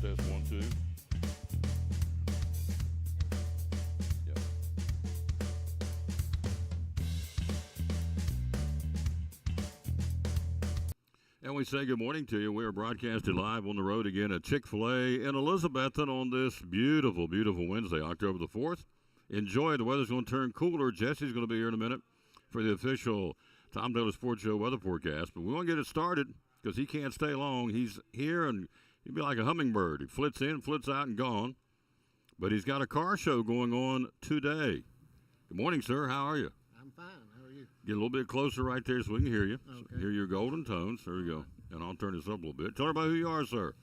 Test one, two. Yep. And we say good morning to you. We are broadcasting live on the road again at Chick-fil-A in Elizabethton on this beautiful, beautiful Wednesday, October the 4th. Enjoy. The weather's going to turn cooler. Jesse's going to be here in a minute for the official Tom Taylor Sports Show weather forecast. But we want to get it started because he can't stay long. He's here and he'd be like a hummingbird. He flits in, flits out, and gone. But he's got a car show going on today. Good morning, sir. How are you? I'm fine. How are you? Get a little bit closer right there so we can hear you. Okay. Hear your golden tones. There we go. And I'll turn this up a little bit. Tell everybody who you are, sir.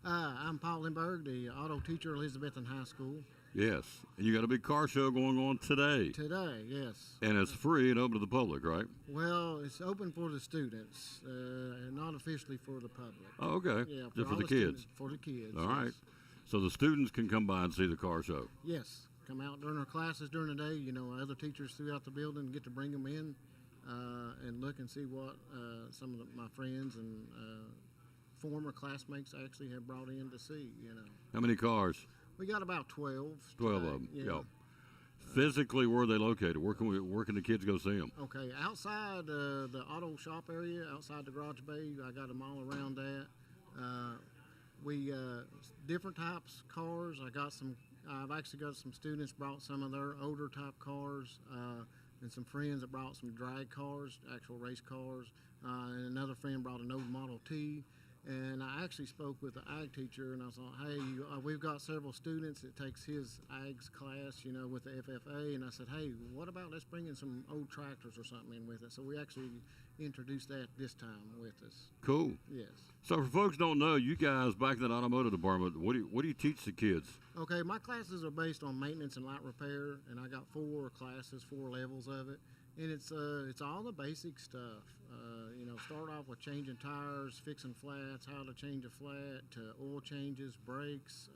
I'm Paul Lindbergh, the auto teacher at Elizabethton High School. Yes. And you got a big car show going on today. Today, yes. And it's free and open to the public, right? Well, it's open for the students, and not officially for the public. Oh, okay. Yeah, Just for all the kids. students, for the kids. All yes. right. So the students can come by and see the car show. Yes. Come out during our classes during the day. You know, other teachers throughout the building get to bring them in and look and see what some of my friends and former classmates actually have brought in to see, you know. How many cars? We got about 12. 12 today. of them. Yeah. Yep. Physically, where are they located? Where can the kids go see them? Okay, outside the auto shop area, outside the garage bay, I got them all around that. We different types cars. I've actually got some students brought some of their older type cars, and some friends that brought some drag cars, actual race cars, and another friend brought an old Model T. And I actually spoke with the ag teacher, and I thought, hey, we've got several students that takes his ag's class, you know, with the FFA. And I said, hey, what about let's bring in some old tractors or something in with it. So we actually introduced that this time with us. Cool. Yes. So for folks who don't know, you guys back in that automotive department, what do you teach the kids? Okay, my classes are based on maintenance and light repair, and I got 4 classes, 4 levels of it. And it's all the basic stuff. You know, start off with changing tires, fixing flats, how to change a flat, to oil changes, brakes,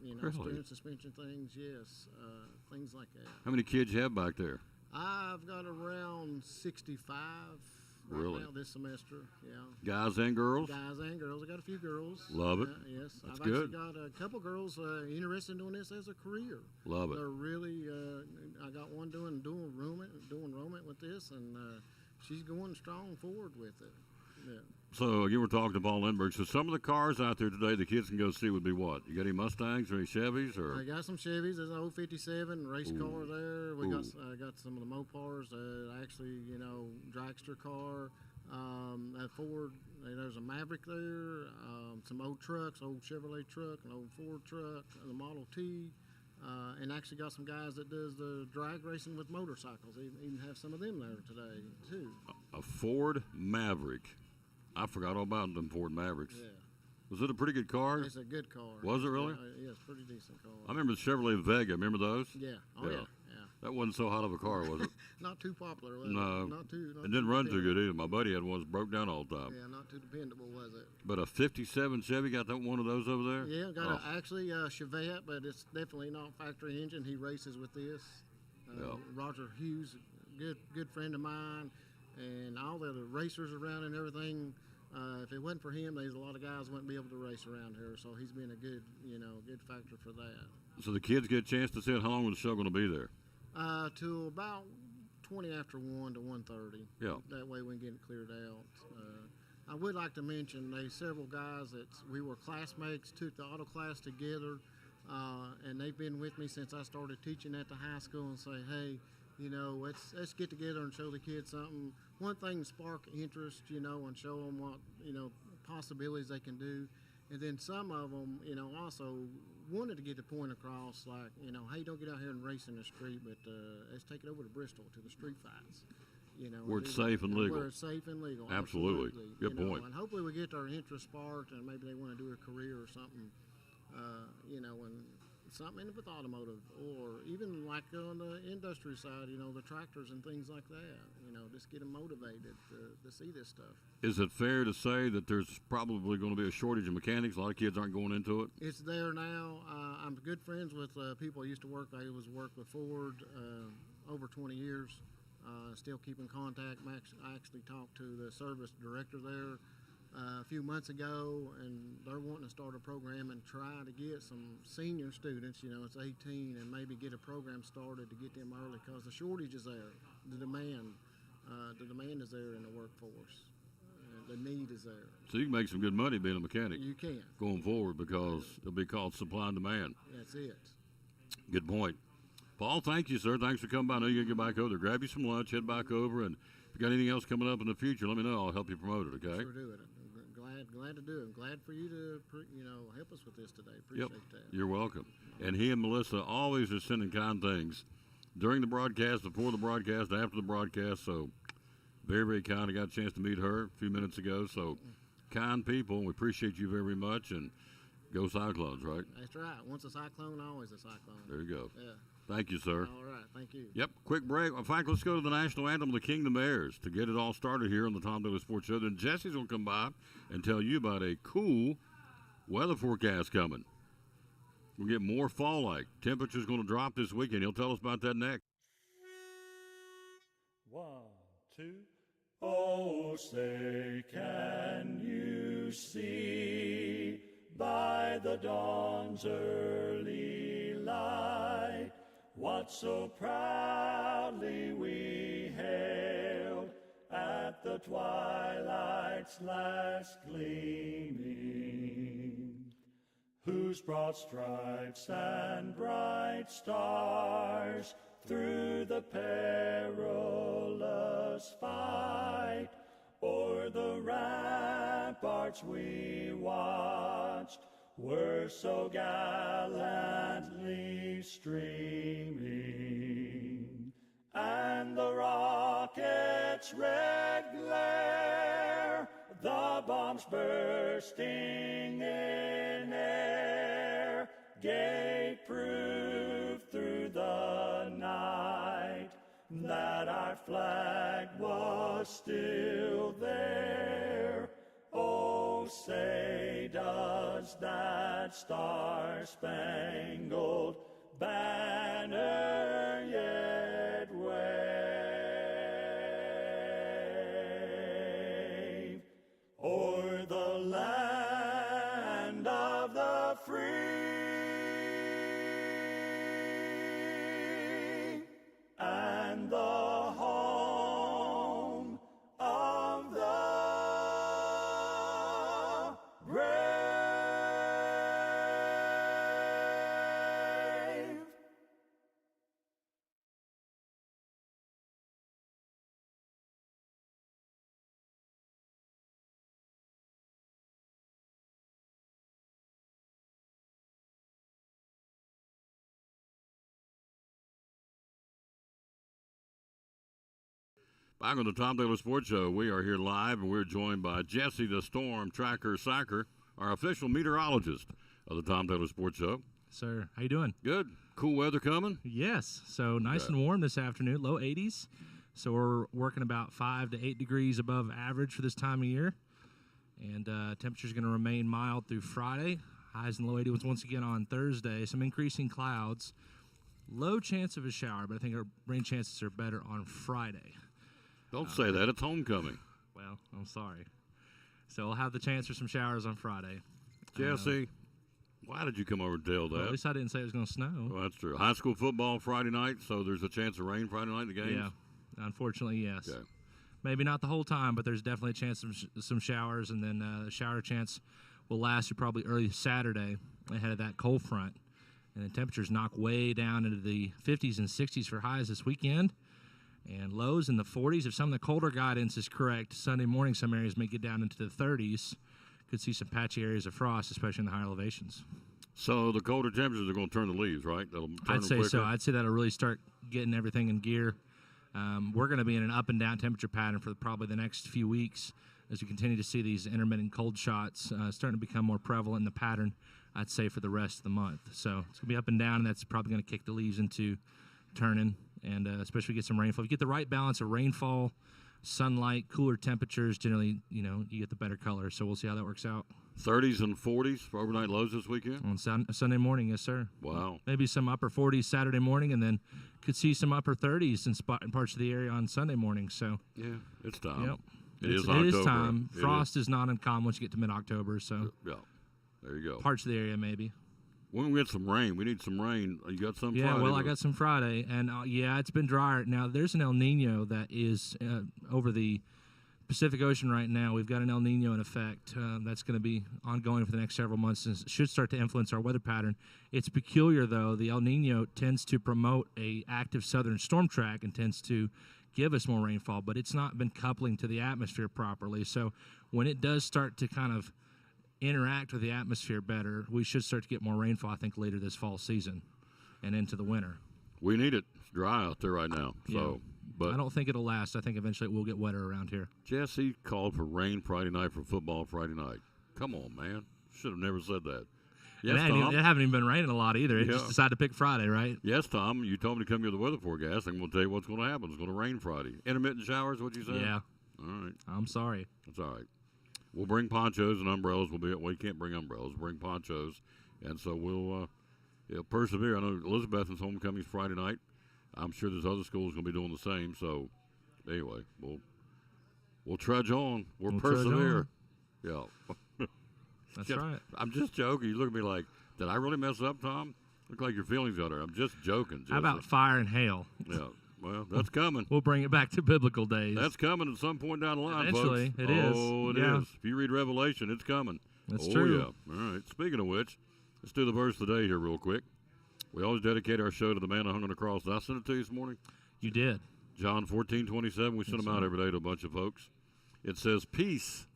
you know, Really? steering suspension things, yes, things like that. How many kids you have back there? I've got around 65 right Really? now this semester, yeah. Guys and girls? Guys and girls. I got a few girls. Love it. Yes. That's I've good. actually got a couple girls interested in doing this as a career. Love it. They're really, I got one doing enrollment with this, and she's going strong forward with it. Yeah. So you were talking to Paul Lindbergh. So some of the cars out there today the kids can go see would be what? You got any Mustangs or any Chevys? Or I got some Chevys. There's an old 57 race Ooh. car there. We Ooh. got some of the Mopars. Actually, you know, dragster car. At Ford, there's a Maverick there. Some old trucks, old Chevrolet truck, an old Ford truck, and the Model T. And actually got some guys that does the drag racing with motorcycles. Even have some of them there today too. a Ford Maverick. I forgot all about them Ford Mavericks. Yeah, Was it a pretty good car? it's a good car. Was it really? Yeah, it's a pretty decent car. I remember the Chevrolet Vega. Remember those? Yeah. Oh Yeah. yeah. Yeah. That wasn't so hot of a car, was it? Not too popular, was No. it? Not too. It didn't run too good either. My buddy had one that broke down all the time. Yeah, not too dependable, was it? But a 57 Chevy, got that one of those over there? Yeah, got Oh. actually a Chevette, but it's definitely not factory engine. He races with this. Yeah. Roger Hughes, good friend of mine, and all the racers around and everything. If it wasn't for him, there's a lot of guys wouldn't be able to race around here. So he's been a good factor for that. So the kids get a chance to see it. How long was the show going to be there? To about 20 after 1 to 1:30. Yeah. That way we can get it cleared out. I would like to mention there's several guys that we were classmates, took the auto class together, and they've been with me since I started teaching at the high school and say, hey, you know, let's get together and show the kids something. One thing, spark interest, you know, and show them what, you know, possibilities they can do. And then some of them, you know, also wanted to get the point across, like, you know, hey, don't get out here and race in the street, but let's take it over to Bristol to the street fights. You know, Where it's safe and legal. Where it's safe and legal. Absolutely. Good You know, point. and hopefully we get their interest sparked, and maybe they want to do a career or something, you know, and something with automotive, or even like on the industry side, you know, the tractors and things like that. You know, just get them motivated to see this stuff. Is it fair to say that there's probably going to be a shortage of mechanics? A lot of kids aren't going into it. It's there now. I'm good friends with people I used to work. I worked with Ford over 20 years. Still keep in contact. I actually talked to the service director there a few months ago, and they're wanting to start a program and try to get some senior students, it's 18, and maybe get a program started to get them early because the shortage is there. The demand is there in the workforce. The need is there. So you can make some good money being a mechanic. You can. Going forward because it'll be called supply and demand. That's it. Good point. Paul, thank you, sir. Thanks for coming by. I know you're going to get back over there. Grab you some lunch, head back over, and if you got anything else coming up in the future, let me know. I'll help you promote it, okay? Sure do it. I'm glad to do it. I'm glad for you to, help us with this today. Appreciate that. You're welcome. And he and Melissa always are sending kind things during the broadcast, before the broadcast, after the broadcast, so very, very kind. I got a chance to meet her a few minutes ago, so kind people. We appreciate you very much, and go Cyclones, right? That's right. Once a Cyclone, always a Cyclone. There you go. Yeah. Thank you, sir. All right. Thank you. Yep, quick break. In fact, let's go to the national anthem of the Kingdom Airs to get it all started here on the Tom Daly Sports Show. Then Jesse's going to come by and tell you about a cool weather forecast coming. We'll get more fall-like. Temperature's going to drop this weekend. He'll tell us about that next. 1, 2. Oh, say, can you see by the dawn's early light what so proudly we hailed at the twilight's last gleaming, whose broad stripes and bright stars through the perilous fight o'er the ramparts we watched were so gallantly streaming, and the rocket's red glare, the bombs bursting in air, gave proof through the night that our flag was still there. Oh, say, does that star-spangled banner yet wave o'er the land of the free and the home of the brave? Back on the Tom Daly Sports Show, we are here live, and we're joined by Jesse the Storm Tracker Sacker, our official meteorologist of the Tom Daly Sports Show. Sir, how you doing? Good. Cool weather coming? Yes. So nice and warm this afternoon, low 80s. So we're working about 5 to 8 degrees above average for this time of year. And temperature's going to remain mild through Friday. Highs and low 80s once again on Thursday. Some increasing clouds. Low chance of a shower, but I think our rain chances are better on Friday. Don't say that. It's homecoming. Well, I'm sorry. So we'll have the chance for some showers on Friday. Jesse, why did you come over and tell that? Well, at least I didn't say it was going to snow. Well, that's true. High school football Friday night, so there's a chance of rain Friday night in the games? Yeah, unfortunately, yes. Okay. Maybe not the whole time, but there's definitely a chance of some showers, and then the shower chance will last through probably early Saturday ahead of that cold front. And then temperatures knock way down into the 50s and 60s for highs this weekend, and lows in the 40s. If some of the colder guidance is correct, Sunday morning some areas may get down into the 30s. Could see some patchy areas of frost, especially in the higher elevations. So the colder temperatures are going to turn the leaves, right? That'll turn I'd them say quicker? so. I'd say that'll really start getting everything in gear. We're going to be in an up and down temperature pattern for probably the next few weeks as we continue to see these intermittent cold shots starting to become more prevalent in the pattern, I'd say, for the rest of the month. So it's going to be up and down, and that's probably going to kick the leaves into turning, and especially get some rainfall. If you get the right balance of rainfall, sunlight, cooler temperatures, generally, you get the better color. So we'll see how that works out. 30s and 40s for overnight lows this weekend? On Sunday morning, yes, sir. Wow. Maybe some upper 40s Saturday morning, and then could see some upper 30s in parts of the area on Sunday morning. So Yeah, it's time. Yep. It is It is October. time. It Frost is not uncommon once you get to mid-October, so Yeah. There you go. parts of the area maybe. When we get some rain, we need some rain. You got some Yeah, Friday? well, I got some Friday, and yeah, it's been drier. Now, there's an El Nino that is over the Pacific Ocean right now. We've got an El Nino in effect that's going to be ongoing for the next several months and should start to influence our weather pattern. It's peculiar, though. The El Nino tends to promote a active southern storm track and tends to give us more rainfall, but it's not been coupling to the atmosphere properly. So when it does start to kind of interact with the atmosphere better, we should start to get more rainfall, I think, later this fall season and into the winter. We need it. It's dry out there right now. So, but I don't think it'll last. I think eventually it will get wetter around here. Jesse called for rain Friday night for football Friday night. Come on, man. Should have never said that. Yes, And Tom. it haven't even been raining a lot either. It Yeah. just decided to pick Friday, right? Yes, Tom. You told me to come here with the weather forecast. I'm going to tell you what's going to happen. It's going to rain Friday. Intermittent showers, what you said? Yeah. All right. I'm sorry. That's all right. We'll bring ponchos and umbrellas. We can't bring umbrellas. We'll bring ponchos. And so we'll persevere. I know Elizabethton's homecoming's Friday night. I'm sure there's other schools going to be doing the same. So, anyway, we'll trudge on. We'll trudge persevere. Yeah. That's Just- right. I'm just joking. You look at me like, did I really mess up, Tom? Look like your feelings got hurt. I'm just joking. How about fire and hail? Yeah. Well, that's coming. We'll bring it back to biblical days. That's coming at some point down the line, Eventually, folks. it is. Oh, it is. Yeah. If you read Revelation, it's coming. That's oh, true. Yeah. All right. Speaking of which, let's do the verse of the day here real quick. We always dedicate our show to the man who hung on the cross. Did I send it to you this morning? You did. John 14:27. We send them out every day to a bunch of folks. It says, "Peace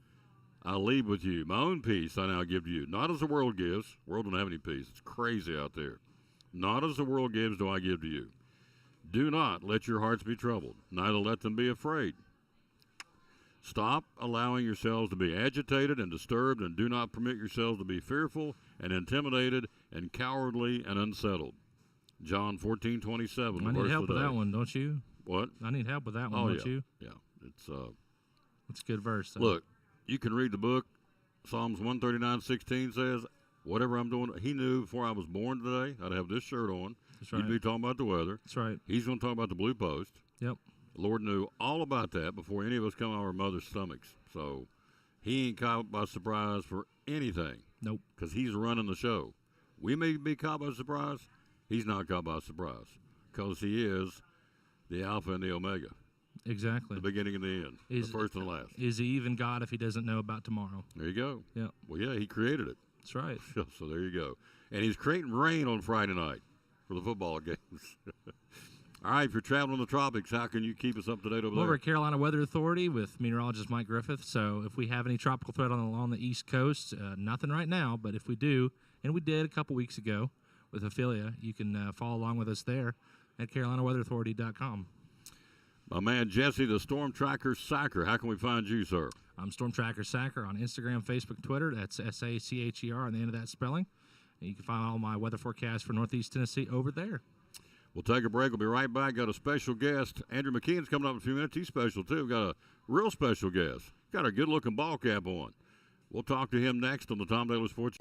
I leave with you. My own peace I now give to you. Not as the world gives. The world don't have any peace. It's crazy out there. Not as the world gives do I give to you. Do not let your hearts be troubled, neither let them be afraid. Stop allowing yourselves to be agitated and disturbed, and do not permit yourselves to be fearful and intimidated and cowardly and unsettled." John 14:27. I need help with that one, don't you? What? I need help with that one, Oh, don't yeah. you? Yeah. It's That's a good verse. Though. look, you can read the book. Psalms 139:16 says, "Whatever I'm doing," he knew before I was born today, I'd have this shirt on. That's right. He'd be talking about the weather. That's right. He's going to talk about the Blue Post. Yep. The Lord knew all about that before any of us come out of our mother's stomachs. So he ain't caught by surprise for anything Nope. because he's running the show. We may be caught by surprise. He's not caught by surprise because he is the Alpha and the Omega, Exactly. the beginning and the end, the first and the last. Is he even God if he doesn't know about tomorrow? There you go. Yeah. Well, yeah, he created it. That's right. So there you go. And he's creating rain on Friday night for the football games. All right, if you're traveling in the tropics, how can you keep us up to date over Over there? at Carolina Weather Authority with meteorologist Mike Griffith. So if we have any tropical threat along the East Coast, nothing right now, but if we do, and we did a couple weeks ago with Ophelia, you can follow along with us there at CarolinaWeatherAuthority.com. My man Jesse, the Storm Tracker Sacker. How can we find you, sir? I'm Storm Tracker Sacker on Instagram, Facebook, Twitter. That's SACHER on the end of that spelling. And you can find all my weather forecasts for Northeast Tennessee over there. We'll take a break. We'll be right back. Got a special guest. Andrew McKeon's coming up in a few minutes. He's special, too. Got a real special guest. Got a good-looking ball cap on. We'll talk to him next on the Tom Daly Sports.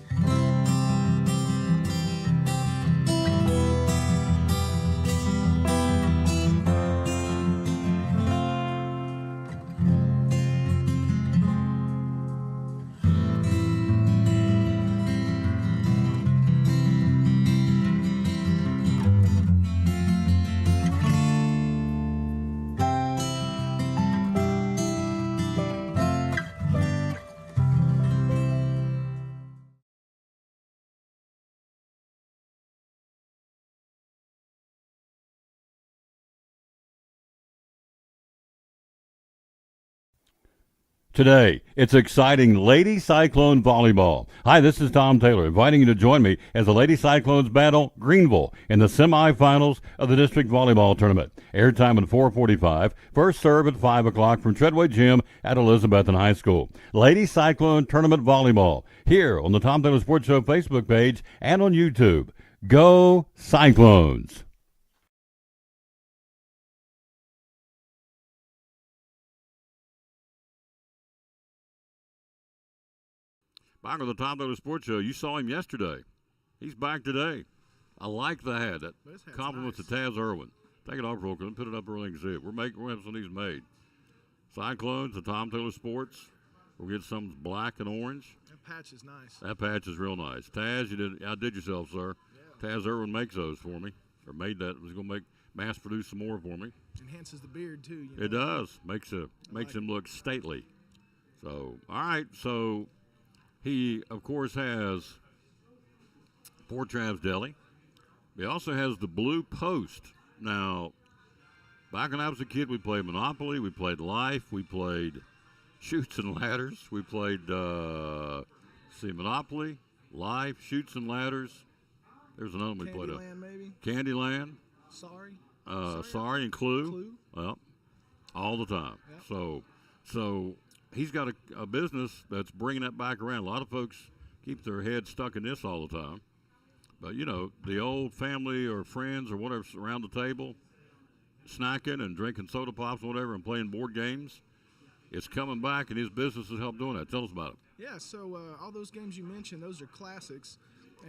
Today, it's exciting Lady Cyclone Volleyball. Hi, this is Tom Taylor, inviting you to join me as the Lady Cyclones battle Greenville in the semifinals of the district volleyball tournament. Airtime at 4:45. First serve at 5 o'clock from Treadway Gym at Elizabethton High School. Lady Cyclone Tournament Volleyball, here on the Tom Taylor Sports Show Facebook page and on YouTube. Go Cyclones! Back on the Tom Taylor Sports Show. You saw him yesterday. He's back today. I like the hat. That This hat's compliments nice. to Taz Irwin. Take it off real quick and put it up early and see it. We're having some of these made. Cyclones, the Tom Taylor Sports. We'll get some black and orange. That patch is nice. That patch is real nice. Taz, you outdid yourself, sir. Yeah. Taz Irwin makes those for me, or made that. Was going to mass produce some more for me. Enhances the beard too. You know? It does. Makes him look stately. So, all right. So, he of course has Port Travis Deli. He also has the Blue Post. Now, back when I was a kid, we played Monopoly, we played Life, we played Chutes and Ladders, we played Monopoly, Life, Chutes and Ladders. There's another one we played. Candyland, maybe. Candyland. Sorry. Sorry, and Clue. Clue. Well, all the time. Yep. So he's got a business that's bringing that back around. A lot of folks keep their head stuck in this all the time. But, you know, the old family or friends or whatever around the table, snacking and drinking soda pops and whatever and playing board games, it's coming back, and his business has helped doing that. Tell us about it. Yeah, so all those games you mentioned, those are classics.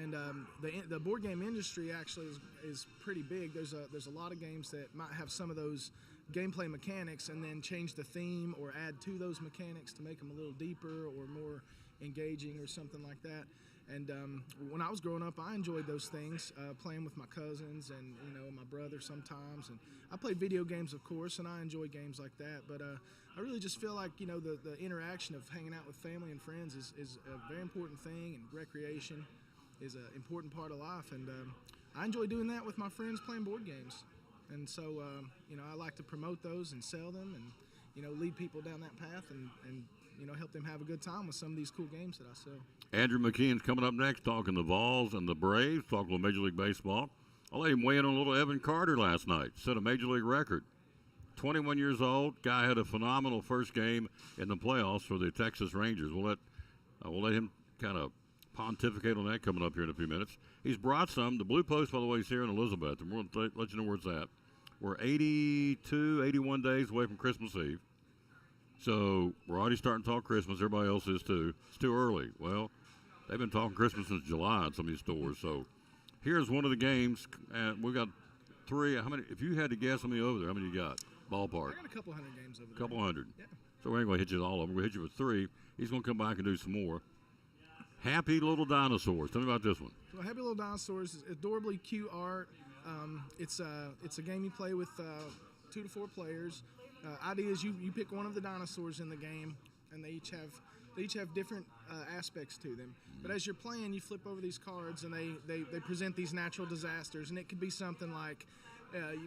And the board game industry actually is pretty big. There's a lot of games that might have some of those gameplay mechanics and then change the theme or add to those mechanics to make them a little deeper or more engaging or something like that. And when I was growing up, I enjoyed those things, playing with my cousins and, you know, my brother sometimes. And I played video games, of course, and I enjoy games like that. But I really just feel like, you know, the interaction of hanging out with family and friends is a very important thing, and recreation is an important part of life. And I enjoy doing that with my friends playing board games. And so, you know, I like to promote those and sell them and, you know, lead people down that path and you know, help them have a good time with some of these cool games that I sell. Andrew McKeon's coming up next, talking the Vols and the Braves, talking about Major League Baseball. I'll let him weigh in on a little Evan Carter last night. Set a Major League record. 21 years old. Guy had a phenomenal first game in the playoffs for the Texas Rangers. We'll let him kind of pontificate on that coming up here in a few minutes. He's brought some. The Blue Post, by the way, is here in Elizabeth, and we're going to let you know where it's at. We're 82, 81 days away from Christmas Eve. So we're already starting to talk Christmas. Everybody else is too. It's too early. Well, they've been talking Christmas since July in some of these stores. So here's one of the games. And we've got three. How many? If you had to guess how many over there, how many you got? Ballpark. I got a couple hundred games over there. Couple hundred. Yeah. So we ain't going to hit you with all of them. We're going to hit you with three. He's going to come back and do some more. Happy Little Dinosaurs. Tell me about this one. Well, Happy Little Dinosaurs is adorably cute art. It's a game you play with 2 to 4 players. Idea is you pick one of the dinosaurs in the game, and they each have different aspects to them. But as you're playing, you flip over these cards, and they present these natural disasters, and it could be something like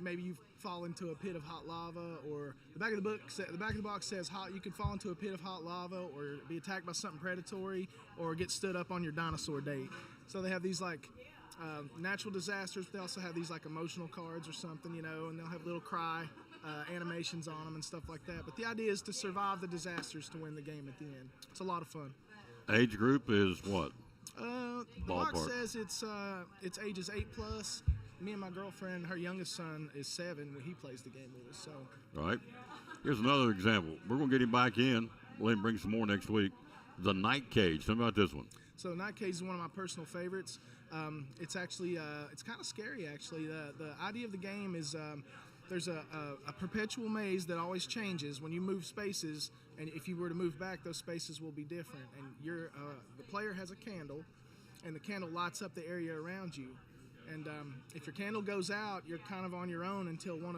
maybe you fall into a pit of hot lava, or the back of the box says you could fall into a pit of hot lava, or be attacked by something predatory, or get stood up on your dinosaur date. So they have these like natural disasters, but they also have these like emotional cards or something, you know, and they'll have little cry animations on them and stuff like that. But the idea is to survive the disasters to win the game at the end. It's a lot of fun. Age group is what? The box says it's ages 8+. Me and my girlfriend, her youngest son is 7 when he plays the game with us. So. All right. Here's another example. We're going to get him back in. We'll let him bring some more next week. The Night Cage. Tell me about this one. So Night Cage is one of my personal favorites. It's actually it's kind of scary actually. The idea of the game is there's a perpetual maze that always changes when you move spaces, and if you were to move back, those spaces will be different. And the player has a candle, and the candle lights up the area around you. And if your candle goes out, you're kind of on your own until one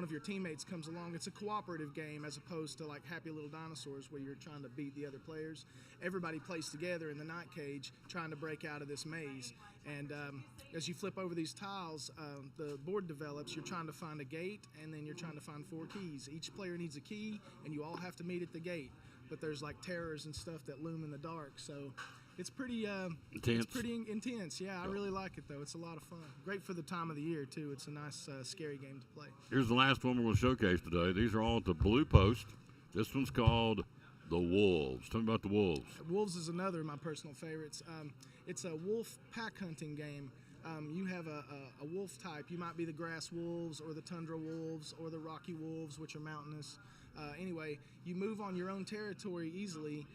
of your teammates comes along. It's a cooperative game as opposed to like Happy Little Dinosaurs where you're trying to beat the other players. Everybody plays together in the Night Cage trying to break out of this maze. And as you flip over these tiles, the board develops. You're trying to find a gate, and then you're trying to find 4 keys. Each player needs a key, and you all have to meet at the gate. But there's like terrors and stuff that loom in the dark. So it's pretty intense. It's pretty intense. Yeah, I really like it though. It's a lot of fun. Great for the time of the year too. It's a nice, scary game to play. Here's the last one we're going to showcase today. These are all at the Blue Post. This one's called the Wolves. Tell me about the Wolves. Wolves is another of my personal favorites. It's a wolf pack hunting game. You have a wolf type. You might be the grass wolves or the tundra wolves or the rocky wolves, which are mountainous. Anyway, you move on your own territory easily.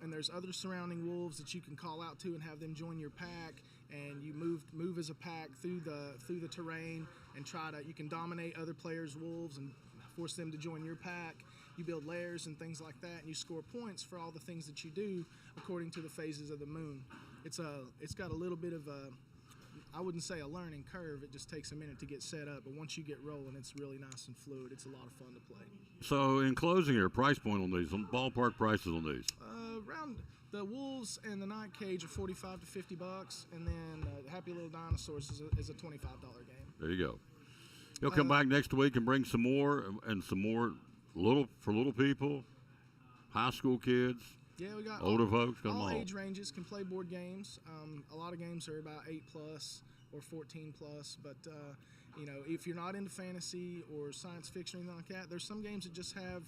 And there's other surrounding wolves that you can call out to and have them join your pack, and you move as a pack through the terrain and you can dominate other players' wolves and force them to join your pack. you build layers and things like that, and you score points for all the things that you do according to the phases of the moon. It's got a little bit of a, I wouldn't say a learning curve. It just takes a minute to get set up, but once you get rolling, it's really nice and fluid. It's a lot of fun to play. So, in closing, your price point on these, ballpark prices on these. Around the Wolves and the Night Cage are $45 to $50, and then Happy Little Dinosaurs is a $25 game. There you go. He'll come back next week and bring some more for little people, high school kids. Yeah, we got older folks. Got them all all. age ranges can play board games. A lot of games are about 8 plus or 14 plus, but if you're not into fantasy or science fiction or anything like that, there's some games that just have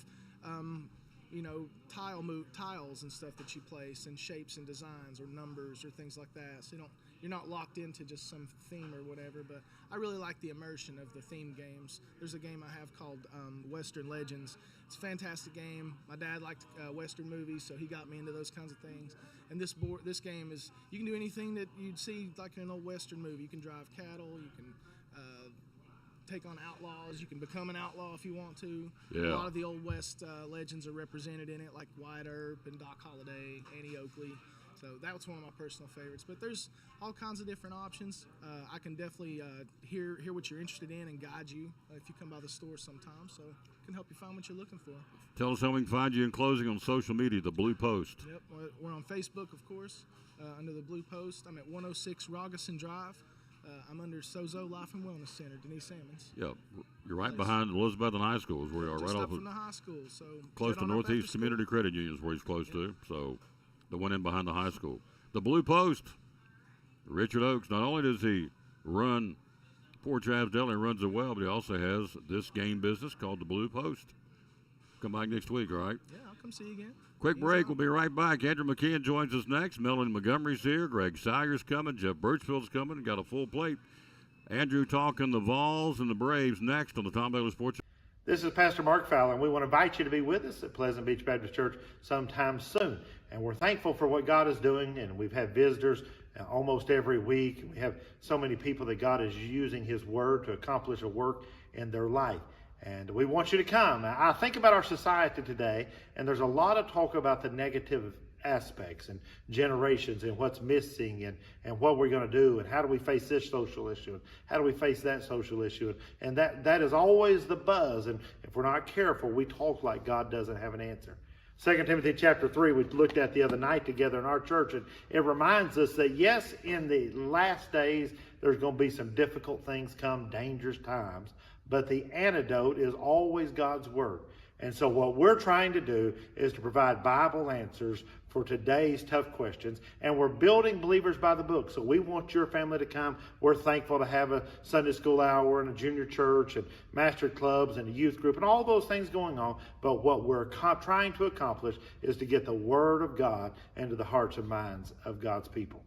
tiles and stuff that you place, and shapes and designs or numbers or things like that. So you're not locked into just some theme or whatever. But I really like the immersion of the theme games. There's a game I have called Western Legends. It's a fantastic game. My dad liked Western movies, so he got me into those kinds of things. And this game is, you can do anything that you'd see like in an old Western movie. You can drive cattle. You can take on outlaws. You can become an outlaw if you want to. Yeah. A lot of the Old West legends are represented in it, like Wyatt Earp and Doc Holliday, Annie Oakley. So that was one of my personal favorites. But there's all kinds of different options. I can definitely hear what you're interested in and guide you if you come by the store sometime. So I can help you find what you're looking for. Tell us how we can find you in closing on social media, the Blue Post. Yep, we're on Facebook, of course, under the Blue Post. I'm at 106 Rogerson Drive. I'm under Sozo Life and Wellness Center, Denise Salmons. Yep, you're right behind Elizabethton High School is where you are, Just right up off from the high school. So close to Northeast Community Credit Union is where he's close to. So the one in behind the high school. The Blue Post, Richard Oakes, not only does he run Poor Trav's Deli and runs it well, but he also has this game business called the Blue Post. Come back next week, all right? Yeah, I'll come see you again. Quick break. We'll be right back. Andrew McKeon joins us next. Melanie Montgomery's here. Greg Sayer's coming. Jeff Birchfield's coming. Got a full plate. Andrew talking the Vols and the Braves next on the Tom Baylor Sports. This is Pastor Mark Fowler, and we want to invite you to be with us at Pleasant Beach Baptist Church sometime soon. And we're thankful for what God is doing, and we've had visitors almost every week. We have so many people that God is using His Word to accomplish a work in their life. And we want you to come. I think about our society today, and there's a lot of talk about the negative aspects and generations and what's missing and what we're going to do and how do we face this social issue and how do we face that social issue. And that is always the buzz. And if we're not careful, we talk like God doesn't have an answer. 2 Timothy chapter 3 we looked at the other night together in our church, and it reminds us that yes, in the last days there's going to be some difficult things come, dangerous times, but the antidote is always God's Word. And so what we're trying to do is to provide Bible answers for today's tough questions. And we're building Believers by the Book. So we want your family to come. We're thankful to have a Sunday school hour and a junior church and master clubs and a youth group and all those things going on. But what we're trying to accomplish is to get the Word of God into the hearts and minds of God's people.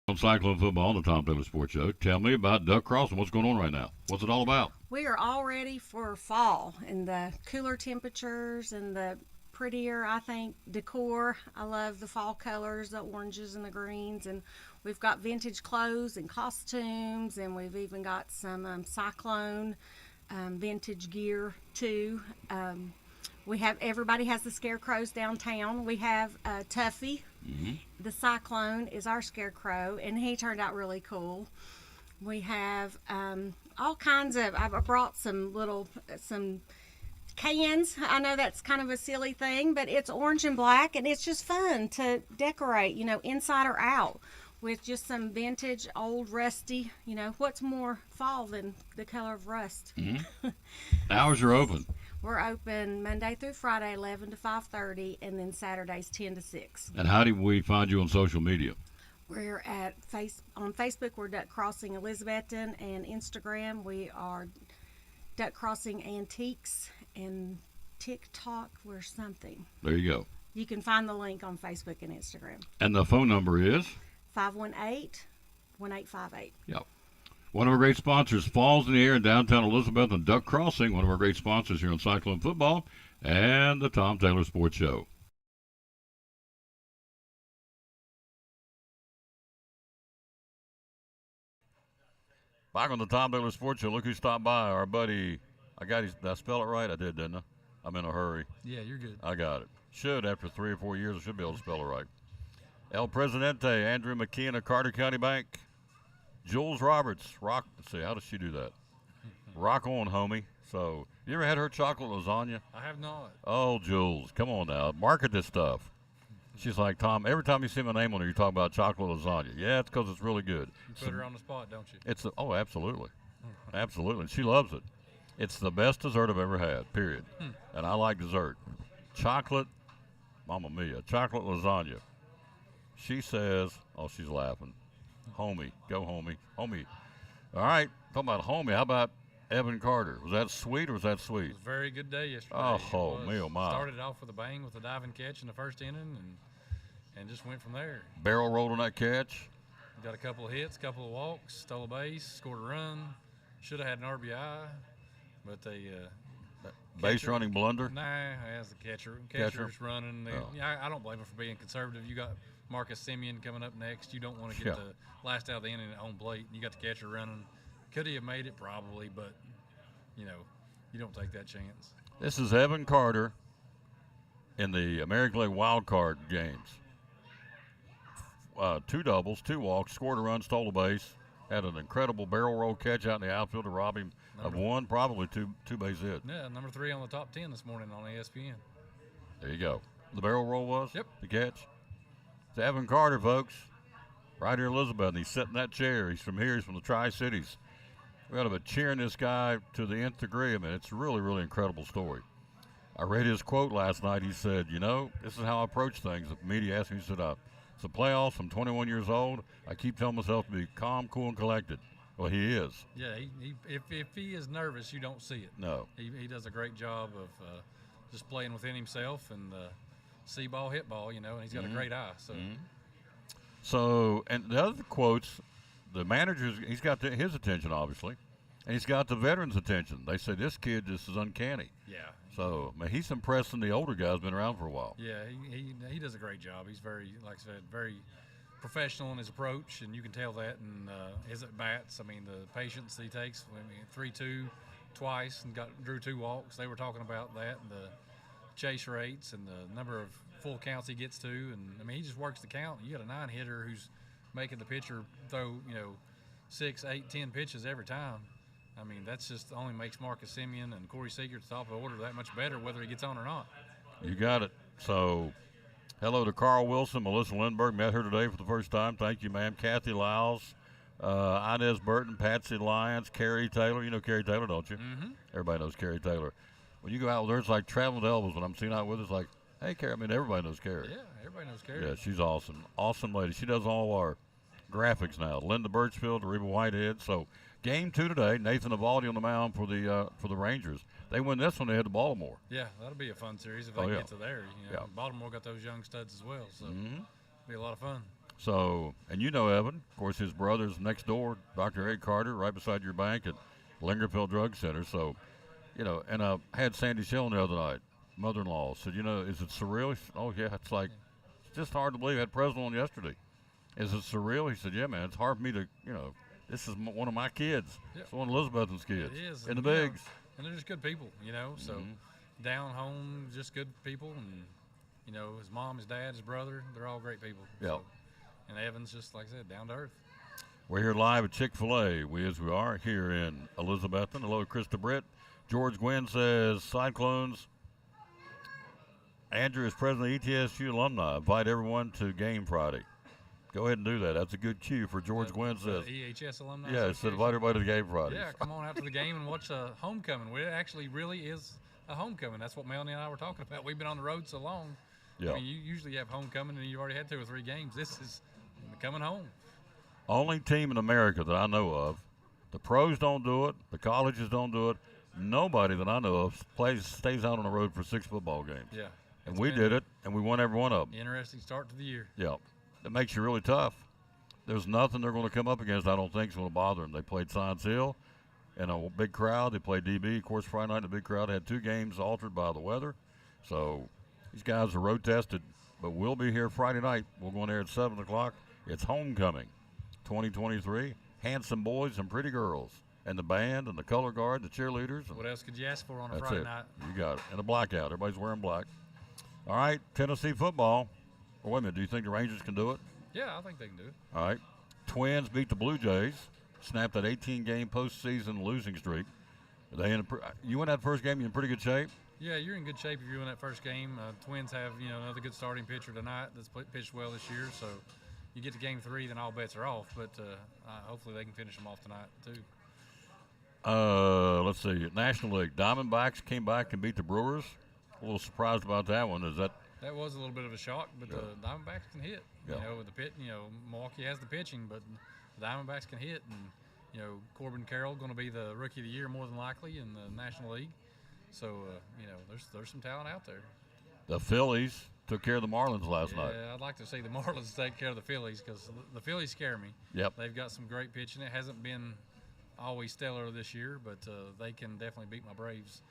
On Cyclone Football on the Tom Baylor Sports Show. Tell me about Duck Crossing. What's going on right now? What's it all about? We are all ready for fall and the cooler temperatures and the prettier, I think, decor. I love the fall colors, the oranges and the greens, and we've got vintage clothes and costumes, and we've even got some Cyclone vintage gear too. Everybody has the scarecrows downtown. We have Tuffy. Mm-hmm. The Cyclone is our scarecrow, and he turned out really cool. We have all kinds of, I brought some cans. I know that's kind of a silly thing, but it's orange and black, and it's just fun to decorate, inside or out with just some vintage, old, rusty, what's more fall than the color of rust? Mm-hmm. Hours are open. We're open Monday through Friday, 11 to 5:30, and then Saturdays, 10 to 6. And how do we find you on social media? We're on Facebook, we're Duck Crossing Elizabethton, and Instagram, we are Duck Crossing Antiques, and TikTok, we're something. There you go. You can find the link on Facebook and Instagram. And the phone number is? 518-1858. Yep. One of our great sponsors, Falls in the Air in downtown Elizabeth and Duck Crossing, one of our great sponsors here on Cyclone Football and the Tom Taylor Sports Show. Back on the Tom Baylor Sports Show, look who stopped by. Our buddy, did I spell it right? I did, didn't I? I'm in a hurry. Yeah, you're good. I got it. Should, after 3 or 4 years, I should be able to spell it right. El Presidente, Andrew McKeon of Carter County Bank. Jules Roberts, let's see, how does she do that? Rock on, homie. So, you ever had her chocolate lasagna? I have not. Oh, Jules, come on now. Market this stuff. She's like, Tom, every time you see my name on her, you talk about chocolate lasagna. Yeah, it's because it's really good. You put her on the spot, don't you? Oh, absolutely. Absolutely. And she loves it. It's the best dessert I've ever had, period. And I like dessert. Chocolate, Mamma Mia, chocolate lasagna. She says, oh, she's laughing. Homie, go homie. Homie. All right, talking about homie, how about Evan Carter? Was that sweet or was that sweet? It was a very good day yesterday. Oh, me oh my. Started off with a bang with a diving catch in the first inning and just went from there. Barrel rolled on that catch. Got a couple of hits, couple of walks, stole a base, scored a run. Should have had an RBI, but they Base running blunder? Nah, as the catcher's running. I don't blame him for being conservative. You got Marcus Simeon coming up next. You don't want to get the last out of the inning at home plate. You got the catcher running. Could he have made it? Probably, but, you don't take that chance. This is Evan Carter in the American League wild card games. 2 doubles, 2 walks, scored a run, stole a base, had an incredible barrel roll catch out in the outfield to rob him of one, probably two base hit. Yeah, number 3 on the top 10 this morning on ESPN. There you go. The barrel roll was? Yep. The catch? It's Evan Carter, folks. Right here in Elizabeth, and he's sitting in that chair. He's from here. He's from the Tri-Cities. We got to be cheering this guy to the nth degree. I mean, it's a really, really incredible story. I read his quote last night. He said, this is how I approach things. The media asked me, he said, it's the playoffs. I'm 21 years old. I keep telling myself to be calm, cool, and collected. Well, he is. Yeah, if he is nervous, you don't see it. No. He does a great job of just playing within himself and see ball, hit ball, and he's got a great eye. So, So, and the other quotes, the manager's, he's got his attention, obviously, and he's got the veterans' attention. They say this kid just is uncanny. Yeah. So, I mean, he's impressing the older guys, been around for a while. Yeah, he does a great job. He's very, like I said, very professional in his approach, and you can tell that in his at-bats. I mean, the patience he takes. 3-2 twice and drew 2 walks. They were talking about that, and the chase rates and the number of full counts he gets to. And, I mean, he just works the count. You got a 9-hitter who's making the pitcher throw, 6, 8, 10 pitches every time. I mean, that's just only makes Marcus Simeon and Corey Seager at the top of the order that much better, whether he gets on or not. You got it. So, hello to Carl Wilson, Melissa Lindbergh. Met her today for the first time. Thank you, ma'am. Kathy Lyles, Inez Burton, Patsy Lyons, Carrie Taylor. You know Carrie Taylor, don't you? Mm-hmm. Everybody knows Carrie Taylor. When you go out with her, it's like traveling to elbows. When I'm seen out with her, it's like, hey, Carrie. I mean, everybody knows Carrie. Yeah, everybody knows Carrie. Yeah, she's awesome. Awesome lady. She does all our graphics now. Linda Birchfield, Reba Whitehead. So, game 2 today. Nathan Evaldi on the mound for the Rangers. They win this one, they head to Baltimore. Yeah, that'll be a fun series if they get to there. Baltimore got those young studs as well, so it'll be a lot of fun. So, and Evan, of course, his brother's next door, Dr. Ed Carter, right beside your bank at Lingerfield Drug Center. So, and I had Sandy Shellen the other night, mother-in-law, said, is it surreal? Said, oh, yeah, it's just hard to believe. I had President on yesterday. Is it surreal? He said, yeah, man, it's hard for me to, this is one of my kids. Yep. It's one of Elizabeth's kids. It is. In the bigs. And they're just good people, so down home, just good people. And, his mom, his dad, his brother, they're all great people. Yeah. So, and Evan's just, like I said, down to earth. We're here live at Chick-fil-A. We are here in Elizabethton. Hello, Krista Britt. George Gwynn says, Cyclones. Andrew is president of ETSU alumni. Invite everyone to game Friday. Go ahead and do that. That's a good cue for George Gwynn says. EHS alumni. Yeah, it said invite everybody to the game Friday. Yeah, come on out to the game and watch a homecoming. It actually really is a homecoming. That's what Melanie and I were talking about. We've been on the road so long. Yeah. I mean, you usually have homecoming and you've already had 2 or 3 games. This is coming home. Only team in America that I know of. The pros don't do it. The colleges don't do it. Nobody that I know of stays out on the road for 6 football games. Yeah. And we did it, and we won every one of them. Interesting start to the year. Yeah. That makes you really tough. There's nothing they're going to come up against I don't think is going to bother them. They played Science Hill in a big crowd. They played DB. Of course, Friday night in a big crowd. Had 2 games altered by the weather. So these guys are road tested. But we'll be here Friday night. We'll go in there at 7 o'clock. It's homecoming 2023. handsome boys and pretty girls, and the band and the color guard, the cheerleaders. And What else could you ask for on a that's Friday it. night? You got it. And a blackout. Everybody's wearing black. All right, Tennessee football. Well, wait a minute. Do you think the Rangers can do it? Yeah, I think they can do it. All right. Twins beat the Blue Jays, snapped that 18-game postseason losing streak. You win that first game, you're in pretty good shape? Yeah, you're in good shape if you win that first game. Twins have, another good starting pitcher tonight that's pitched well this year. So you get to game 3, then all bets are off. But hopefully they can finish them off tonight, too. Let's see. National League. Diamondbacks came back and beat the Brewers. A little surprised about that one. That was a little bit of a shock, but the Diamondbacks can hit. Yeah. With the pit, Milwaukee has the pitching, but the Diamondbacks can hit. And, Corbin Carroll going to be the Rookie of the Year more than likely in the National League. So, there's some talent out there. The Phillies took care of the Marlins last night. Yeah, I'd like to see the Marlins take care of the Phillies because the Phillies scare me. Yep. They've got some great pitching. It hasn't been always stellar this year, but they can definitely beat my Braves.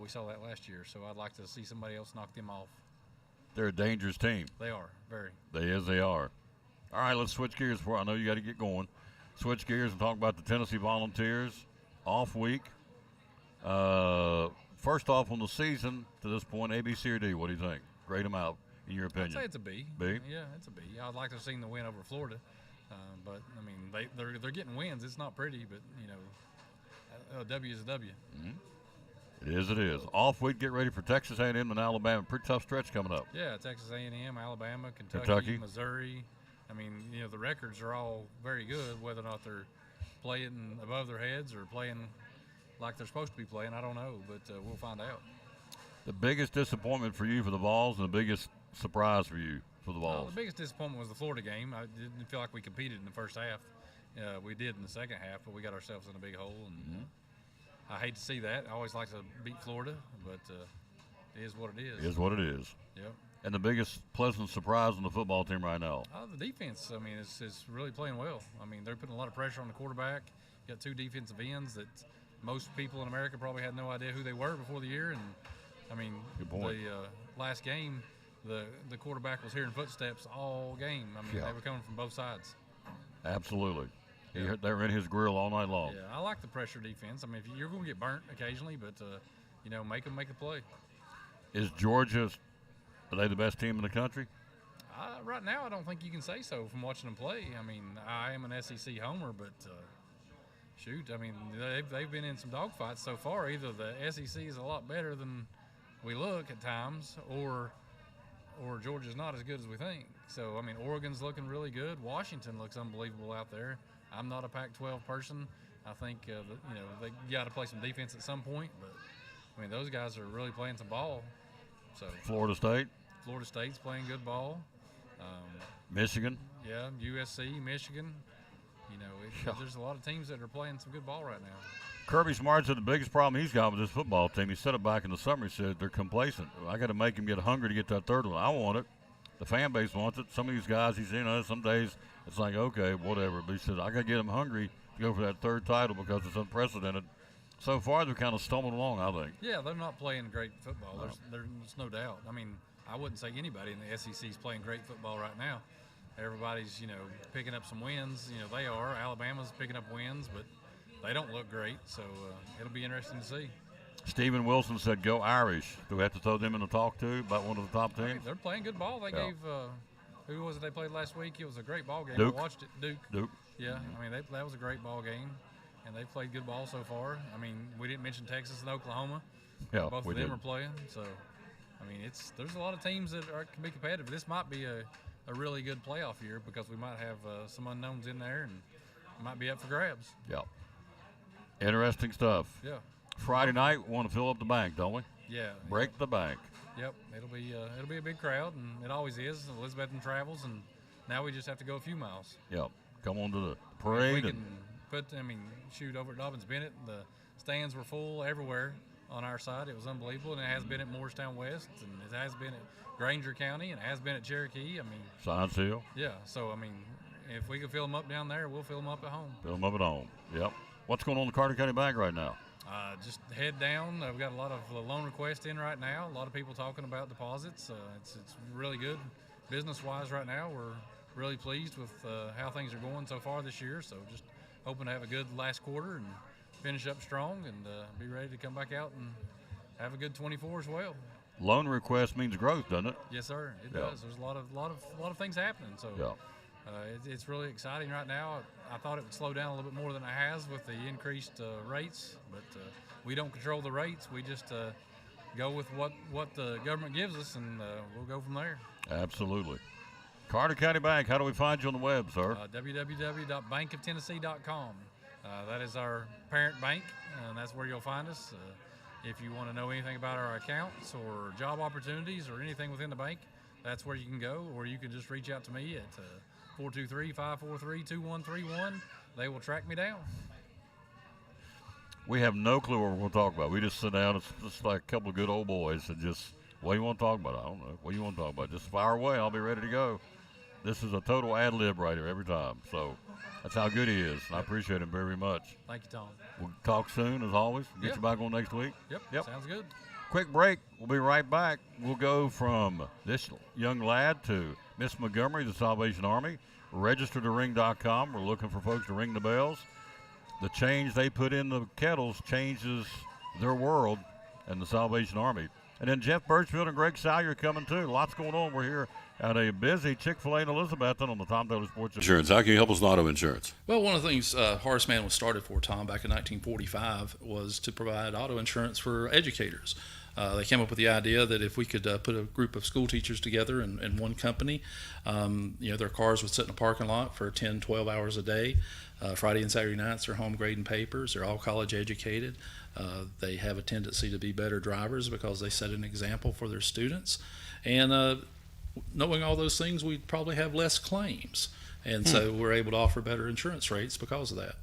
We saw that last year, so I'd like to see somebody else knock them off. They're a dangerous team. They are, very. They are. All right, let's switch gears before I know you got to get going. Switch gears and talk about the Tennessee Volunteers. Off week. First off on the season to this point, A, B, C, or D, what do you think? Grade them out, in your opinion. I'd say it's a B. B? Yeah, it's a B. I'd like to have seen the win over Florida. But, I mean, they're getting wins. It's not pretty, but, a W is a W. It is. Off week, get ready for Texas A&M and Alabama. Pretty tough stretch coming up. Yeah, Texas A&M, Alabama, Kentucky. Missouri. I mean, the records are all very good. Whether or not they're playing above their heads or playing like they're supposed to be playing, I don't know, but we'll find out. The biggest disappointment for you for the Vols and the biggest surprise for you for the Vols? The biggest disappointment was the Florida game. I didn't feel like we competed in the first half. We did in the second half, but we got ourselves in a big hole. And I hate to see that. I always like to beat Florida, but it is what it is. It is what it is. Yep. And the biggest pleasant surprise on the football team right now? The defense, I mean, is really playing well. I mean, they're putting a lot of pressure on the quarterback. You got 2 defensive ends that most people in America probably had no idea who they were before the year. And, I mean, the last game, the quarterback was hearing footsteps all game. I mean, they were coming from both sides. Absolutely. Yeah. They were in his grill all night long. Yeah, I like the pressure defense. I mean, you're going to get burnt occasionally, but, make them make a play. Is Georgia, are they the best team in the country? Right now, I don't think you can say so from watching them play. I mean, I am an SEC homer, but shoot, I mean, they've been in some dogfights so far. Either the SEC is a lot better than we look at times, or Georgia's not as good as we think. So, I mean, Oregon's looking really good. Washington looks unbelievable out there. I'm not a Pac-12 person. I think they got to play some defense at some point, but I mean, those guys are really playing some ball. So Florida State. Florida State's playing good ball. Michigan. Yeah, USC, Michigan. There's a lot of teams that are playing some good ball right now. Kirby Smart said the biggest problem he's got with this football team, he said it back in the summer, he said they're complacent. I got to make them get hungry to get that third one. I want it. The fan base wants it. Some of these guys, some days it's like, okay, whatever. But he said, I got to get them hungry to go for that third title because it's unprecedented. So far, they're kind of stumbling along, I think. Yeah, they're not playing great football. No. There's no doubt. I mean, I wouldn't say anybody in the SEC is playing great football right now. Everybody's, picking up some wins. They are. Alabama's picking up wins, but they don't look great. So it'll be interesting to see. Stephen Wilson said, go Irish. Do we have to throw them in the talk, too, about one of the top teams? I mean, they're playing good ball. They gave who was it they played last week? It was a great ball game. Duke. I watched it. Duke. Yeah, I mean, that was a great ball game, and they played good ball so far. I mean, we didn't mention Texas and Oklahoma. Yeah, both of them are playing. So, I mean, there's a lot of teams that can be competitive. This might be a really good playoff year because we might have some unknowns in there, and it might be up for grabs. Yeah. Interesting stuff. Yeah. Friday night, we want to fill up the bank, don't we? Yeah. Break the bank. Yep. It'll be a big crowd, and it always is. Elizabethton travels, and now we just have to go a few miles. Yep. Come on to the parade. We can shoot over at Dobbins Bennett. The stands were full everywhere on our side. It was unbelievable, and it has been at Morristown West, and it has been at Granger County, and it has been at Cherokee. I mean, Science Hill. Yeah. So, I mean, if we can fill them up down there, we'll fill them up at home. Fill them up at home. Yep. What's going on in the Carter County Bank right now? Just head down. We've got a lot of loan requests in right now. A lot of people talking about deposits. It's really good business-wise right now. We're really pleased with how things are going so far this year. So just hoping to have a good last quarter and finish up strong and be ready to come back out and have a good 24 as well. Loan request means growth, doesn't it? Yes, sir. It Yeah. does. There's a lot of things happening. So Yeah. it's really exciting right now. I thought it would slow down a little bit more than it has with the increased rates, but we don't control the rates. We just go with what the government gives us, and we'll go from there. Absolutely. Carter County Bank, how do we find you on the web, sir? www.bankoftennessee.com. That is our parent bank, and that's where you'll find us. If you want to know anything about our accounts or job opportunities or anything within the bank, that's where you can go, or you can just reach out to me at 423-543-2131. They will track me down. We have no clue what we're going to talk about. We just sit down. It's just like a couple of good old boys and just, what do you want to talk about? I don't know. What do you want to talk about? Just fire away. I'll be ready to go. This is a total ad lib right here every time. So that's how good he is. And I appreciate him very much. Thank you, Tom. We'll talk soon, as always. Get Yep. you back on next week. Yep. Sounds good. Quick break. We'll be right back. We'll go from this young lad to Miss Montgomery, the Salvation Army. Register to ring.com. We're looking for folks to ring the bells. The change they put in the kettles changes their world and the Salvation Army. And then Jeff Birchfield and Greg Salyer coming too. Lots going on. We're here at a busy Chick-fil-A in Elizabethton on the Tom Taylor Sports Insurance. How can you help us with auto insurance? Well, one of the things Horace Mann was started for, Tom, back in 1945 was to provide auto insurance for educators. They came up with the idea that if we could put a group of school teachers together in one company, their cars would sit in a parking lot for 10, 12 hours a day. Friday and Saturday nights, they're home grading papers. They're all college educated. They have a tendency to be better drivers because they set an example for their students. And knowing all those things, we'd probably have less claims. And so we're able to offer better insurance rates because of that.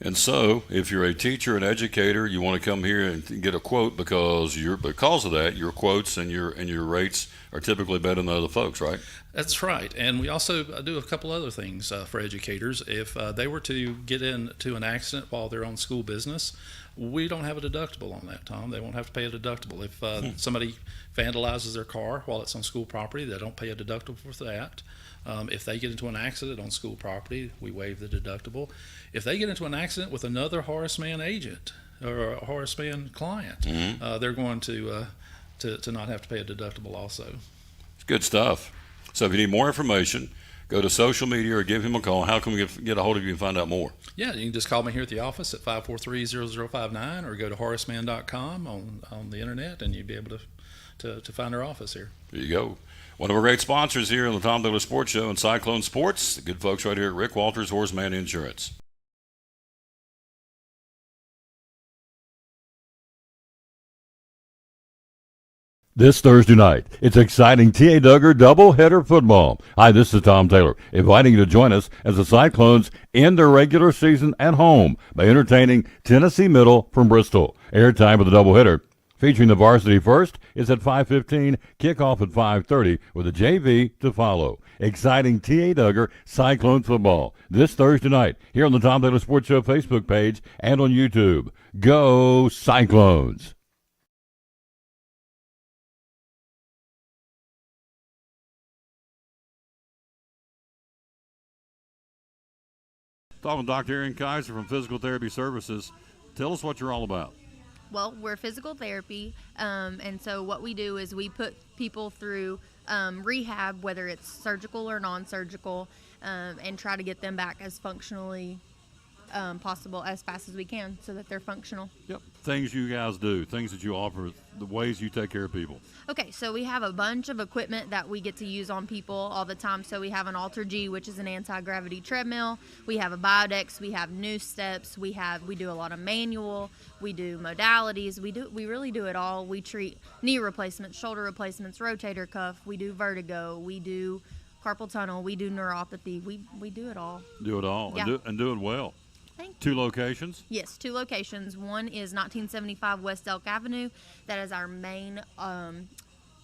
And so, if you're a teacher, an educator, you want to come here and get a quote because of that, your quotes and your rates are typically better than other folks, right? That's right. And we also do a couple other things for educators. If they were to get into an accident while they're on school business, we don't have a deductible on that, Tom. They won't have to pay a deductible. If somebody vandalizes their car while it's on school property, they don't pay a deductible for that. If they get into an accident on school property, we waive the deductible. If they get into an accident with another Horace Mann agent or a Horace Mann client, they're going to not have to pay a deductible also. It's good stuff. So if you need more information, go to social media or give him a call. How can we get a hold of you and find out more? Yeah, you can just call me here at the office at 543-0059 or go to horacemann.com on the internet, and you'll be able to find our office here. There you go. One of our great sponsors here on the Tom Taylor Sports Show and Cyclone Sports, the good folks right here at Rick Walters, Horace Mann Insurance. This Thursday night, it's exciting T.A. Duggar doubleheader football. Hi, this is Tom Taylor, inviting you to join us as the Cyclones end their regular season at home by entertaining Tennessee Middle from Bristol. Airtime with the doubleheader, featuring the varsity first, is at 5:15, kickoff at 5:30, with the JV to follow. Exciting T.A. Duggar Cyclone football this Thursday night here on the Tom Taylor Sports Show Facebook page and on YouTube. Go Cyclones! Talking with Dr. Erin Kaiser from Physical Therapy Services. Tell us what you're all about. Well, we're physical therapy, and so what we do is we put people through rehab, whether it's surgical or non-surgical, and try to get them back as functionally possible as fast as we can so that they're functional. Yep. Things you guys do, things that you offer, the ways you take care of people. Okay, so we have a bunch of equipment that we get to use on people all the time. So we have an Alter G, which is an anti-gravity treadmill. We have a Biodex. We have new steps. We do a lot of manual. We do modalities. We really do it all. We treat knee replacements, shoulder replacements, rotator cuff. We do vertigo. We do carpal tunnel. We do neuropathy. We do it all. Do it all, Yeah. and do it well. Thank you. 2 locations? Yes, 2 locations. One is 1975 West Elk Avenue. That is our main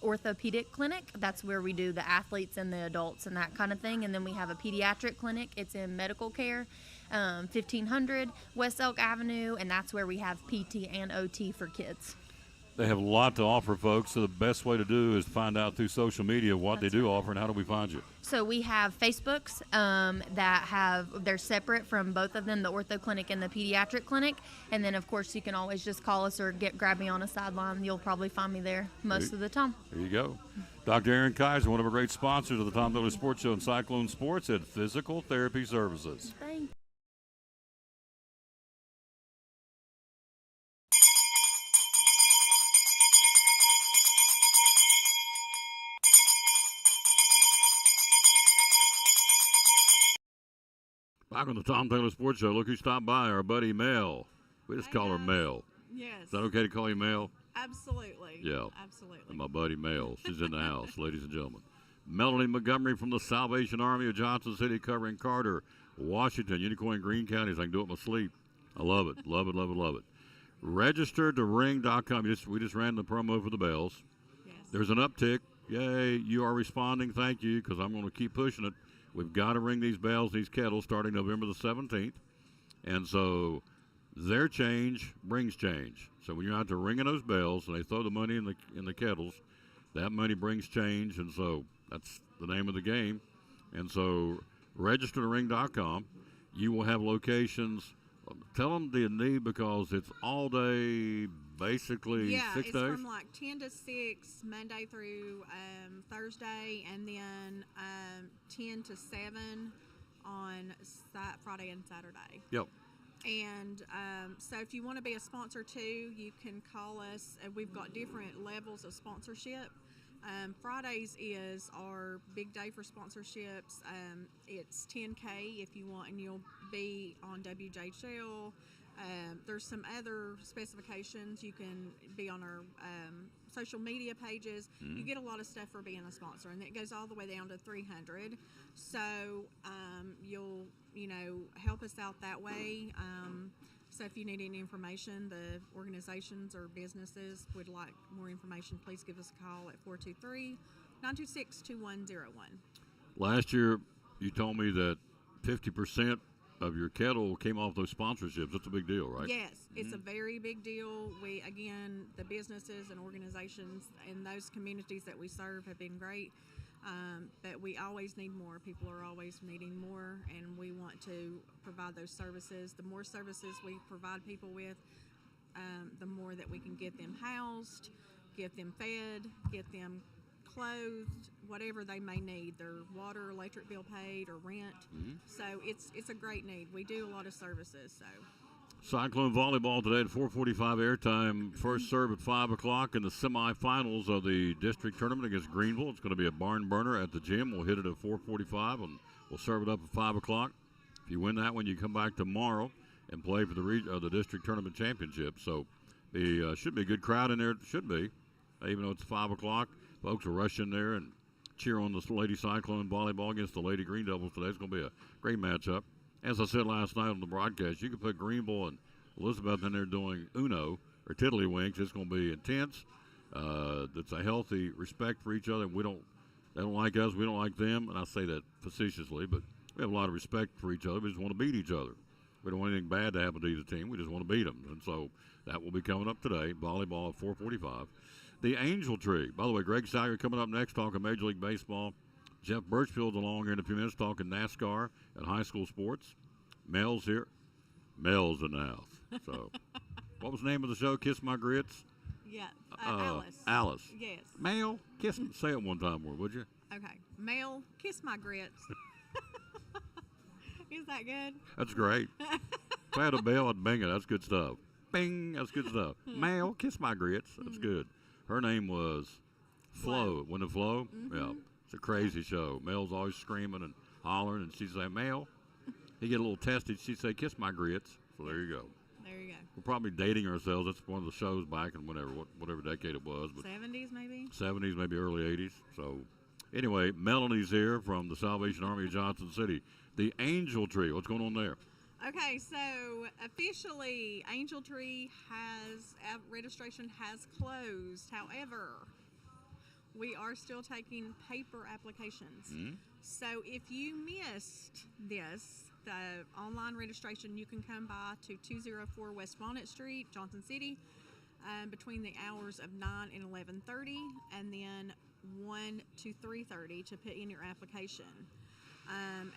orthopedic clinic. That's where we do the athletes and the adults and that kind of thing. And then we have a pediatric clinic. It's in medical care, 1500 West Elk Avenue, and that's where we have PT and OT for kids. They have a lot to offer, folks. So the best way to do is find out through social media what they do offer, and how do we find you? So we have Facebooks they're separate from both of them, the ortho clinic and the pediatric clinic. And then, of course, you can always just call us or grab me on a sideline. You'll probably find me there most of the time. There you go. Dr. Aaron Kaiser, one of our great sponsors of the Tom Miller Sports Show and Cyclone Sports at Physical Therapy Services. Thank you. Back on the Tom Taylor Sports Show, look who stopped by, our buddy Mel. We just call her Mel. Yes. Is that okay to call you Mel? Absolutely. Yeah. Absolutely. And my buddy Mel. She's in the house, ladies and gentlemen. Melanie Montgomery from the Salvation Army of Johnson City, covering Carter, Washington, Unicoi, and Greene counties. I can do it in my sleep. I love it. Love it, love it, love it. Register to ring.com. We just ran the promo for the bells. Yes. There's an uptick. Yay, you are responding. Thank you, because I'm going to keep pushing it. We've got to ring these bells, these kettles, starting November the 17th. And so their change brings change. So when you're out there ringing those bells and they throw the money in the kettles, that money brings change. And so that's the name of the game. And so register to ring.com. You will have locations. Tell them the need, because it's all day, basically 6 days. Yeah, it's from like 10 to 6, Monday through Thursday, and then 10 to 7 on Friday and Saturday. Yep. And so if you want to be a sponsor too, you can call us. We've got different levels of sponsorship. Fridays is our big day for sponsorships. It's $10K if you want, and you'll be on WJHL. There's some other specifications. You can be on our social media pages. You get a lot of stuff for being a sponsor, and it goes all the way down to $300. So you'll help us out that way. So if you need any information, the organizations or businesses would like more information, please give us a call at 423-926-2101. Last year, you told me that 50% of your kettle came off those sponsorships. That's a big deal, right? Yes, it's a very big deal. The businesses and organizations in those communities that we serve have been great. But we always need more. People are always needing more, and we want to provide those services. The more services we provide people with, the more that we can get them housed, get them fed, get them clothed, whatever they may need, their water, electric bill paid, or rent. So it's a great need. We do a lot of services. So. Cyclone volleyball today at 4:45 airtime. First serve at 5 o'clock in the semifinals of the district tournament against Greenville. It's going to be a barn burner at the gym. We'll hit it at 4:45, and we'll serve it up at 5 o'clock. If you win that one, you come back tomorrow and play for the district tournament championship. So should be a good crowd in there. It should be, even though it's 5 o'clock. Folks will rush in there and cheer on the Lady Cyclone volleyball against the Lady Green Devils today. It's going to be a great matchup. As I said last night on the broadcast, you can put Greenville and Elizabeth in there doing Uno or Tiddlywinks. It's going to be intense. It's a healthy respect for each other. They don't like us. We don't like them. And I say that facetiously, but we have a lot of respect for each other. We just want to beat each other. We don't want anything bad to happen to either team. We just want to beat them. And so that will be coming up today. Volleyball at 4:45. The Angel Tree. By the way, Greg Sauer coming up next talking Major League Baseball. Jeff Birchfield's along here in a few minutes talking NASCAR and high school sports. Mel's here. Mel's in the house. So, what was the name of the show? Kiss My Grits? Yeah, Alice. Alice. Yes. Mel, say it one time more, would you? Okay. Mel, kiss my grits. Is that good? That's great. If I had a bell, I'd bang it. That's good stuff. Bing, that's good stuff. Mel, kiss my grits. That's good. Her name was Flo. Wasn't it Flo? Yeah. It's a crazy show. Mel's always screaming and hollering, and she'd say, Mel. He'd get a little testy. She'd say, kiss my grits. So there you go. There you go. We're probably dating ourselves. That's one of the shows back in whatever decade it was. But 70s maybe? 70s, maybe early 80s. So anyway, Melanie's here from the Salvation Army of Johnson City. The Angel Tree. What's going on there? Okay, so officially Angel Tree registration has closed. However, we are still taking paper applications. So if you missed this, the online registration, you can come by to 204 West Bonnet Street, Johnson City. between the hours of 9 and 11:30, and then 1 to 3:30 to put in your application.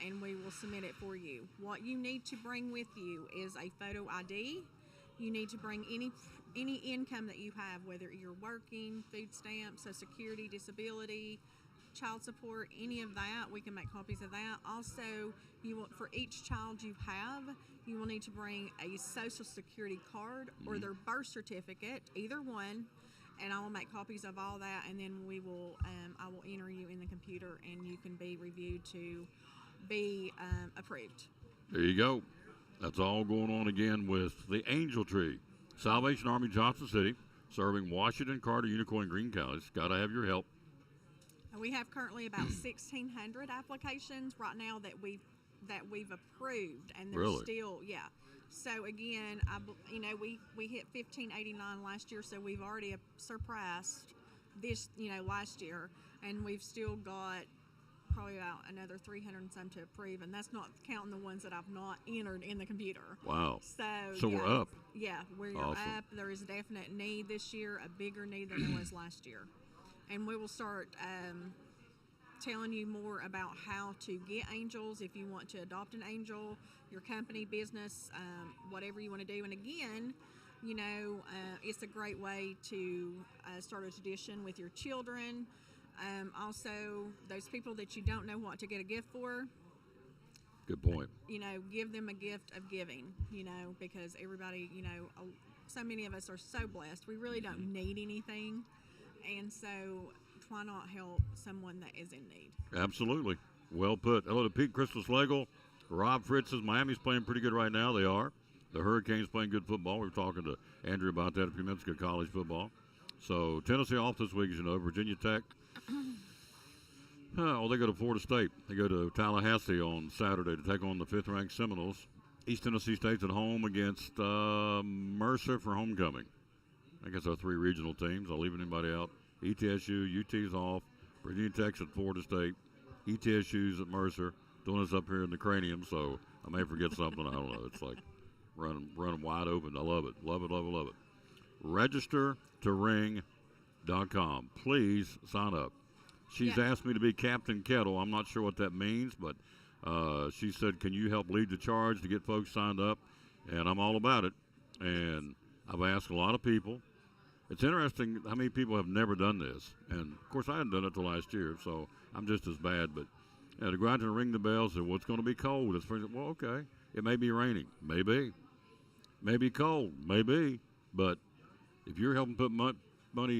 And we will submit it for you. What you need to bring with you is a photo ID. You need to bring any income that you have, whether you're working, food stamps, Social Security, disability, child support, any of that. We can make copies of that. Also, you will, for each child you have, you will need to bring a Social Security card or their birth certificate, either one. And I will make copies of all that, and then we will. I will enter you in the computer, and you can be reviewed to be approved. There you go. That's all going on again with the Angel Tree. Salvation Army Johnson City, serving Washington, Carter, Unicoi, and Greene counties. Got to have your help. We have currently about 1,600 applications right now that we've approved, and there's Really? still, yeah. So again, we hit 1,589 last year, so we've already surpassed this, last year, and we've still got probably about another 300 and some to approve, and that's not counting the ones that I've not entered in the computer. Wow. So we're up. Yeah, we're Awesome. up. There is a definite need this year, a bigger need than there was last year, and we will start telling you more about how to get angels if you want to adopt an angel, your company, business, whatever you want to do. And again, it's a great way to start a tradition with your children. Also, those people that you don't know what to get a gift for, Good point. give them a gift of giving, because everybody, so many of us are so blessed. We really don't need anything. And so why not help someone that is in need? Absolutely. Well put. Hello to Pete Crystal Slagle. Rob Fritz says Miami's playing pretty good right now. They are. The Hurricanes playing good football. We were talking to Andrew about that a few minutes ago, college football. So Tennessee off this week, as you know. Virginia Tech. They go to Florida State. They go to Tallahassee on Saturday to take on the 5th-ranked Seminoles. East Tennessee State's at home against Mercer for homecoming. I guess our 3 regional teams. I'll leave anybody out. ETSU, UT's off. Virginia Tech's at Florida State. ETSU's at Mercer. Doing us up here in the cranium, so I may forget something. I don't know. It's like running wide open. I love it. Love it, love it, love it. Registertoring.com. Please sign up. She's asked me to be Captain Kettle. I'm not sure what that means, but she said, can you help lead the charge to get folks signed up? And I'm all about it. And I've asked a lot of people. It's interesting how many people have never done this. And, of course, I hadn't done it till last year, so I'm just as bad. But to go out and ring the bell and say, well, it's going to be cold. It's spring. Well, okay. It may be raining. Maybe. Maybe cold. Maybe. But if you're helping put money,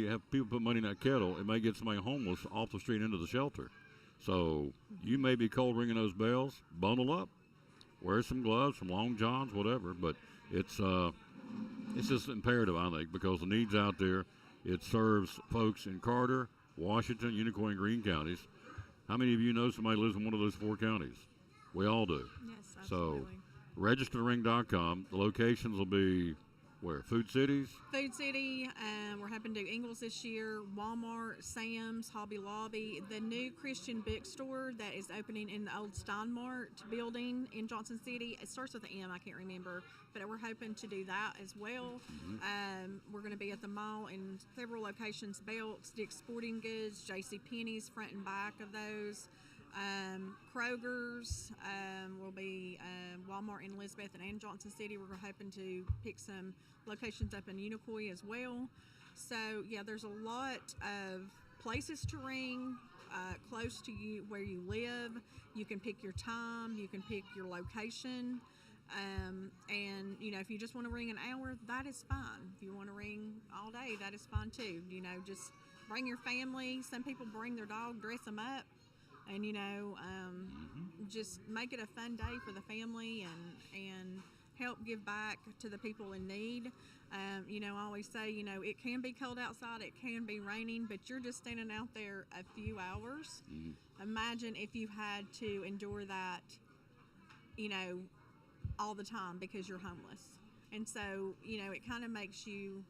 have people put money in that kettle, it may get somebody homeless off the street into the shelter. So you may be cold ringing those bells. Bundle up. Wear some gloves, some long johns, whatever. But it's just imperative, I think, because the need's out there. It serves folks in Carter, Washington, Unicoi, and Greene counties. How many of you know somebody lives in one of those 4 counties? We all do. Yes, absolutely. So registertoring.com. The locations will be where? Food Cities? Food City, we're hoping to do Ingles this year, Walmart, Sam's, Hobby Lobby, the new Christian bookstore that is opening in the old Steinmart building in Johnson City. It starts with an M, I can't remember, but we're hoping to do that as well. We're going to be at the mall in several locations, Belts, Dick's Sporting Goods, JCPenney's, front and back of those. Kroger's will be Walmart in Elizabeth and Johnson City. We're hoping to pick some locations up in Unicoi as well. So yeah, there's a lot of places to ring close to you where you live. You can pick your time, you can pick your location, and if you just want to ring an hour, that is fine. If you want to ring all day, that is fine too. Just bring your family. Some people bring their dog, dress them up. And just make it a fun day for the family and help give back to the people in need. I always say, it can be cold outside, it can be raining, but you're just standing out there a few hours. Imagine if you had to endure that, all the time because you're homeless. And so, it kind of makes you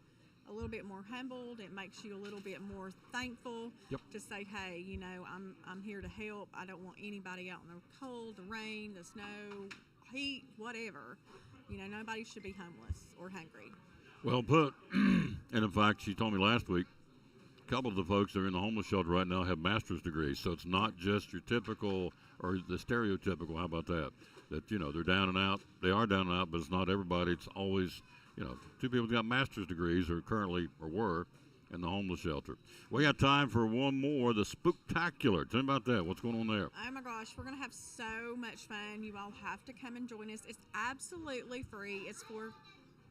a little bit more humbled. It makes you a little bit more thankful to say, hey, I'm here to help. I don't want anybody out in the cold, the rain, the snow, heat, whatever. Nobody should be homeless or hungry. Well put. And in fact, she told me last week, a couple of the folks that are in the homeless shelter right now have master's degrees. So it's not just your typical or the stereotypical. How about that? That, they're down and out. They are down and out, but it's not everybody. It's always, two people that got master's degrees or currently or were in the homeless shelter. We got time for one more, the Spooktacular. Tell me about that. What's going on there? Oh my gosh, we're going to have so much fun. You all have to come and join us. It's absolutely free. It's for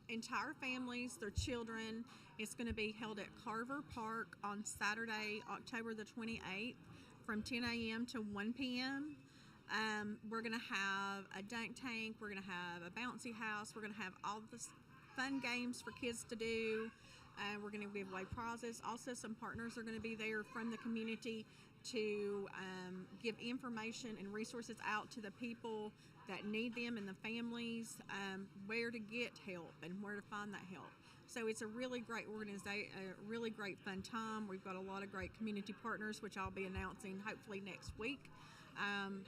entire families, their children. It's going to be held at Carver Park on Saturday, October the 28th from 10 a.m. to 1 p.m. We're going to have a dunk tank. We're going to have a bouncy house. We're going to have all the fun games for kids to do. We're going to give away prizes. Also, some partners are going to be there from the community to give information and resources out to the people that need them and the families, where to get help and where to find that help. So it's a really great organization, a really great fun time. We've got a lot of great community partners, which I'll be announcing hopefully next week,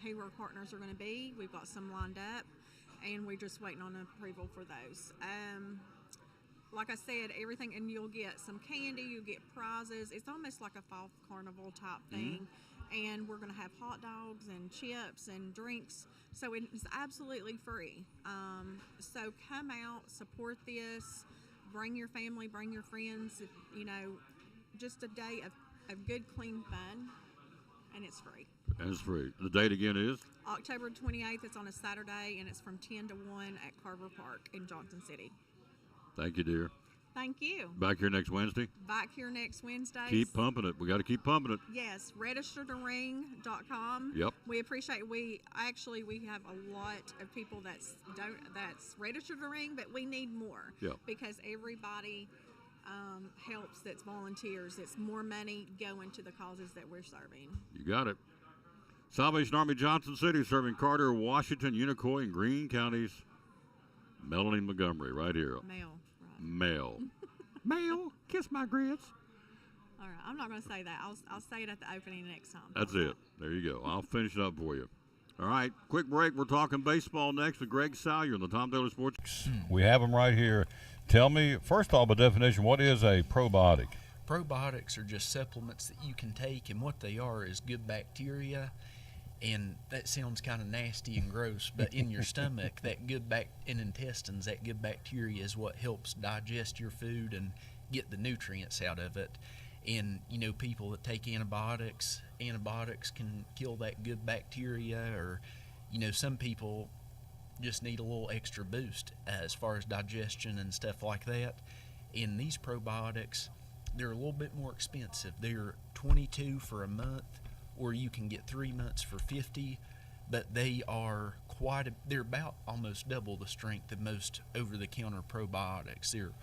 who our partners are going to be. We've got some lined up, and we're just waiting on approval for those. Like I said, everything, and you'll get some candy, you'll get prizes. It's almost like a fall carnival type thing. And we're going to have hot dogs and chips and drinks. So it's absolutely free. So come out, support this, bring your family, bring your friends, just a day of good, clean fun. And it's free. And it's free. The date again is? October 28th. It's on a Saturday, and it's from 10 to 1 at Carver Park in Johnson City. Thank you, dear. Thank you. Back here next Wednesday? Back here next Wednesday. Keep pumping it. We got to keep pumping it. Yes, registertoring.com. Yep. We appreciate. We have a lot of people that's registered to ring, but we need more. Yep. Because everybody helps. That's volunteers. It's more money going to the causes that we're serving. You got it. Salvation Army Johnson City serving Carter, Washington, Unicoi, and Greene counties. Melanie Montgomery, right here. Mel. Mel, kiss my grits. All right, I'm not going to say that. I'll say it at the opening next time. That's it. There you go. I'll finish it up for you. All right, quick break. We're talking baseball next with Greg Salyer on the Tom Taylor Sports. We have him right here. Tell me, first off, by definition, what is a probiotic? Probiotics are just supplements that you can take, and what they are is good bacteria. And that sounds kind of nasty and gross, but in your stomach, and intestines, that good bacteria is what helps digest your food and get the nutrients out of it. And, people that take antibiotics can kill that good bacteria, or, some people just need a little extra boost as far as digestion and stuff like that. And these probiotics, they're a little bit more expensive. They're $22 for a month, or you can get 3 months for $50, but they are they're about almost double the strength of most over-the-counter probiotics. They're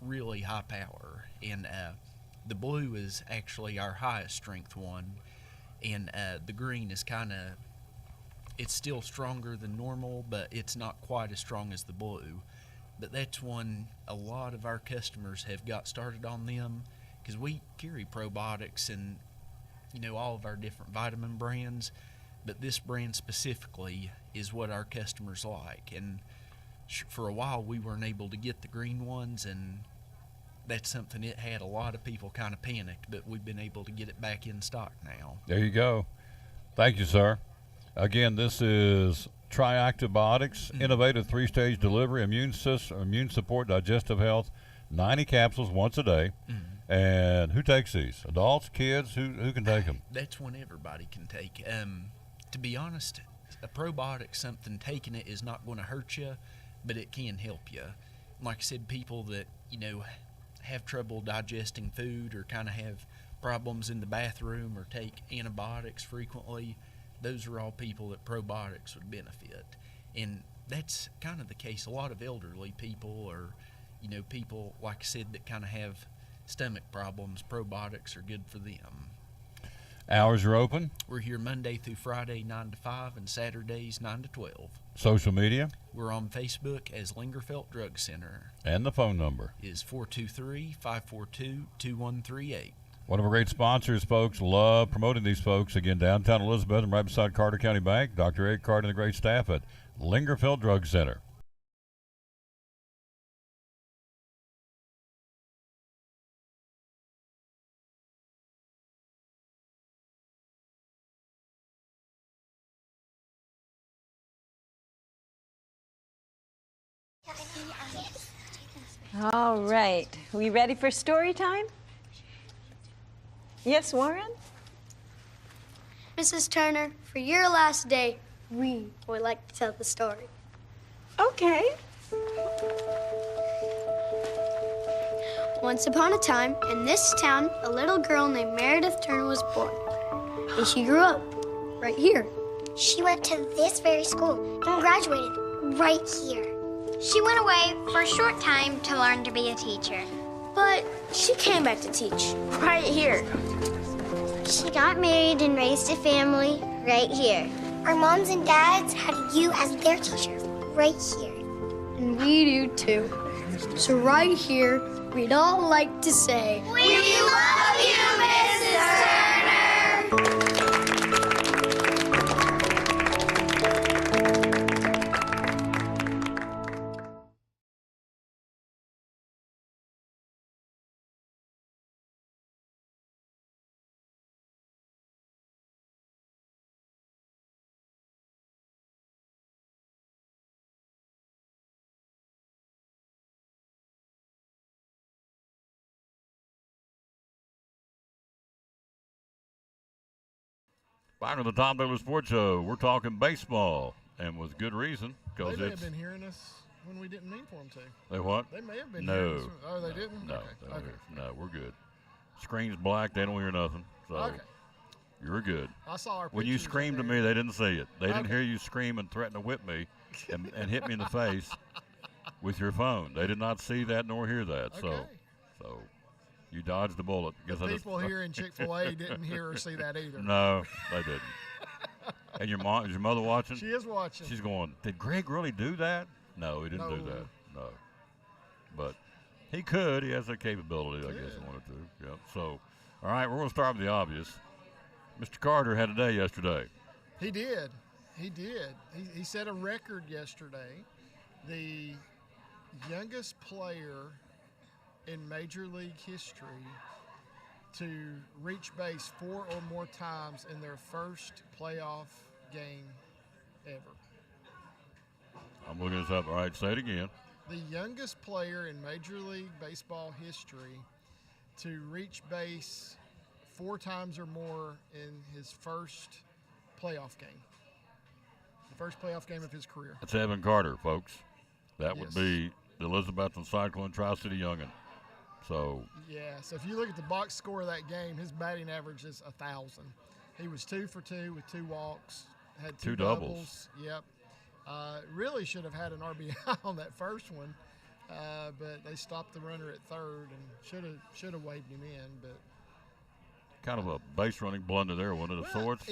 really high power, and the blue is actually our highest strength one, and the green is it's still stronger than normal, but it's not quite as strong as the blue. But that's one a lot of our customers have got started on them, because we carry probiotics and all of our different vitamin brands, but this brand specifically is what our customers like. And for a while, we weren't able to get the green ones, and that's something it had a lot of people kind of panicked, but we've been able to get it back in stock now. There you go. Thank you, sir. Again, this is Triactibiotics, innovative 3-stage delivery, immune support, digestive health, 90 capsules once a day. And who takes these? Adults, kids? Who can take them? That's one everybody can take. To be honest, a probiotic, something taking it is not going to hurt you, but it can help you. Like I said, people that have trouble digesting food, or kind of have problems in the bathroom, or take antibiotics frequently, those are all people that probiotics would benefit. And that's kind of the case. A lot of elderly people, or people, like I said, that kind of have stomach problems, probiotics are good for them. Hours are open? We're here Monday through Friday, 9 to 5, and Saturdays, 9 to 12. Social media? We're on Facebook as Lingerfelt Drug Center. And the phone number? Is 423-542-2138. One of our great sponsors, folks. Love promoting these folks. Again, downtown Elizabeth and right beside Carter County Bank. Dr. Eric Carter and the great staff at Lingerfelt Drug Center. All right. We ready for story time? Yes, Warren? Mrs. Turner, for your last day, we would like to tell the story. Okay. Once upon a time, in this town, a little girl named Meredith Turner was born. And she grew up right here. She went to this very school and graduated right here. She went away for a short time to learn to be a teacher. But she came back to teach right here. She got married and raised a family right here. Our moms and dads had you as their teacher right here. And we do too. So right here, we'd all like to say, We love you, Mrs. Turner! Back on the Tom Douglas Sports Show, we're talking baseball, and with good reason, They because may have it's been hearing us when we didn't mean for them to. they what? They may have been No. hearing us. Oh, they didn't? No, Okay. they don't Okay. hear- no, we're good. Screen's black, they don't hear nothing. So Okay. you're good. I saw our When you pictures screamed up to there. me, they didn't see it. They didn't Okay. hear you scream and threaten to whip me and hit me in the face with your phone. They did not see that nor hear that. Okay. So you dodged the bullet. The Guess I just- people here in Chick-fil-A didn't hear or see that either. No, they didn't. And your mom, is your mother watching? She is watching. She's going, did Greg really do that? No, he didn't do No. that. No. But he could. He has that capability, I guess he wanted to. Yep. So, all right, we're going to start with the obvious. Mr. Carter had a day yesterday. He did. He did. He set a record yesterday. The youngest player in Major League history to reach base 4 or more times in their first playoff game ever. I'm looking this up. All right, say it again. The youngest player in Major League Baseball history to reach base 4 times or more in his first playoff game. The first playoff game of his career. That's Evan Carter, folks. That would Yes. be the Elizabethton Cyclone Tri-City Youngin. So, Yeah, so if you look at the box score of that game, his batting average is 1,000. He was 2 for 2 with 2 walks, had 2 2 doubles. Yep. Really should have had an RBI on that first one, but they stopped the runner at third and should have waved him in. But kind of a base running blunder there, wasn't it, of sorts?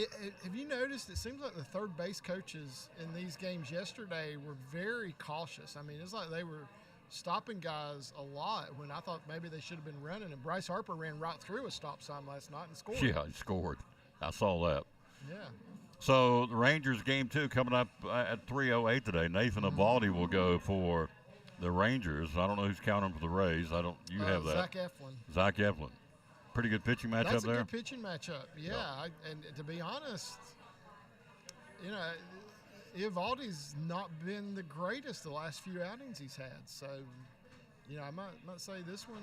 Have you noticed? It seems like the third base coaches in these games yesterday were very cautious. I mean, it's like they were stopping guys a lot when I thought maybe they should have been running. And Bryce Harper ran right through a stop sign last night and scored. Yeah, he scored. I saw that. Yeah. So the Rangers game 2 coming up at 3:08 today. Nathan Eovaldi will go for the Rangers. I don't know who's counting for the Rays. You have that. Zach Eflin. Zach Eflin. Pretty good pitching matchup That's a there. good pitching matchup. Yeah, and to be honest, Eovaldi's not been the greatest the last few outings he's had. So, I might say this one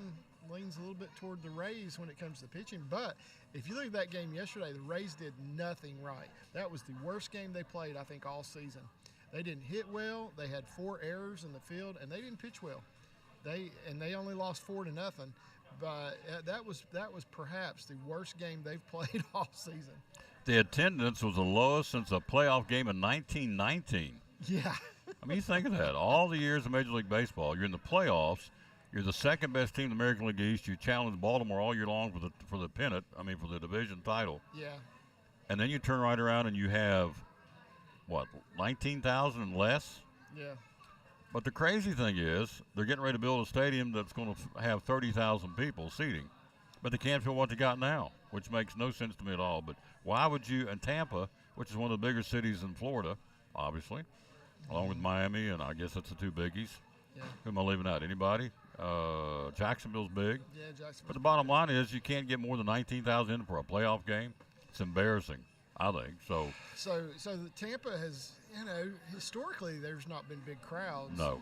leans a little bit toward the Rays when it comes to pitching. But if you look at that game yesterday, the Rays did nothing right. That was the worst game they played, I think, all season. They didn't hit well. They had 4 errors in the field, and they didn't pitch well. They only lost 4-0. But that was perhaps the worst game they've played all season. The attendance was the lowest since a playoff game in 1919. Yeah. I mean, you think of that. All the years of Major League Baseball, you're in the playoffs. You're the second best team in the American League East. You challenge Baltimore all year long for the pennant. I mean, for the division title. Yeah. And then you turn right around and you have, 19,000 and less? Yeah. But the crazy thing is they're getting ready to build a stadium that's going to have 30,000 people seating. But they can't fill what they got now, which makes no sense to me at all. But why would you, in Tampa, which is one of the bigger cities in Florida, obviously, along with Miami, and I guess that's the 2 biggies. Yeah. Who am I leaving out? Anybody? Jacksonville's big. Yeah, Jacksonville's But the bottom line is you can't get more than 19,000 in for a playoff game. It's embarrassing. I think so. So the Tampa has, historically there's not been big crowds No.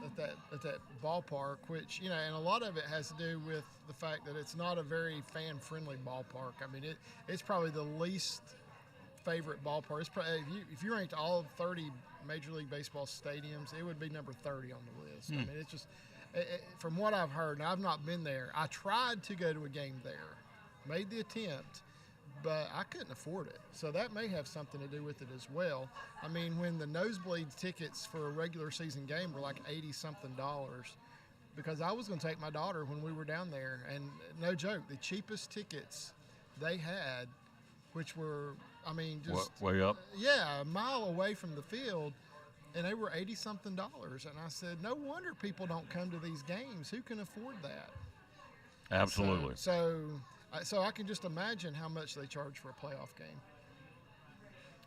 at that ballpark, which, and a lot of it has to do with the fact that it's not a very fan-friendly ballpark. I mean, it's probably the least favorite ballpark. It's probably, if you ranked all 30 Major League Baseball stadiums, it would be number 30 on the list. I mean, it's just, from what I've heard, and I've not been there, I tried to go to a game there, made the attempt, but I couldn't afford it. So that may have something to do with it as well. I mean, when the nosebleed tickets for a regular season game were like $80-something, because I was going to take my daughter when we were down there, and no joke, the cheapest tickets they had, which were, I mean, just way up. Yeah, a mile away from the field, and they were $80-something. And I said, no wonder people don't come to these games. Who can afford that? Absolutely. So I can just imagine how much they charge for a playoff game.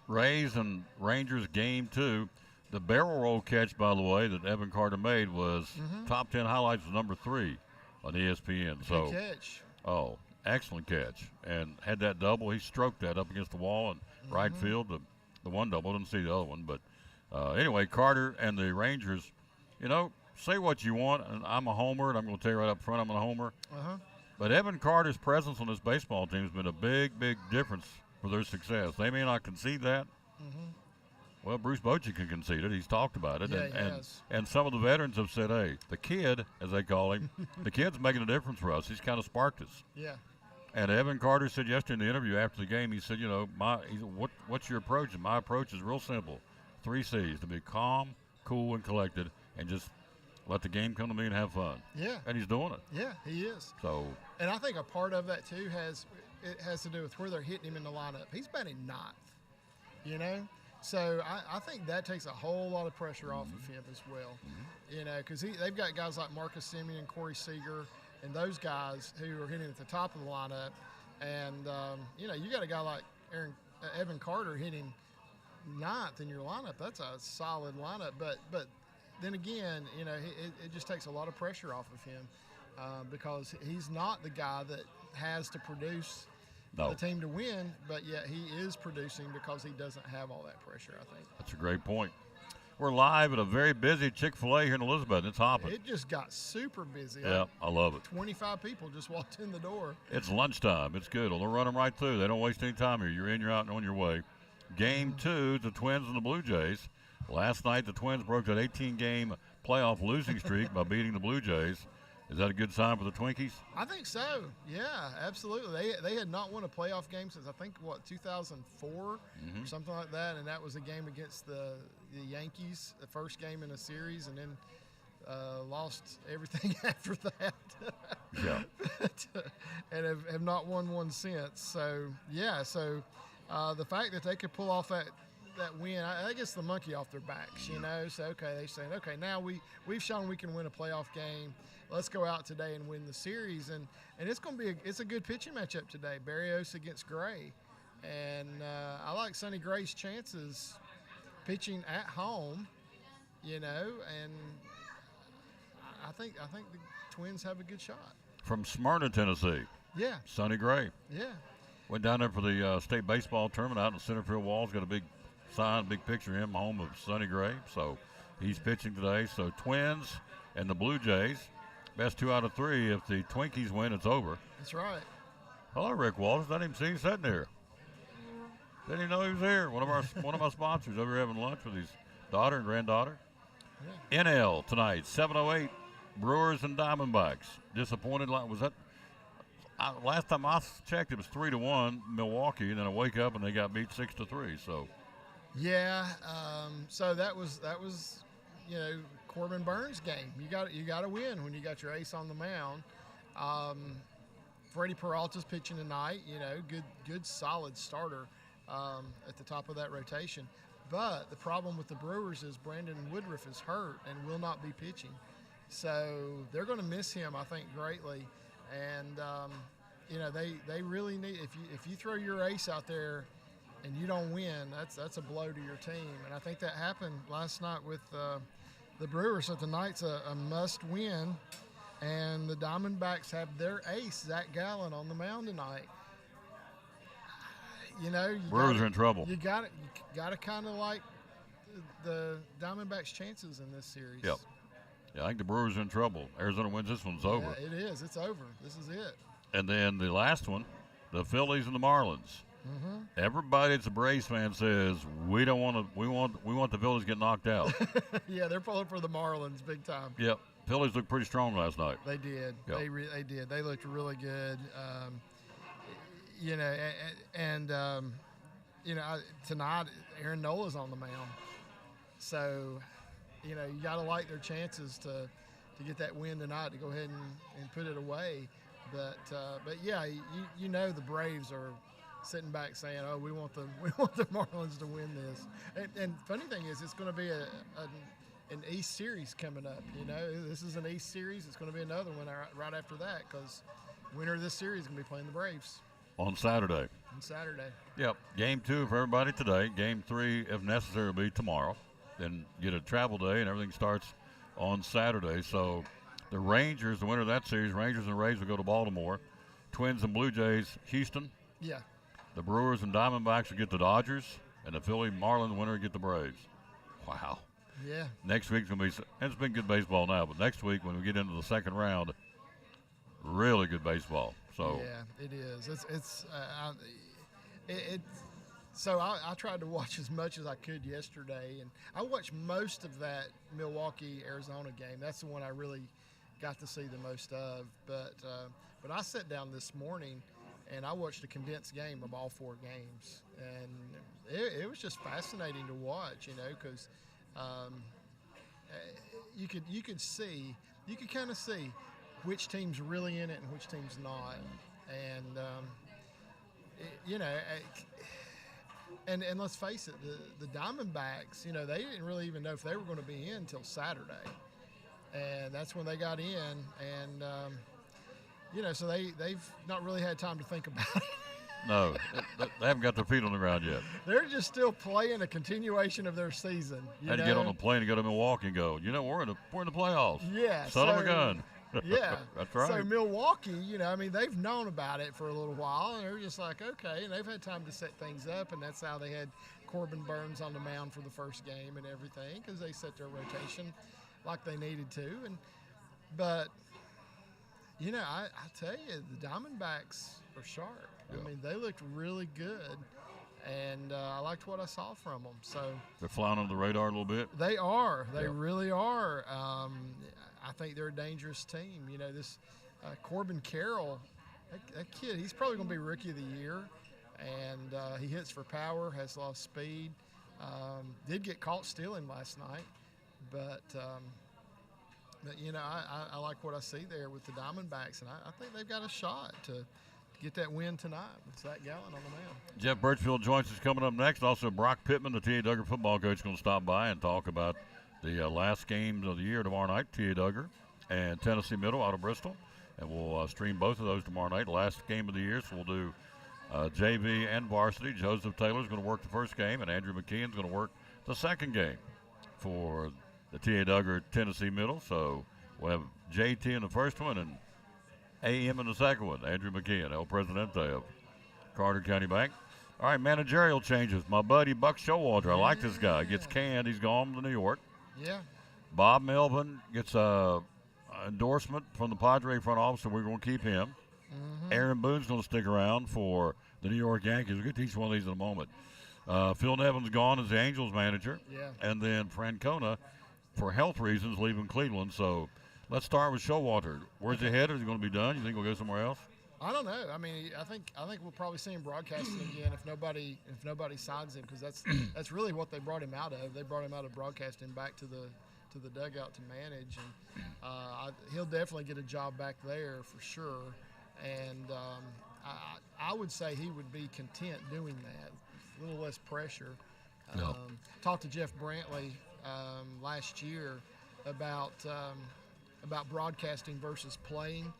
Rays and Rangers game 2. The barrel roll catch, by the way, that Evan Carter made was top 10 highlights was number 3 on ESPN. Good catch. Oh, excellent catch. And had that double. He stroked that up against the wall in right field. The one double, didn't see the other one. But anyway, Carter and the Rangers, say what you want. And I'm a homer, and I'm going to tell you right up front I'm a homer. But Evan Carter's presence on this baseball team has been a big, big difference for their success. They may not concede that. Well, Bruce Bochy can concede it. He's talked about it. Yeah, and some of the veterans have said, hey, the kid, as they call him, the kid's making a difference for us. He's kind of sparked us. Yeah. And Evan Carter said yesterday in the interview after the game, he said, what's your approach? And my approach is real simple. 3 C's, to be calm, cool, and collected, and just let the game come to me and have fun. Yeah. And he's doing it. Yeah, he is. So. And I think a part of that, too, has to do with where they're hitting him in the lineup. He's batting 9th, So I think that takes a whole lot of pressure off of him as well, because they've got guys like Marcus Semien and Corey Seager and those guys who are hitting at the top of the lineup. And, you got a guy like Evan Carter hitting 9th in your lineup. That's a solid lineup. But then again, it just takes a lot of pressure off of him because he's not the guy that has to produce the team to win, but yet he is producing because he doesn't have all that pressure, I think. That's a great point. We're live at a very busy Chick-fil-A here in Elizabeth. It's hopping. It just got super busy. Yeah, I love it. 25 people just walked in the door. It's lunchtime. It's good. They'll run them right through. They don't waste any time here. You're in, you're out, and on your way. Game 2, the Twins and the Blue Jays. Last night, the Twins broke that 18-game playoff losing streak by beating the Blue Jays. Is that a good sign for the Twinkies? I think so. Yeah, absolutely. They had not won a playoff game since, I think, 2004 or something like that, and that was a game against the Yankees, the first game in a series, and then lost everything after that. Yeah. And have not won one since. So, yeah, the fact that they could pull off that win, I guess the monkey off their backs, So, okay, they're saying, okay, now we've shown we can win a playoff game. Let's go out today and win the series, and it's going to be it's a good pitching matchup today. Barrios against Gray, and I like Sonny Gray's chances pitching at home, and I think the Twins have a good shot. From Smyrna, Tennessee. Yeah. Sonny Gray. Yeah. Went down there for the state baseball tournament out in the center field walls. Got a big sign, big picture of him, home of Sonny Gray. So he's pitching today. So Twins and the Blue Jays. Best 2 out of 3. If the Twinkies win, it's over. That's right. Hello, Rick Walters. I didn't even see you sitting there. Didn't even know he was here. One of my sponsors over here having lunch with his daughter and granddaughter. Yeah. NL tonight, 7:08. Brewers and Diamondbacks. Disappointed. Was that last time I checked? It was 3-1 Milwaukee, and then I wake up and they got beat 6-3. So. Yeah. So that was Corbin Burns' game. You got to win when you got your ace on the mound. Freddie Peralta's pitching tonight. Good solid starter at the top of that rotation. But the problem with the Brewers is Brandon Woodruff is hurt and will not be pitching. So they're going to miss him, I think, greatly. And they really need, if you throw your ace out there and you don't win, that's a blow to your team. And I think that happened last night with the Brewers. So tonight's a must win, and the Diamondbacks have their ace, Zach Gallen, on the mound tonight. You know, Brewers are in trouble. You got to kind of like the Diamondbacks' chances in this series. Yep. Yeah, I think the Brewers are in trouble. Arizona wins this one's over. Yeah, it is. It's over. This is it. And then the last one, the Phillies and the Marlins. Mm-hmm. Everybody that's a Braves fan says we don't want to. We want the Phillies to get knocked out. Yeah, they're pulling for the Marlins big time. Yep. Phillies looked pretty strong last night. They did. Yep. They did. They looked really good. You know, and you know, tonight Aaron Nola's on the mound, so you know you got to like their chances to get that win tonight to go ahead and put it away. But yeah, you know the Braves are sitting back saying, "Oh, we want the Marlins to win this." And funny thing is, it's going to be an East series coming up. You know, this is an East series. It's going to be another one right after that because winner of this series is going to be playing the Braves On Saturday. on Saturday. Yep. Game 2 for everybody today. Game 3, if necessary, will be tomorrow. Then get a travel day, and everything starts on Saturday. So the Rangers, the winner of that series, Rangers and Rays will go to Baltimore. Twins and Blue Jays, Houston. Yeah. The Brewers and Diamondbacks will get the Dodgers, and the Philly Marlins winner will get the Braves. Wow. Yeah. Next week's going to be – and it's been good baseball now, but next week when we get into the second round, really good baseball. So yeah, it is. So I tried to watch as much as I could yesterday, and I watched most of that Milwaukee-Arizona game. That's the one I really got to see the most of. But I sat down this morning, and I watched a condensed game of all 4 games, and it was just fascinating to watch, you know, because you could kind of see which team's really in it and which team's not, and you know. And let's face it, the Diamondbacks, you know, they didn't really even know if they were going to be in until Saturday. And that's when they got in. And, you know, so they've not really had time to think about it. no, they haven't got their feet on the ground yet. They're just still playing a continuation of their season. Had to get on a plane and go to Milwaukee and go, you know, we're in the playoffs. Yeah. Son of a gun. Yeah. That's right. So Milwaukee, you know, I mean, they've known about it for a little while, and they're just like, okay, and they've had time to set things up, and that's how they had Corbin Burns on the mound for the first game and everything, because they set their rotation like they needed to. But, you know, I tell you, the Diamondbacks are sharp. Yeah. I mean, they looked really good, and I liked what I saw from them. So They're flying under the radar a little bit. they are. They Yeah. really are. I think they're a dangerous team. You know, this Corbin Carroll, that kid, he's probably going to be Rookie of the Year. And he hits for power, has a lot of speed. Did get caught stealing last night. But you know, I like what I see there with the Diamondbacks. And I think they've got a shot to get that win tonight with Zach Gallen on the mound. Jeff Birchfield joins us coming up next. Also, Brock Pittman, the T.A. Duggar football coach, is going to stop by and talk about the last games of the year tomorrow night, T.A. Duggar and Tennessee Middle out of Bristol. And we'll stream both of those tomorrow night. Last game of the year, so we'll do JV and varsity. Joseph Taylor's going to work the first game, and Andrew McKeon's going to work the second game for the T.A. Duggar Tennessee Middle. So we'll have JT in the first one and AM in the second one. Andrew McKeon, El Presidente of Carter County Bank. All right, managerial changes. My buddy Buck Showalter, I like this guy. Gets canned. He's gone to New York. Yeah. Bob Melvin gets a endorsement from the Padre front office, so we're going to keep him. Mm-hmm. Aaron Boone's going to stick around for the New York Yankees. We'll get to each one of these in a moment. Phil Nevin's gone as the Angels manager. Yeah. And then Francona, for health reasons, leaving Cleveland. So let's start with Showalter. Where's he headed? Is he going to be done? You think we'll go somewhere else? I don't know. I mean, I think we'll probably see him broadcasting again if nobody signs him, because that's really what they brought him out of. They brought him out of broadcasting back to the dugout to manage, and he'll definitely get a job back there for sure. And I would say he would be content doing that, a little less pressure. No. Talked to Jeff Brantley last year about broadcasting versus playing.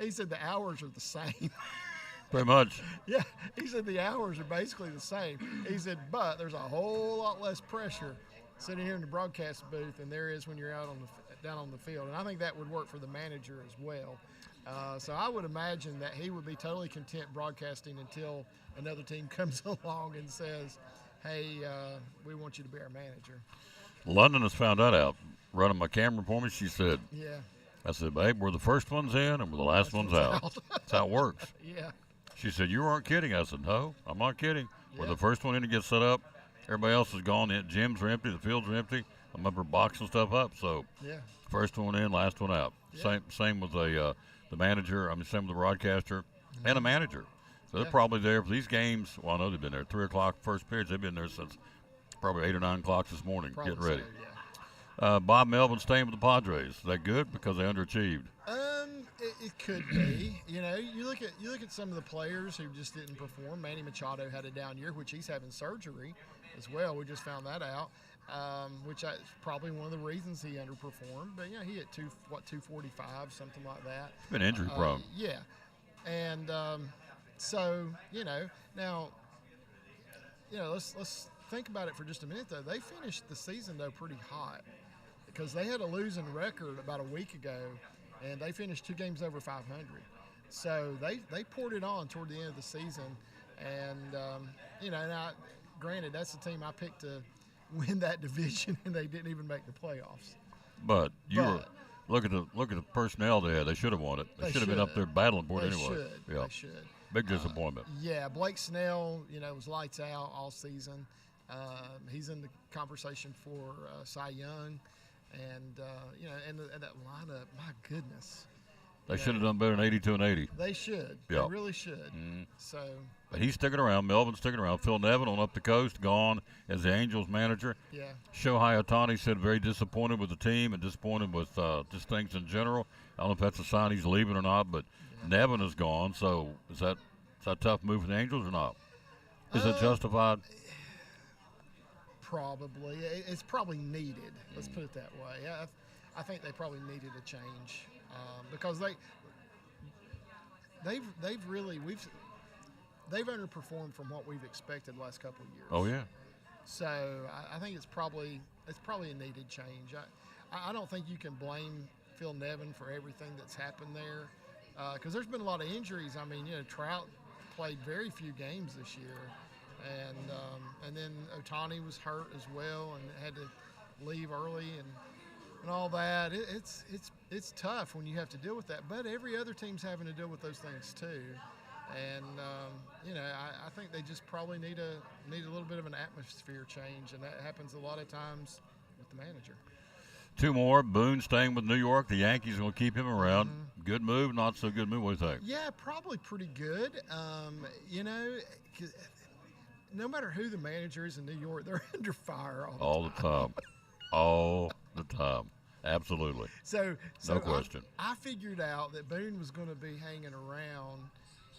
He said the hours are the same. Pretty much. Yeah, he said the hours are basically the same. He said, but there's a whole lot less pressure sitting here in the broadcast booth than there is when you're out down on the field. And I think that would work for the manager as well. So I would imagine that he would be totally content broadcasting until another team comes along and says, hey, we want you to be our manager. London has found that out. Running my camera for me, she said, yeah. I said, babe, we're the first ones in and we're the last ones out. That's how it works. Yeah. She said, you weren't kidding. I said, no, I'm not kidding. We're the first one in to get set up. Everybody else is gone. The gyms are empty. The fields are empty. I'm up here boxing stuff up. So first one in, last one out. Same with the manager. Same with the broadcaster and a manager. So they're probably there for these games. Well, I know they've been there. 3 o'clock first periods. They've been there since probably 8 or 9 o'clock this morning getting ready. Bob Melvin staying with the Padres. Is that good because they underachieved? It could be. You know, you look at some of the players who just didn't perform. Manny Machado had a down year, which he's having surgery as well. We just found that out, which is probably one of the reasons he underperformed. But yeah, he hit 245, something like that. Been injury prone. Yeah, and so now, let's think about it for just a minute though. They finished the season though pretty hot because they had a losing record about a week ago. And they finished 2 games over 500. So they poured it on toward the end of the season. And, now, granted, that's the team I picked to win that division, and they didn't even make the playoffs. But look at the personnel they had. They should have won it. They should have been up there battling for it anyway. They should. Big disappointment. Blake Snell, was lights out all season. He's in the conversation for Cy Young. And and that lineup, my goodness, they should have done better than 82 and 80. They should. They really should. So, but he's sticking around. Melvin's sticking around. Phil Nevin on up the coast, gone as the Angels manager. Yeah. Shohei Ohtani said very disappointed with the team and disappointed with just things in general. I don't know if that's a sign he's leaving or not, but Nevin is gone. So is that a tough move for the Angels or not? Is it justified? Probably. It's probably needed. Let's put it that way. I think they probably needed a change because they've underperformed from what we've expected the last couple of years. Oh yeah. So I think it's probably a needed change. I don't think you can blame Phil Nevin for everything that's happened there because there's been a lot of injuries. Trout played very few games this year. And then Ohtani was hurt as well and had to leave early and all that. It's tough when you have to deal with that. But every other team's having to deal with those things too. And I think they just probably need a little bit of an atmosphere change, and that happens a lot of times with the manager. 2 more. Boone staying with New York. The Yankees will keep him around. Good move, not so good move. What do you think? Yeah, probably pretty good. No matter who the manager is in New York, they're under fire all the time. All the time. Absolutely. So no question. I figured out that Boone was going to be hanging around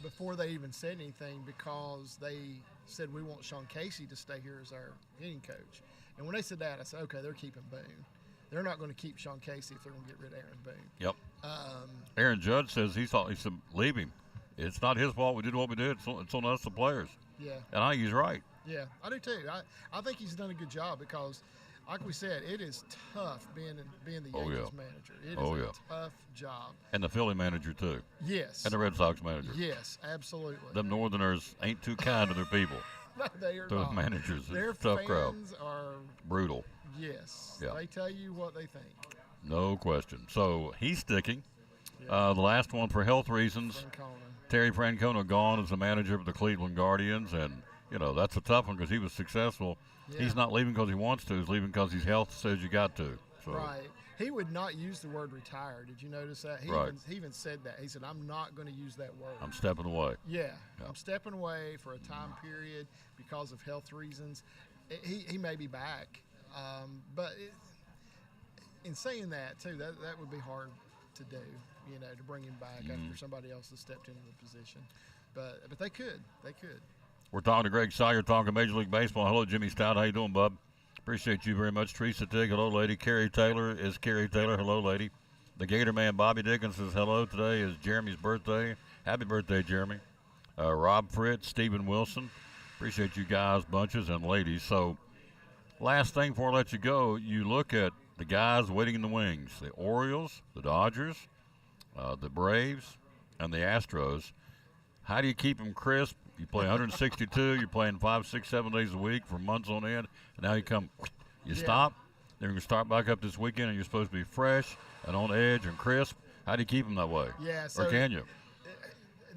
before they even said anything because they said we want Sean Casey to stay here as our hitting coach. And when they said that, I said, okay, they're keeping Boone. They're not going to keep Sean Casey if they're going to get rid of Aaron Boone. Yep. Aaron Judge says he said leave him. It's not his fault. We did what we did. It's on us, the players. Yeah. And I think he's right. Yeah, I do too. I think he's done a good job because, like we said, it is tough being the Yankees manager. It is a tough job. And the Philly manager too. Yes. And the Red Sox manager. Yes, absolutely. Them Northerners ain't too kind to their people. They are Those not. managers. Their tough fans crowd. are brutal. Yes. Yeah. They tell you what they think. No question. So he's sticking. The last one for health reasons. Terry Francona gone as the manager of the Cleveland Guardians, and that's a tough one because he was successful. Yeah. He's not leaving because he wants to. He's leaving because his health says you got to. So. Right. He would not use the word retire. Did you notice that? He even said that. He said, I'm not going to use that word. I'm stepping away. Yeah. I'm stepping away for a time period because of health reasons. He may be back. But in saying that, too, that would be hard to do, to bring him back after somebody else has stepped into the position. But they could. They could. We're talking to Greg Sire, talking Major League Baseball. Hello, Jimmy Stout. How you doing, bub? Appreciate you very much. Teresa Tig, hello, lady. Carrie Taylor is Carrie Taylor. Hello, lady. The Gator Man, Bobby Dickens, says hello. Today is Jeremy's birthday. Happy birthday, Jeremy. Rob Fritz, Stephen Wilson. Appreciate you guys, bunches, and ladies. So, last thing before I let you go, you look at the guys waiting in the wings. The Orioles, the Dodgers, the Braves and the Astros. How do you keep them crisp? You play 162. You're playing 5, 6, 7 days a week for months on end. And now you stop. Then you're going to start back up this weekend, and you're supposed to be fresh and on edge and crisp. How do you keep them that way? Yeah. So or can you?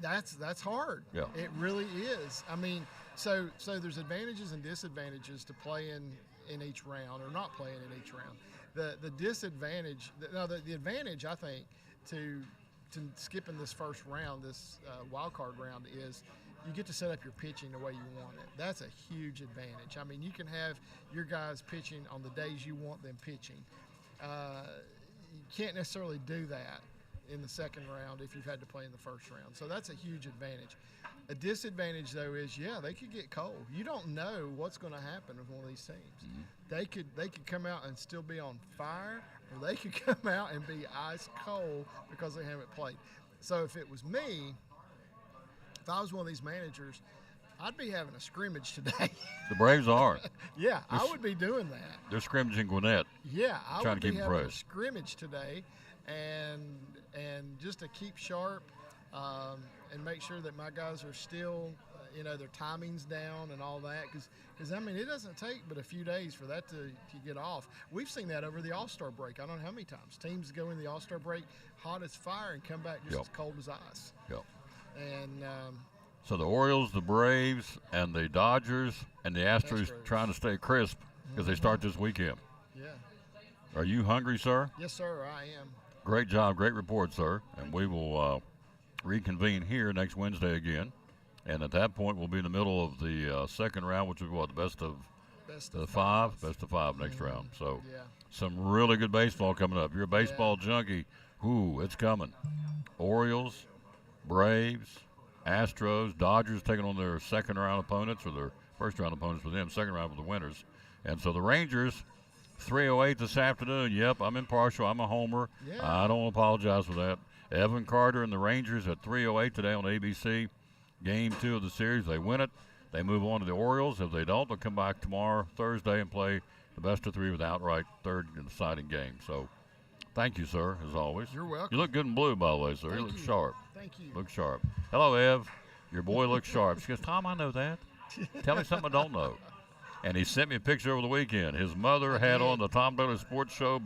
That's hard. Yeah. It really is. I mean, so there's advantages and disadvantages to playing in each round or not playing in each round. The disadvantage, the advantage I think to skipping this first round, this wild card round, is you get to set up your pitching the way you want it. That's a huge advantage. I mean, you can have your guys pitching on the days you want them pitching. You can't necessarily do that in the second round if you've had to play in the first round. So that's a huge advantage. A disadvantage, though, is, they could get cold. You don't know what's going to happen with one of these teams. Mm-hmm. They could come out and still be on fire, or they could come out and be ice cold because they haven't played. So if it was me, if I was one of these managers, I'd be having a scrimmage today. The Braves are. Yeah, I would be doing that. They're scrimmaging Gwinnett. Yeah, I trying would to keep be them having a fresh. scrimmage today, and just to keep sharp, and make sure that my guys are still, their timing's down and all that. Because I mean, it doesn't take but a few days for that to get off. We've seen that over the All-Star break. I don't know how many times. Teams go in the All-Star break hot as fire and come back just as cold as ice. Yep. And so the Orioles, the Braves, and the Dodgers and the Astros trying to stay crisp because they start this weekend. Yeah. Are you hungry, sir? Yes, sir, I am. Great job, great report, sir. And we will reconvene here next Wednesday again. And at that point, we'll be in the middle of the second round, which will be the best of five next round. So some really good baseball coming up. You're a baseball junkie. Ooh, it's coming. Orioles, Braves, Astros, Dodgers taking on their second round opponents, or their first round opponents for them, second round for the winners. And so the Rangers, 3:08 this afternoon. Yep, I'm impartial. I'm a homer. Yeah. I don't apologize for that. Evan Carter and the Rangers at 3:08 today on ABC. Game 2 of the series. They win it. They move on to the Orioles. If they don't, they'll come back tomorrow, Thursday, and play the best of 3 with outright third and deciding game. So thank you, sir, as always. You're welcome. You look good in blue, by the way, sir. Thank You look you. sharp. Thank you. Look sharp. Hello, Ev. Your boy looks sharp. She goes, Tom, I know that. Tell me something I don't know. And he sent me a picture over the weekend. His mother had on the Tom Dolan Sports Show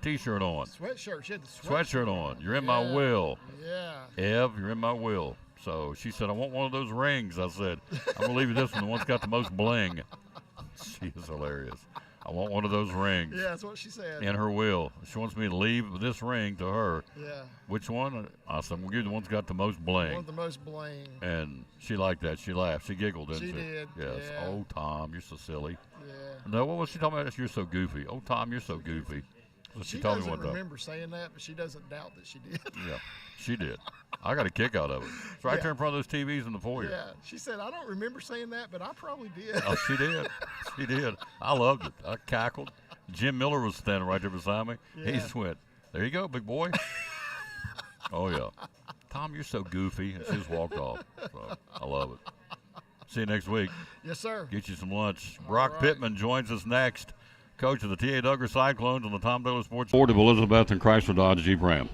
T-shirt on. Sweatshirt. She had the Sweatshirt on. You're in my will. Yeah. Ev, you're in my will. So she said, I want one of those rings. I said, I'm going to leave you this one. The one's got the most bling. She is hilarious. I want one of those rings. Yeah, that's what she said. In her will. She wants me to leave this ring to her. Yeah. Which one? I said, we'll give you the one that's got the most bling. One of the most bling. And she liked that. She laughed. She giggled, didn't she? She did. Yes. Yeah. Oh, Tom, you're so silly. Yeah. No, what was she talking about? You're so goofy. Oh, Tom, you're so goofy. So She told me doesn't one time. remember saying that, but she doesn't doubt that she did. Yeah, she did. I got a kick out of it. It's right Yeah. there in front of those TVs in the foyer. Yeah. She said, I don't remember saying that, but I probably did. Oh, she did. She did. I loved it. I cackled. Jim Miller was standing right there beside me. He Yeah. just went, there you go, big boy. Oh, yeah. Tom, you're so goofy. And she just walked off. So, I love it. See you next week. Yes, sir. Get you some lunch. Brock right. Pittman joins us next. Coach of the T.A. Duggar Cyclones on the Tom Dolan Sports Board of Elizabeth and Chrysler Dodge Jeep Ram.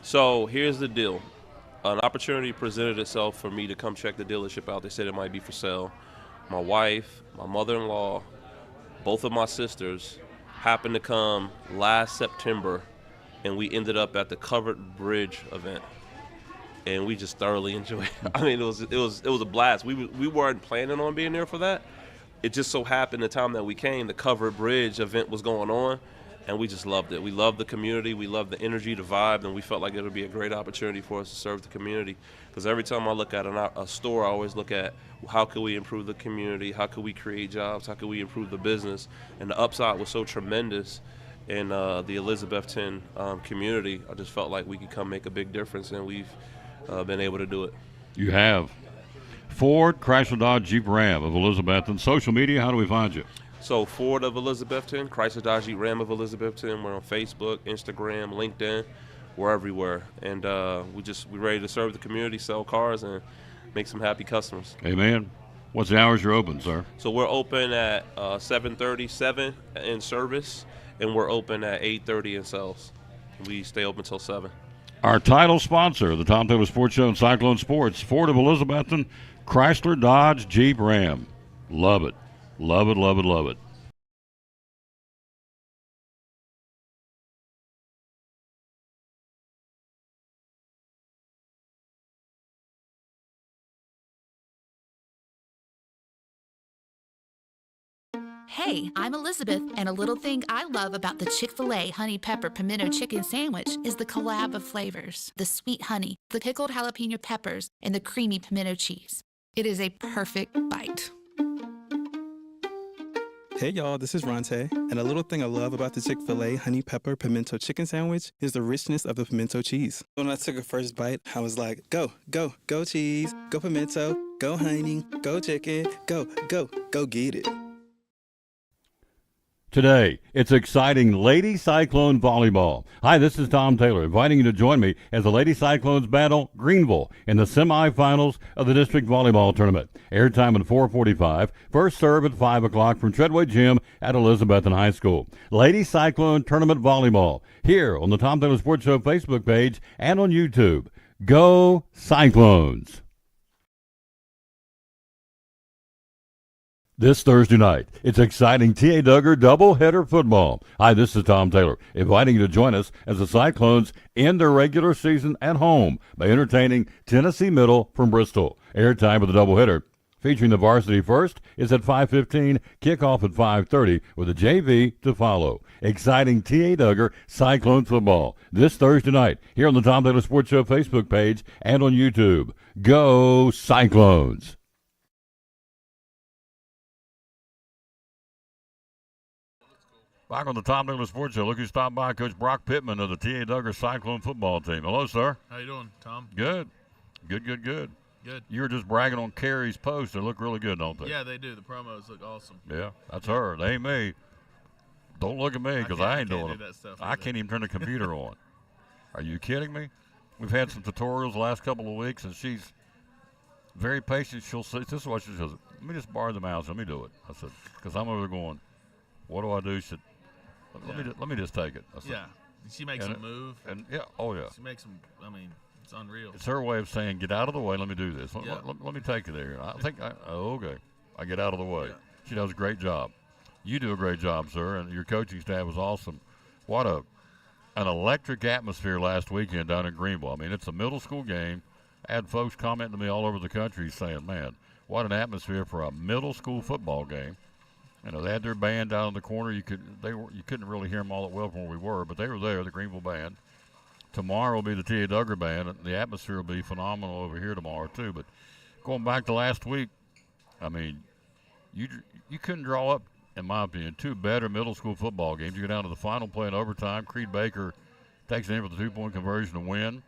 So here's the deal. An opportunity presented itself for me to come check the dealership out. They said it might be for sale. My wife, my mother-in-law, both of my sisters happened to come last September, and we ended up at the Covered Bridge event, and we just thoroughly enjoyed it. I mean, it was a blast. We weren't planning on being there for that. It just so happened the time that we came, the Covered Bridge event was going on, and we just loved it. We loved the community. We loved the energy, the vibe, and we felt like it would be a great opportunity for us to serve the community. Because every time I look at a store, I always look at how could we improve the community, how could we create jobs, how could we improve the business. And the upside was so tremendous in the Elizabethton community. I just felt like we could come make a big difference, and we've been able to do it. You have. Ford, Chrysler Dodge Jeep Ram of Elizabethton. Social media, how do we find you? So Ford of Elizabethton, Chrysler Dodge Jeep Ram of Elizabethton. We're on Facebook, Instagram, LinkedIn. We're everywhere. And we're ready to serve the community, sell cars, and make some happy customers. Amen. What's the hours you're open, sir? So we're open at 7:37 in service, and we're open at 8:30 in sales. We stay open till 7. Our title sponsor, the Tom Taylor Sports Show and Cyclone Sports, Ford of Elizabethton, Chrysler, Dodge, Jeep, Ram. Love it. Love it, love it, love it. Hey, I'm Elizabeth, and a little thing I love about the Chick-fil-A Honey Pepper Pimento Chicken Sandwich is the collab of flavors, the sweet honey, the pickled jalapeno peppers, and the creamy pimento cheese. It is a perfect bite. Hey y'all, this is Ronte, and a little thing I love about the Chick-fil-A Honey Pepper Pimento Chicken Sandwich is the richness of the pimento cheese. When I took a first bite, I was like, go, go, go cheese, go pimento, go honey, go chicken, go, go, go get it. Today, it's exciting Lady Cyclone volleyball. Hi, this is Tom Taylor, inviting you to join me as the Lady Cyclones battle Greenville in the semifinals of the district volleyball tournament. Airtime at 4:45. First serve at 5 o'clock from Treadway Gym at Elizabethton High School. Lady Cyclone Tournament Volleyball here on the Tom Taylor Sports Show Facebook page and on YouTube. Go Cyclones! This Thursday night, it's exciting T.A. Duggar doubleheader football. Hi, this is Tom Taylor, inviting you to join us as the Cyclones end their regular season at home by entertaining Tennessee Middle from Bristol. Airtime for the doubleheader, featuring the varsity first, is at 5:15, kickoff at 5:30, with the JV to follow. Exciting T.A. Duggar Cyclone football this Thursday night here on the Tom Taylor Sports Show Facebook page and on YouTube. Go Cyclones! Back on the Tom Taylor Sports Show, look who stopped by, Coach Brock Pittman of the T.A. Duggar Cyclone football team. Hello, sir. How you doing, Tom? Good. Good. Good. You were just bragging on Carrie's posts. They look really good, don't they? Yeah, they do. The promos look awesome. Yeah, that's her. They ain't me. Don't look at me because I ain't doing do it. that stuff I either. can't even turn the computer on. Are you kidding me? We've had some tutorials the last couple of weeks, and she's very patient. She'll say, this is what she says, let me just borrow the mouse. Let me do it. I said, because I'm over there going, what do I do? She said, let me just take it. I said, Yeah. She makes them move. And yeah, oh yeah. She makes them, I mean, it's unreal. It's her way of saying, get out of the way, let me do this. Yeah. Let me take you there. I think, okay. I get out of the way. Yeah. She does a great job. You do a great job, sir, and your coaching staff was awesome. What an electric atmosphere last weekend down in Greenville. I mean, it's a middle school game. I had folks commenting to me all over the country saying, man, what an atmosphere for a middle school football game. You know, they had their band down in the corner. You couldn't really hear them all that well from where we were, but they were there, the Greenville band. Tomorrow will be the T.A. Duggar band, and the atmosphere will be phenomenal over here tomorrow too. But going back to last week, I mean, you couldn't draw up, in my opinion, two better middle school football games. You go down to the final play in overtime. Creed Baker takes it in for the 2-point conversion to win.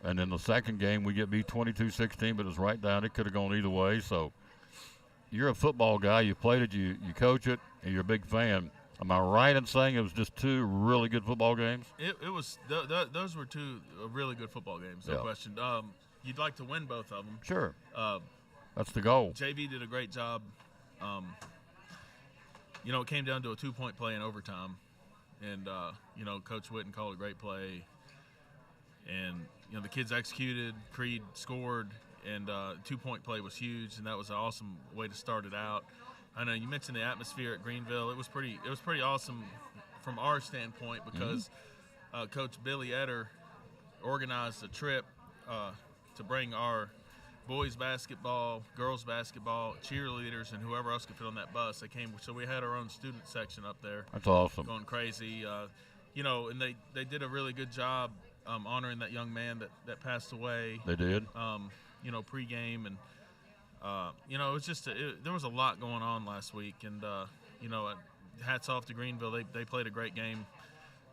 And then the second game, we get beat 22-16, but it's right down. It could have gone either way. So you're a football guy. You played it. You coach it, and you're a big fan. Am I right in saying it was just two really good football games? It was. Those were two really good football games, no question. You'd like to win both of them. Sure. That's the goal. JV did a great job. You know, it came down to a 2-point play in overtime. And, you know, Coach Witten called a great play. And, you know, the kids executed. Creed scored. And 2-point play was huge, and that was an awesome way to start it out. I know you mentioned the atmosphere at Greenville. It was pretty awesome from our standpoint because Coach Billy Etter organized a trip to bring our boys basketball, girls basketball, cheerleaders, and whoever else could fit on that bus. They came, so we had our own student section up there. That's awesome. Going crazy. You know, and they did a really good job honoring that young man that passed away. They did. You know, pregame, and you know, it was just there was a lot going on last week, and you know, hats off to Greenville. They played a great game.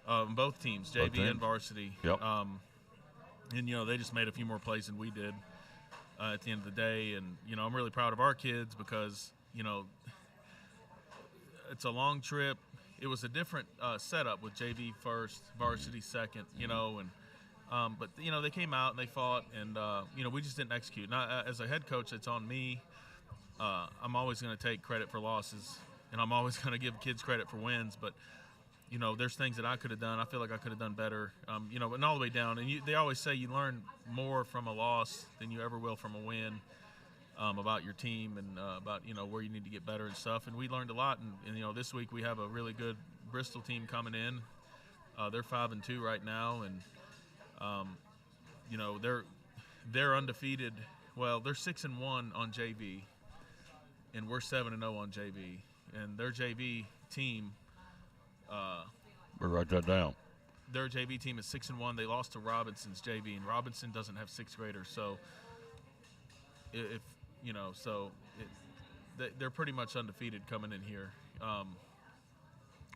Both teams, JV and varsity. Yep. And you know, they just made a few more plays than we did at the end of the day, and you know, I'm really proud of our kids because you know, it's a long trip. It was a different setup with JV first, varsity second. You know, and. But, you know, they came out and they fought, and, you know, we just didn't execute. Now, as a head coach, it's on me. I'm always going to take credit for losses, and I'm always going to give kids credit for wins. But, there's things that I could have done. I feel like I could have done better, and all the way down. And they always say you learn more from a loss than you ever will from a win, about your team and about, where you need to get better and stuff. And we learned a lot. And this week we have a really good Bristol team coming in. They're 5-2 right now. And, they're undefeated. Well, they're 6-1 on JV, and we're 7-0 on JV. And their JV team, we'll write that down. Their JV team is 6-1. They lost to Robinson's JV, and Robinson doesn't have sixth graders. So, they're pretty much undefeated coming in here.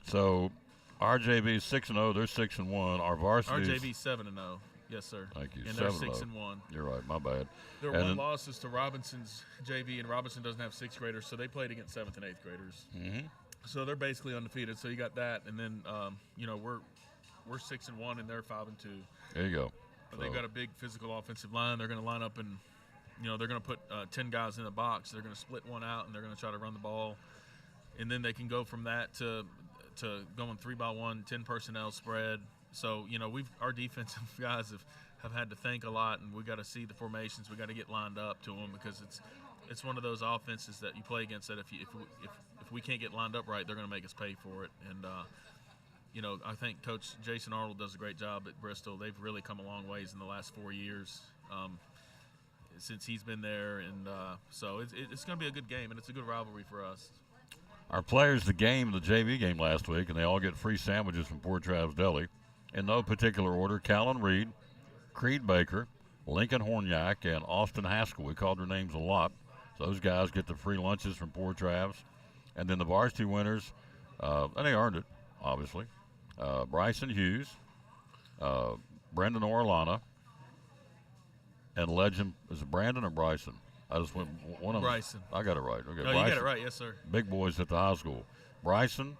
So, our JV is 6-0. They're 6-1. Our varsity. Our JV 7-0. Yes, sir. Thank you. And they're 7-0. 6-1. You're right. My bad. Their And one then- loss is to Robinson's JV, and Robinson doesn't have sixth graders, so they played against 7th and 8th graders. Mhm. So they're basically undefeated. So you got that, and then we're 6-1, and they're 5-2. There you go. But they've So- got a big physical offensive line. They're going to line up and, they're going to put 10 guys in the box. They're going to split one out, and they're going to try to run the ball. And then they can go from that to going 3-by-1, 10 personnel spread. So, our defensive guys have had to think a lot, and we got to see the formations. We got to get lined up to them because it's one of those offenses that you play against that if we can't get lined up right, they're going to make us pay for it. And I think Coach Jason Arnold does a great job at Bristol. They've really come a long ways in the last 4 years since he's been there, and so it's going to be a good game, and it's a good rivalry for us. Our players, the JV game last week, and they all get free sandwiches from Port Travis Deli. In no particular order, Callan Reed, Creed Baker, Lincoln Horniak, and Austin Haskell. We called their names a lot. So those guys get the free lunches from Port Travis. And then the varsity winners, and they earned it, obviously, Bryson Hughes, Brendan Orlana, and legend, is it Brandon or Bryson? I just went one of them. Bryson. I got it right. Okay, No, you got it right. Yes, sir. Big boys at the high school. Bryson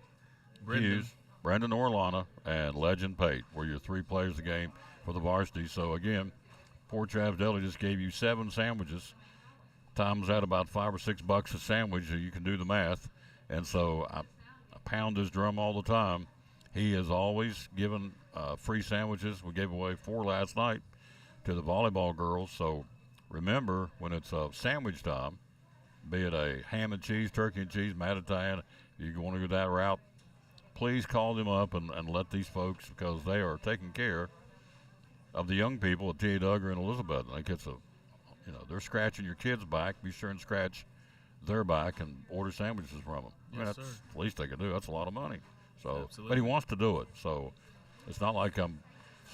Hughes, Brendan Orlana, and Legend Pate were your 3 players of the game for the varsity. So, again, Port Travis Deli just gave you 7 sandwiches. Times that about $5 or $6 a sandwich, so you can do the math. And so I pound this drum all the time. He has always given free sandwiches. We gave away 4 last night to the volleyball girls. So remember, when it's sandwich time, be it a ham and cheese, turkey and cheese, Mad Italian, you want to go that route, please call them up and let these folks, because they are taking care of the young people at T.A. Duggar and Elizabeth. I think it's they're scratching your kids' back. Be sure and scratch their back and order sandwiches from them. I mean, Yes, that's sir. the least they can do. That's a lot of money. So, Absolutely. but he wants to do it. So it's not like I'm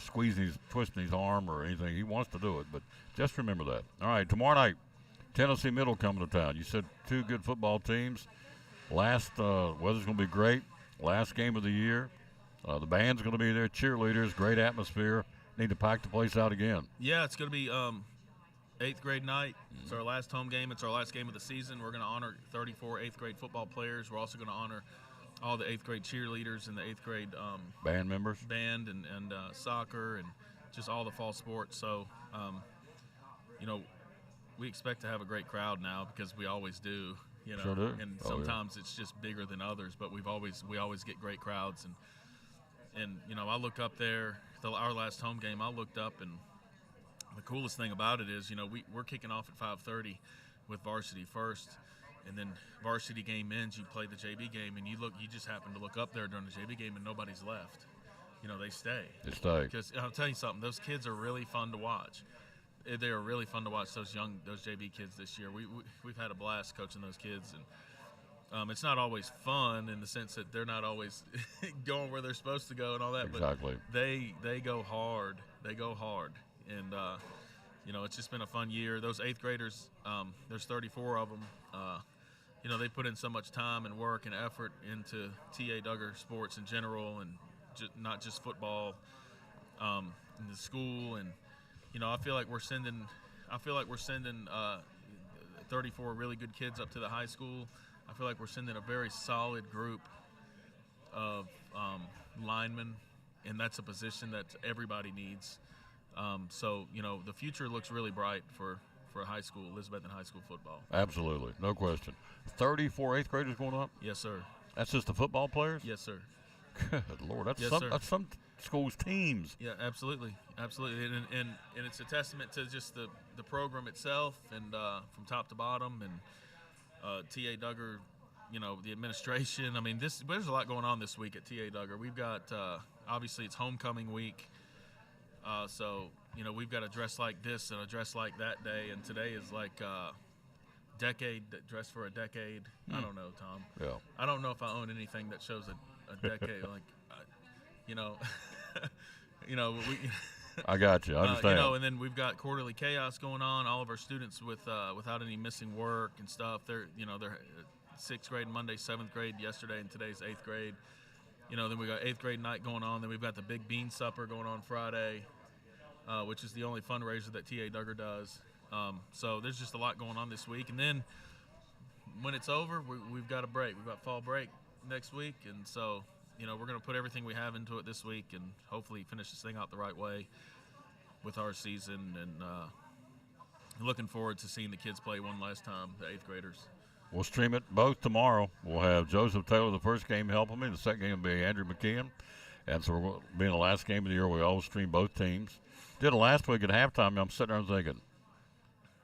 twisting his arm or anything. He wants to do it. But just remember that. All right, tomorrow night, Tennessee Middle coming to town. You said 2 good football teams. Weather's going to be great. Last game of the year. The band's going to be there. Cheerleaders, great atmosphere. Need to pack the place out again. Yeah, it's going to be 8th grade night. It's our last home game. It's our last game of the season. We're going to honor 34 8th grade football players. We're also going to honor all the 8th grade cheerleaders and the 8th grade Band members. band and soccer and just all the fall sports. So, we expect to have a great crowd now because we always do. Sure do. And Oh, yeah. sometimes it's just bigger than others, but we always get great crowds. And I look up there, our last home game, I looked up, and the coolest thing about it is, we're kicking off at 5:30 with varsity first, and then varsity game ends, you play the JV game, and you just happen to look up there during the JV game, and nobody's left. They stay. They stay. Because I'll tell you something, those kids are really fun to watch. They are really fun to watch, those JV kids this year. We've had a blast coaching those kids, and it's not always fun in the sense that they're not always going where they're supposed to go and all that. Exactly. But they go hard. They go hard, and it's just been a fun year. Those 8th graders, there's 34 of them. They put in so much time and work and effort into T.A. Duggar sports in general, and not just football. In the school, and I feel like we're sending 34 really good kids up to the high school. I feel like we're sending a very solid group of linemen, and that's a position that everybody needs. So the future looks really bright for high school, Elizabethton High School football. Absolutely. No question. 34 8th graders going up? Yes, sir. That's just the football players? Yes, sir. Good Lord, that's Yes, some sir. that's some schools' teams. Yeah, absolutely, and it's a testament to just the program itself, and from top to bottom, and T.A. Duggar, the administration. I mean, there's a lot going on this week at T.A. Duggar. We've got obviously it's homecoming week, so we've got a dress like this and a dress like that day, and today is like decade dress for a decade. I don't know, Tom. Yeah. I don't know if I own anything that shows a decade, like. I got you. I understand. And then we've got quarterly chaos going on. All of our students without any missing work and stuff. They're 6th grade Monday, 7th grade yesterday, and today's 8th grade. Then we got 8th grade night going on. Then we've got the big bean supper going on Friday, which is the only fundraiser that T.A. Duggar does. So there's just a lot going on this week. And then when it's over, we've got a break. We've got fall break next week, and so. We're going to put everything we have into it this week and hopefully finish this thing out the right way with our season. And looking forward to seeing the kids play one last time, the 8th graders. We'll stream it both tomorrow. We'll have Joseph Taylor the first game helping me. The second game will be Andrew McKeon. And so we're being the last game of the year, we always stream both teams. Did it last week at halftime. I'm sitting there thinking,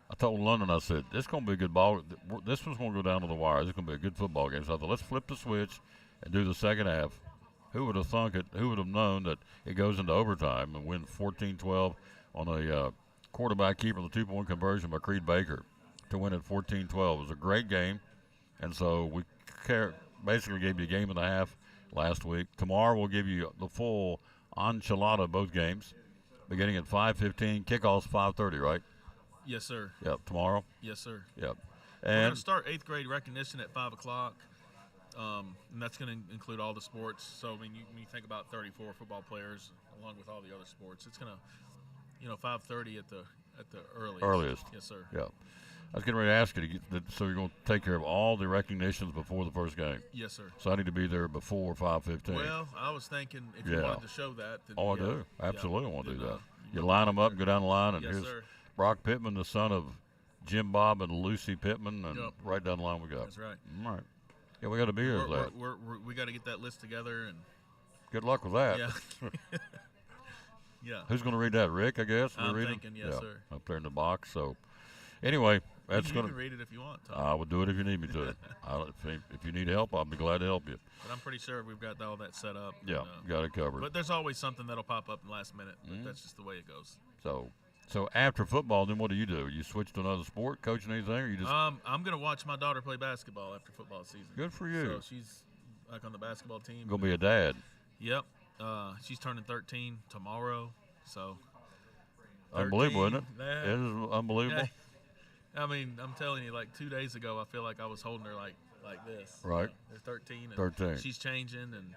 I told London, I said, this is going to be a good ball. This one's going to go down to the wire. This is going to be a good football game. So I thought, let's flip the switch and do the second half. Who would have thunk it? Who would have known that it goes into overtime and win 14-12 on a quarterback keeper, the 2-point conversion by Creed Baker to win at 14-12. It was a great game, and so we basically gave you a game and a half last week. Tomorrow we'll give you the full enchilada of both games, beginning at 5:15. Kickoff's 5:30, right? Yes, sir. Yep. Tomorrow. Yes, sir. Yep. We're And going to start 8th grade recognition at 5 o'clock. And that's going to include all the sports. So, when you think about 34 football players, along with all the other sports, it's going to, 5:30 at the earliest. Yes, sir. Yeah. I was getting ready to ask you, so you're going to take care of all the recognitions before the first game? Yes, sir. So I need to be there before 5:15. Well, I was thinking if you wanted to show that. Then, I do. Absolutely want to do that. You line them up and go down the line, and Yes, here's sir. Brock Pittman, the son of Jim Bob and Lucy Pittman, and right down the line we go. That's right. All right. Yeah, we got to be here for that. We got to get that list together, and Good luck with that. Yeah. Yeah. Who's going to read that? Rick, I guess. I'm read thinking, it? yes, Yeah, sir. Up there in the box. So, anyway, that's you going to. can read it if you want, Tom. I will do it if you need me to. If you need help, I'll be glad to help you. But I'm pretty sure we've got all that set up. Yeah, got it covered. But there's always something that'll pop up in the last minute. But that's just the way it goes. So after football, then what do? You switch to another sport, coaching anything, or you just? I'm gonna watch my daughter play basketball after football season. Good for you. So she's like on the basketball team. Gonna be a dad. Yep. She's turning 13 tomorrow. So. Unbelievable, isn't it? Yeah. It is unbelievable. Yeah. I mean, I'm telling you, like 2 days ago, I feel like I was holding her like this. Right. They're 13. And 13. She's changing, and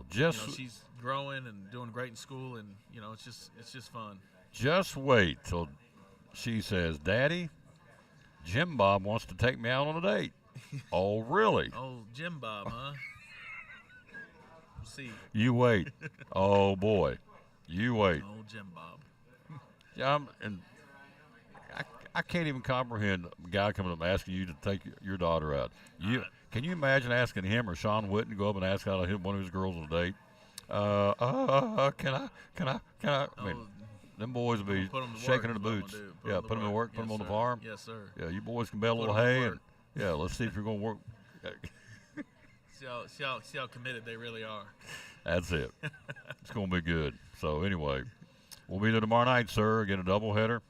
just she's growing and doing great in school, and it's just fun. Just wait till she says, "Daddy, Jim Bob wants to take me out on a date." Oh, really? Oh, Jim Bob, huh? We'll see. You wait. Oh boy, you wait. Oh, Jim Bob. Yeah, I can't even comprehend a guy coming up asking you to take your daughter out. Can you imagine asking him or Sean Witten to go up and ask out one of his girls on a date? Can I? I mean, them boys will be shaking in the boots. Yeah, put them to work, put them on the farm. Yes, sir. Yeah, you boys can bale a little Put 'em to hay, work. and yeah, let's see if you're going to work. See how committed they really are. That's it. It's going to be good. So anyway, we'll be there tomorrow night, sir. Get a doubleheader.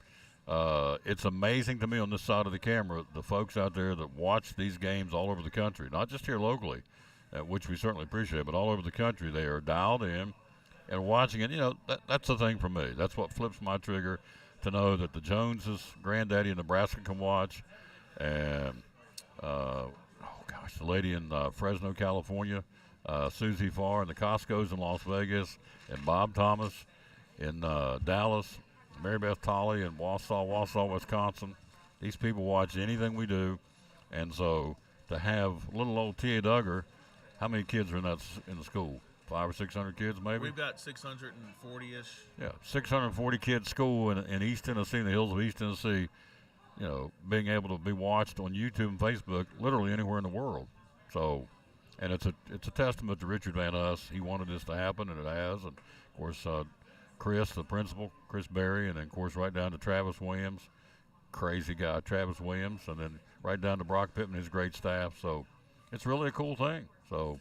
It's amazing to me on this side of the camera, the folks out there that watch these games all over the country, not just here locally, which we certainly appreciate, but all over the country. They are dialed in and watching it. That's the thing for me. That's what flips my trigger, to know that the Joneses, granddaddy in Nebraska, can watch, and the lady in Fresno, California, Susie Farr, and the Costco's in Las Vegas, and Bob Thomas in Dallas, Mary Beth Tolley in Wausau, Wisconsin. These people watch anything we do, and so to have little old T.A. Duggar, how many kids are in the school? 500 or 600 kids, maybe? We've got 640-ish. Yeah, 640 kids school in East Tennessee, in the hills of East Tennessee, being able to be watched on YouTube and Facebook literally anywhere in the world. So, And it's a testament to Richard Van Us. He wanted this to happen, and it has. And, of course, Chris, the principal, Chris Berry, and then, of course, right down to Travis Williams, crazy guy, Travis Williams, and then right down to Brock Pittman, his great staff. So it's really a cool thing. So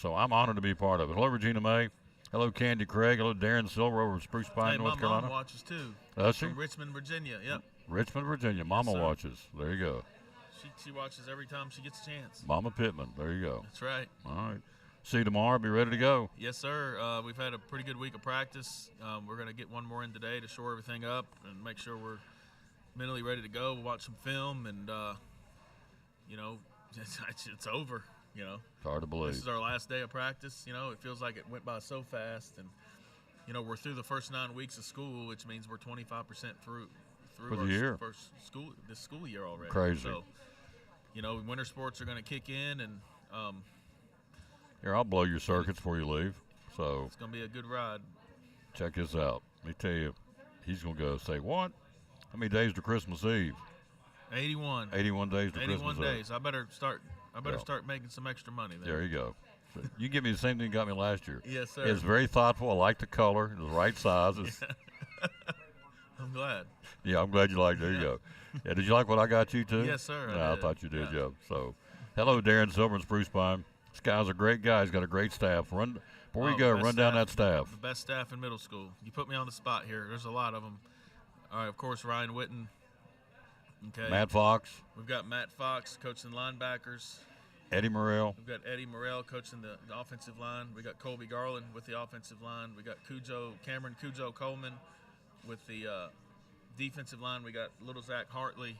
I'm honored to be part of it. Hello, Regina May. Hello, Candy Craig. Hello, Darren Silver over at Spruce Pine, North my Carolina. mom watches too. Does she? From Richmond, Virginia. Yep. Richmond, Virginia. Mama sir. watches. There you go. She watches every time she gets a chance. Mama Pittman. There you go. That's right. All right. See you tomorrow. Be ready to go. Yes, sir. We've had a pretty good week of practice. We're going to get one more in today to shore everything up and make sure we're mentally ready to go. We'll watch some film, and it's over. It's hard to believe. This is our last day of practice. It feels like it went by so fast, and we're through the first 9 weeks of school, which means we're 25% through For the our year. first this school year already. Crazy. So, winter sports are going to kick in, and Here, I'll blow your circuits before you leave. So it's going to be a good ride. check this out. Let me tell you, he's going to go say, what? How many days to Christmas Eve? 81. 81 days to 81 Christmas Eve. days. I better start Yeah. start making some extra money there. There you go. So you give me the same thing you got me last year. Yes, sir. It's very thoughtful. I like the color. It's the right size. I'm glad. Yeah, I'm glad you liked it. There you go. Yeah, did you like what I got you, too? Yes, sir, I Yeah, I did. thought you did, Yeah. Joe. So, hello, Darren Silver and Spruce Pine. This guy's a great guy. He's got a great staff. Before you go, best run down that staff. The best staff in middle school. You put me on the spot here. There's a lot of them. All right, of course, Ryan Witten. Okay. Matt Fox, We've got Matt Fox coaching linebackers. Eddie Morrell, We've got Eddie Morrell coaching the offensive line. We got Colby Garland with the offensive line. We got Cameron Cujo Coleman with the defensive line. We got little Zach Hartley.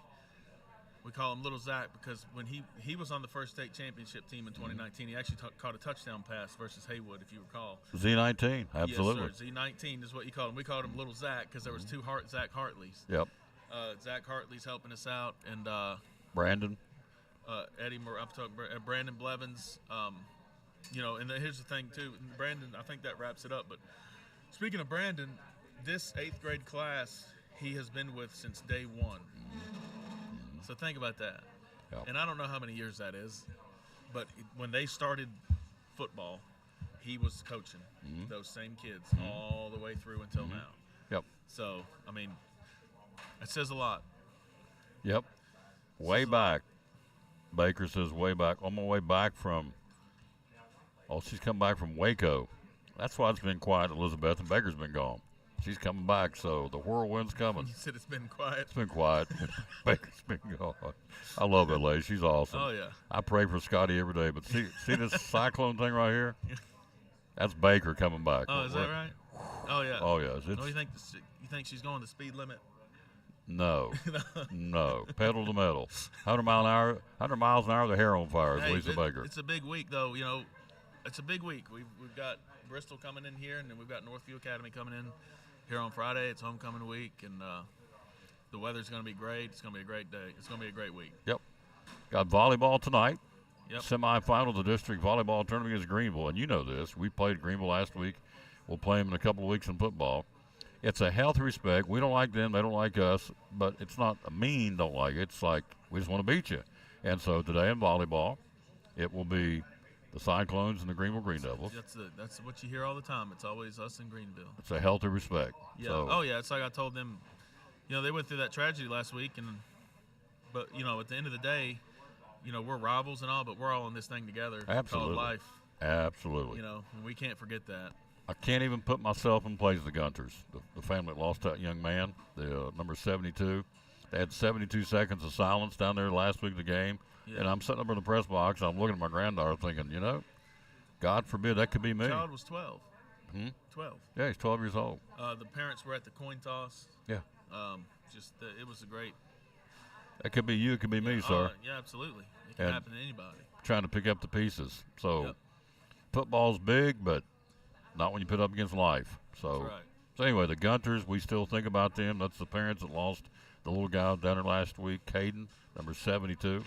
We call him Little Zach because when he was on the first state championship team in 2019, he actually caught a touchdown pass versus Haywood, if you recall. Z19, absolutely. Yes, sir. Z19 is what you called him. We called him Little Zach because there was two Zach Hartleys. Yep. Zach Hartley's helping us out, and Brandon. Brandon Blevins. And here's the thing too, Brandon. I think that wraps it up. But speaking of Brandon, this 8th grade class he has been with since day one. So think about that. Yep. And I don't know how many years that is, but when they started football, he was coaching those same kids all the way through until now. Yep. So I mean, it says a lot. Yep. Way back. Baker says way back. On my way back from, she's come back from Waco. That's why it's been quiet, Elizabeth, and Baker's been gone. She's coming back, so the whirlwind's coming. You said it's been quiet. It's been quiet. Baker's been gone. I love LA. She's awesome. Oh, yeah. I pray for Scotty every day. But see this cyclone thing right here? That's Baker coming back. Oh, is that right? Oh, yeah. Oh, yeah. What do you think? You think she's going the speed limit? No. No. Pedal to metal. 100 miles an hour, the hair on fire is Hey, Lisa Baker. It's a big week, though. It's a big week. We've got Bristol coming in here, and then we've got Northview Academy coming in here on Friday. It's homecoming week, and the weather's going to be great. It's going to be a great day. It's going to be a great week. Yep. Got volleyball tonight. Yep. Semifinal of the district volleyball tournament against Greenville, and you know this. We played Greenville last week. We'll play them in a couple of weeks in football. It's a healthy respect. We don't like them. They don't like us. But it's not a mean don't like it. It's like we just want to beat you. And so today in volleyball, it will be the Cyclones and the Greenville Green Devils. That's what you hear all the time. It's always us in Greenville. It's a healthy respect. Yeah. So, Oh, yeah. It's like I told them, they went through that tragedy last week. But at the end of the day, we're rivals and all, but we're all in this thing together. Absolutely. Called life. Absolutely. And we can't forget that. I can't even put myself in place of the Gunters, the family that lost that young man, the number 72. They had 72 seconds of silence down there last week of the game. Yeah. And I'm sitting up in the press box. I'm looking at my granddaughter thinking, God forbid that could be me. The child was 12. 12. Yeah, he's 12 years old. The parents were at the coin toss. Yeah. It was a great. That could be you. It could be me, sir. Yeah, absolutely. It can And happen to anybody. Trying to pick up the pieces. So Yep. football's big, but not when you put up against life. So, That's right. So anyway, the Gunters, we still think about them. That's the parents that lost the little guy down there last week, Caden, number 72.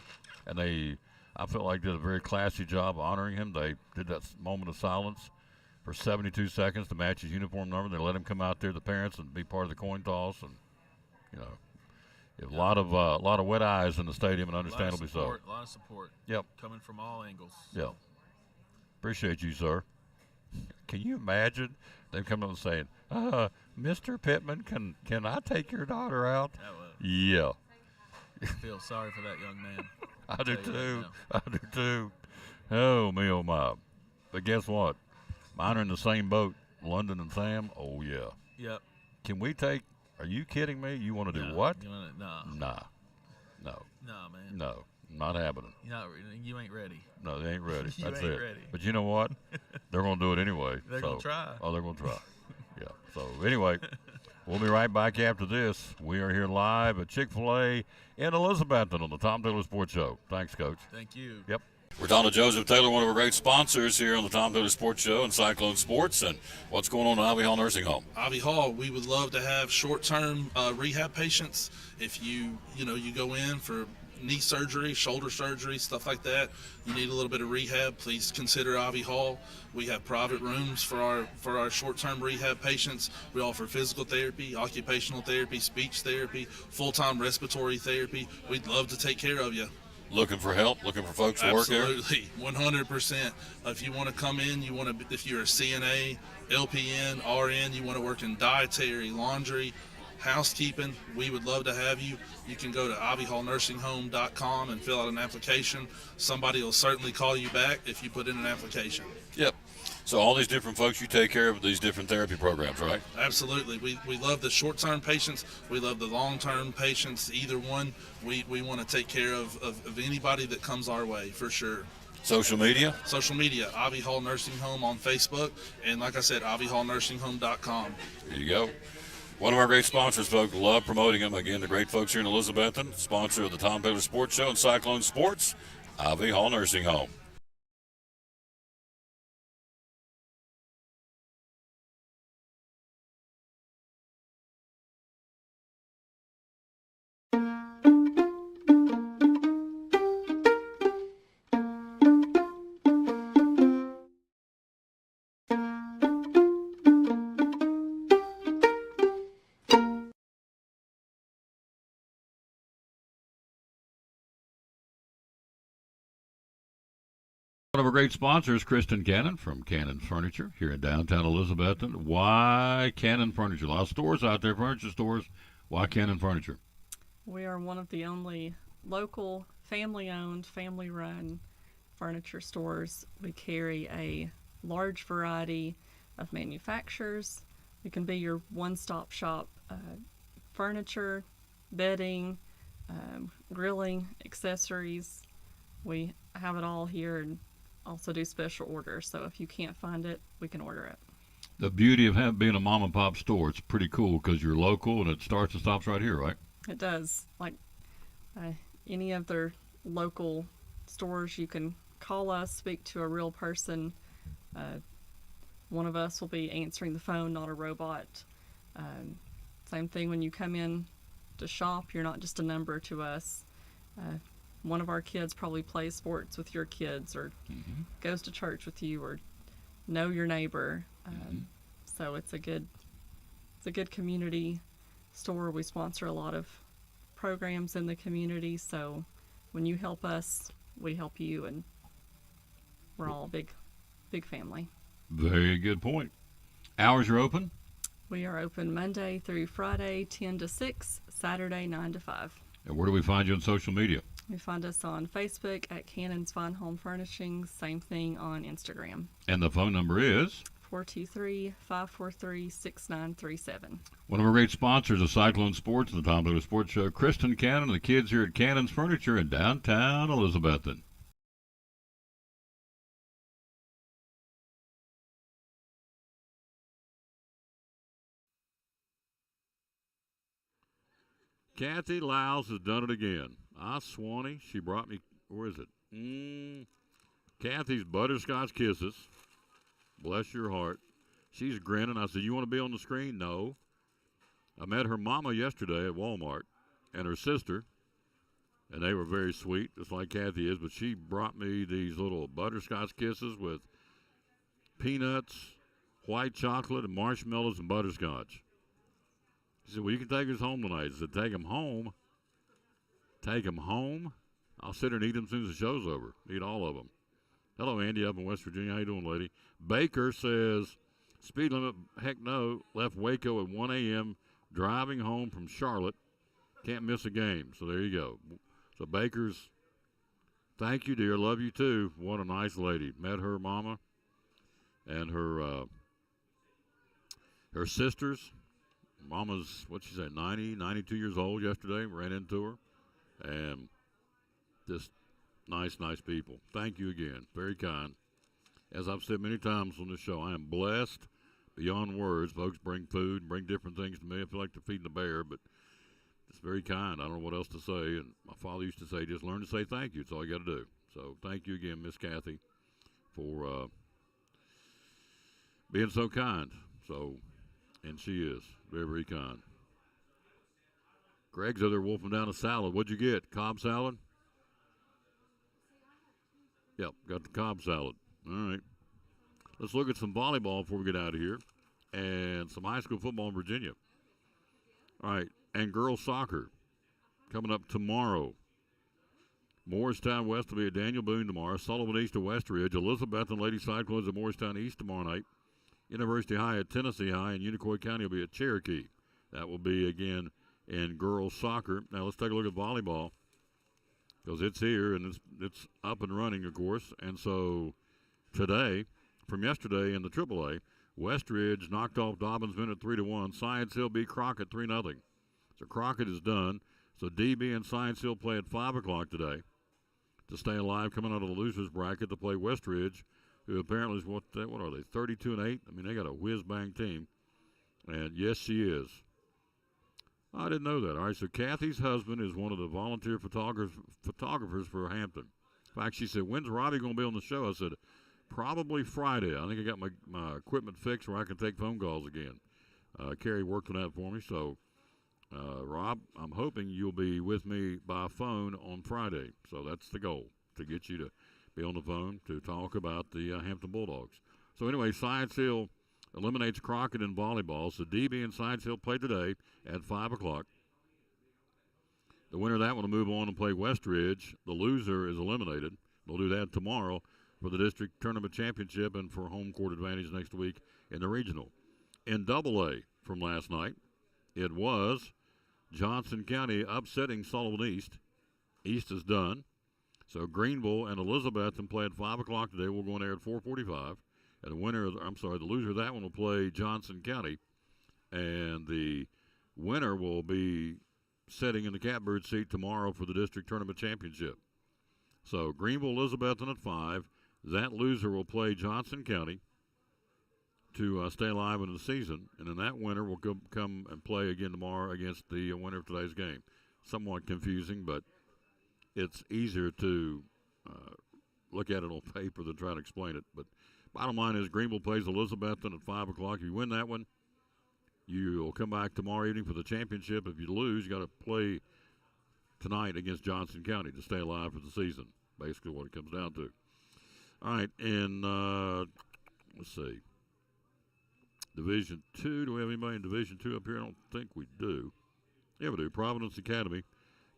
And I felt like did a very classy job honoring him. They did that moment of silence for 72 seconds to match his uniform number. They let him come out there, the parents, and be part of the coin toss. And, A lot of wet eyes in the stadium, and understandably so. A lot of support. Yep. Coming from all angles. Yeah. Appreciate you, sir. Can you imagine them coming up and saying, Mr. Pittman, can I take your daughter out? Yeah. I feel sorry for that young man. I do too. I do too. Oh, me, oh, my. But guess what? Mine are in the same boat. London and Sam, oh, yeah. Yep. Can we take, are you kidding me? You want to do what? Nah. Nah. No. Nah, man. No. Not happening. You ain't ready. No, they ain't ready. You That's ain't it. ready. But you know what? They're going to do it anyway. They're going to try. Oh, they're going to try. Yeah. So, anyway, we'll be right back after this. We are here live at Chick-fil-A in Elizabethton on the Tom Taylor Sports Show. Thanks, Coach. Thank you. Yep. We're talking to Joseph Taylor, one of our great sponsors here on the Tom Taylor Sports Show and Cyclone Sports. And what's going on at Ivy Hall Nursing Home? Ivy Hall, we would love to have short-term rehab patients. If you go in for knee surgery, shoulder surgery, stuff like that, you need a little bit of rehab, please consider Ivy Hall. We have private rooms for our short-term rehab patients. We offer physical therapy, occupational therapy, speech therapy, full-time respiratory therapy. We'd love to take care of you. Looking for help? Looking for folks to work here? Absolutely, 100%. If you want to come in, if you're a CNA, LPN, RN, you want to work in dietary, laundry, housekeeping, we would love to have you. You can go to ivyhallnursingHome.com and fill out an application. Somebody will certainly call you back if you put in an application. Yep. So all these different folks, you take care of these different therapy programs, right? Absolutely. We love the short-term patients. We love the long-term patients. Either one, we want to take care of anybody that comes our way, for sure. Social media? Social media, Ivy Hall Nursing Home on Facebook. And like I said, ivyhallnursingHome.com. There you go. One of our great sponsors, folks. Love promoting them. Again, the great folks here in Elizabethton, sponsor of the Tom Taylor Sports Show and Cyclone Sports, Ivy Hall Nursing Home. One of our great sponsors, Kristen Cannon from Cannon Furniture here in downtown Elizabethton. Why Cannon Furniture? A lot of stores out there, furniture stores. Why Cannon Furniture? We are one of the only local, family-owned, family-run furniture stores. We carry a large variety of manufacturers. We can be your one-stop shop, furniture, bedding, grilling, accessories. We have it all here and also do special orders. So if you can't find it, we can order it. The beauty of being a mom and pop store, it's pretty cool because you're local and it starts and stops right here, right? It does. Like any of their local stores, you can call us, speak to a real person. One of us will be answering the phone, not a robot. Same thing when you come in to shop, you're not just a number to us. One of our kids probably plays sports with your kids or goes to church with you or know your neighbor. So it's a good community store. We sponsor a lot of programs in the community. So when you help us, we help you, and we're all a big family. Very good point. Hours are open? We are open Monday through Friday, 10 to 6, Saturday, 9 to 5. And where do we find you on social media? You find us on Facebook at Cannon's Fine Home Furnishings. Same thing on Instagram. And the phone number is? 423-543-6937. One of our great sponsors of Cyclone Sports and the Tom Taylor Sports Show, Kristen Cannon and the kids here at Cannon's Furniture in downtown Elizabethton. Kathy Lyles has done it again. Swanee, she brought me, where is it? Kathy's Butterscotch Kisses. Bless your heart. She's grinning. I said, you want to be on the screen? No. I met her mama yesterday at Walmart and her sister, and they were very sweet, just like Kathy is, but she brought me these little Butterscotch Kisses with peanuts, white chocolate, and marshmallows and butterscotch. She said, well, you can take this home tonight. I said, take them home? Take them home. I'll sit there and eat them as soon as the show's over. Eat all of them. Hello, Andy, up in West Virginia. How you doing, lady? Baker says, speed limit, heck no. Left Waco at 1 a.m., driving home from Charlotte. Can't miss a game. So there you go. So Baker's, thank you, dear. Love you, too. What a nice lady. Met her mama and her sisters. Mama's, what'd she say, 90, 92 years old yesterday. Ran into her. And just nice people. Thank you again. Very kind. As I've said many times on this show, I am blessed beyond words. Folks bring food, bring different things to me. I feel like they're feeding the bear, but it's very kind. I don't know what else to say. And my father used to say, just learn to say thank you. It's all you got to do. So thank you again, Miss Kathy, for being so kind. So, and she is very, very kind. Greg's over there wolfing down a salad. What'd you get? Cobb salad? Yep, got the Cobb salad. All right. Let's look at some volleyball before we get out of here. And some high school football in Virginia. All right. And girls soccer coming up tomorrow. Morristown West will be at Daniel Boone tomorrow. Sullivan East to Westridge. Elizabeth and Lady Cyclones at Morristown East tomorrow night. University High at Tennessee High. And Unicoi County will be at Cherokee. That will be, again, in girls soccer. Now let's take a look at volleyball because it's here and it's up and running, of course. And so today, from yesterday in the AAA, Westridge knocked off Dobbins Bennett 3-1. Science Hill beat Crockett 3-0. So Crockett is done. So DB and Science Hill play at 5 o'clock today to stay alive, coming out of the losers bracket to play Westridge, who apparently is what are they, 32-8? I mean, they got a whiz-bang team. And yes, she is. I didn't know that. All right, so Kathy's husband is one of the volunteer photographers for Hampton. In fact, she said, when's Robbie going to be on the show? I said, probably Friday. I think I got my equipment fixed where I can take phone calls again. Carrie worked on that for me. So, Rob, I'm hoping you'll be with me by phone on Friday. So that's the goal, to get you to be on the phone to talk about the Hampton Bulldogs. So anyway, Science Hill eliminates Crockett in volleyball. So DB and Science Hill play today at 5 o'clock. The winner of that one will move on and play Westridge. The loser is eliminated. They'll do that tomorrow for the district tournament championship and for home court advantage next week in the regional. In AA from last night, it was Johnson County upsetting Sullivan East. East is done. So Greenville and Elizabethton play at 5 o'clock today. We'll go on air at 4:45. And the loser of that one will play Johnson County. And the winner will be sitting in the catbird seat tomorrow for the district tournament championship. So Greenville, Elizabethton at 5. That loser will play Johnson County to stay alive in the season. And then that winner will come and play again tomorrow against the winner of today's game. Somewhat confusing, but it's easier to look at it on paper than try to explain it. But bottom line is Greenville plays Elizabethton at 5 o'clock. If you win that one, you'll come back tomorrow evening for the championship. If you lose, you got to play tonight against Johnson County to stay alive for the season. Basically what it comes down to. All right, and let's see. Division 2. Do we have anybody in Division 2 up here? I don't think we do. Yeah, we do. Providence Academy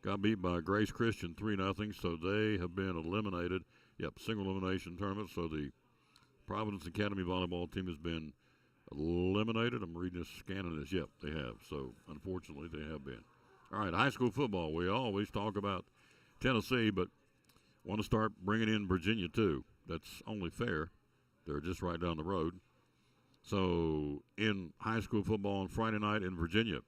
got beat by Grace Christian 3-0, so they have been eliminated. Yep, single elimination tournament. So the Providence Academy volleyball team has been eliminated. I'm reading this, scanning this. Yep, they have. So unfortunately, they have been. All right, high school football. We always talk about Tennessee, but want to start bringing in Virginia too. That's only fair. They're just right down the road. So in high school football on Friday night in Virginia,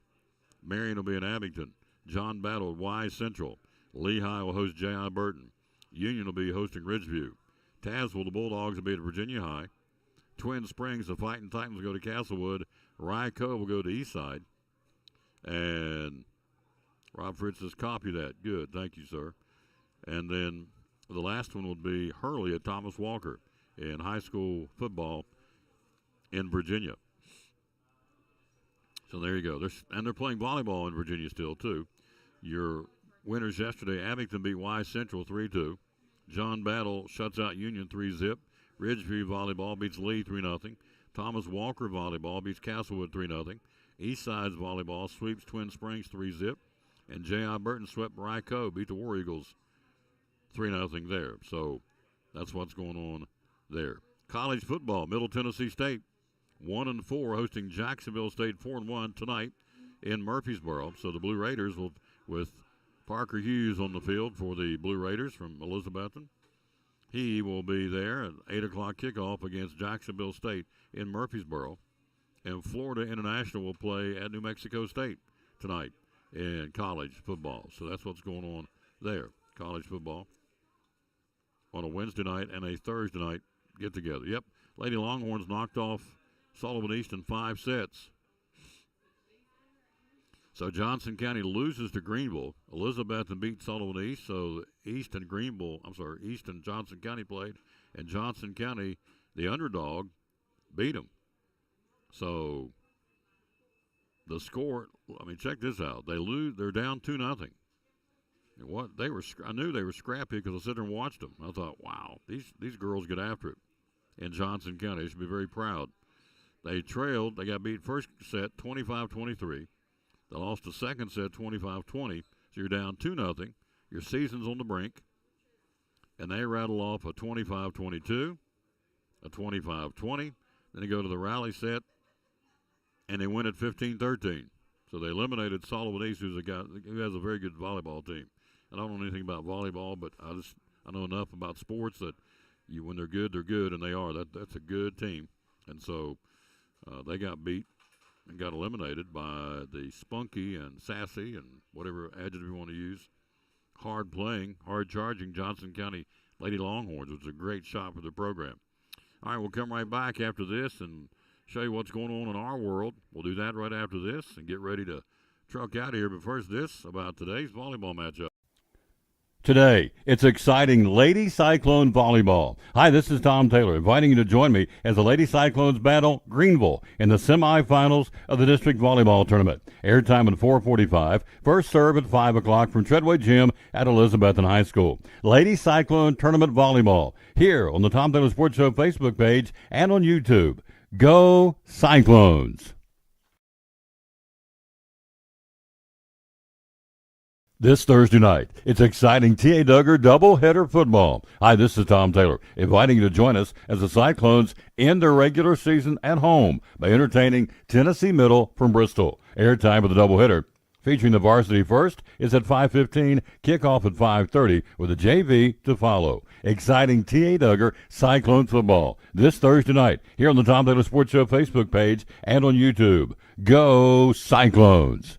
Marion will be in Abington. John Battle at Wise Central. Lehigh will host J.I. Burton. Union will be hosting Ridgeview. Tazewell, the Bulldogs, will be at Virginia High. Twin Springs, the Fighting Titans, will go to Castlewood. Ryco will go to Eastside. And Rob Fritz says, copy that. Good. Thank you, sir. And then the last one would be Hurley at Thomas Walker in high school football in Virginia. So there you go. They're playing volleyball in Virginia still, too. Your winners yesterday, Abington beat Wise Central 3-2. John Battle shuts out Union 3-0. Ridgeview volleyball beats Lee 3-0. Thomas Walker volleyball beats Castlewood 3-0. Eastside's volleyball sweeps Twin Springs 3-0. And J.I. Burton swept Ryco, beat the War Eagles 3-0 there. So that's what's going on there. College football, Middle Tennessee State 1-4, hosting Jacksonville State 4-1 tonight in Murfreesboro. So the Blue Raiders will, with Parker Hughes on the field for the Blue Raiders from Elizabethton. He will be there at 8 o'clock kickoff against Jacksonville State in Murfreesboro. And Florida International will play at New Mexico State tonight in college football. So that's what's going on there, college football, on a Wednesday night and a Thursday night get-together. Yep, Lady Longhorns knocked off Sullivan East in 5 sets. So Johnson County loses to Greenville. Elizabethton beat Sullivan East, so East and Johnson County played, and Johnson County, the underdog, beat them. So the score, I mean, check this out. They lose, they're down 2-0. And what they were, I knew they were scrappy because I sat there and watched them. I thought, wow, these girls get after it. In Johnson County, they should be very proud. They trailed, they got beat first set 25-23. They lost the second set 25-20. So you're down 2-0. Your season's on the brink. And they rattle off a 25-22, a 25-20. Then they go to the rally set, and they win at 15-13. So they eliminated Sullivan East, who has a very good volleyball team. And I don't know anything about volleyball, but I know enough about sports that when they're good, and they are. That's a good team. And so they got beat and got eliminated by the spunky and sassy and whatever adjective you want to use, hard playing, hard charging Johnson County Lady Longhorns, which was a great shot for the program. All right, we'll come right back after this and show you what's going on in our world. We'll do that right after this and get ready to truck out of here. But first, this about today's volleyball matchup. Today, it's exciting Lady Cyclone volleyball. Hi, this is Tom Taylor, inviting you to join me as the Lady Cyclones battle Greenville in the semifinals of the district volleyball tournament. Airtime at 4:45. First serve at 5 o'clock from Treadway Gym at Elizabethton High School. Lady Cyclone tournament volleyball here on the Tom Taylor Sports Show Facebook page and on YouTube. Go Cyclones! This Thursday night, it's exciting T.A. Duggar doubleheader football. Hi, this is Tom Taylor, inviting you to join us as the Cyclones end their regular season at home by entertaining Tennessee Middle from Bristol. Airtime of the doubleheader, featuring the varsity first, is at 5:15, kickoff at 5:30, with the JV to follow. Exciting T.A. Duggar Cyclone football this Thursday night here on the Tom Taylor Sports Show Facebook page and on YouTube. Go Cyclones!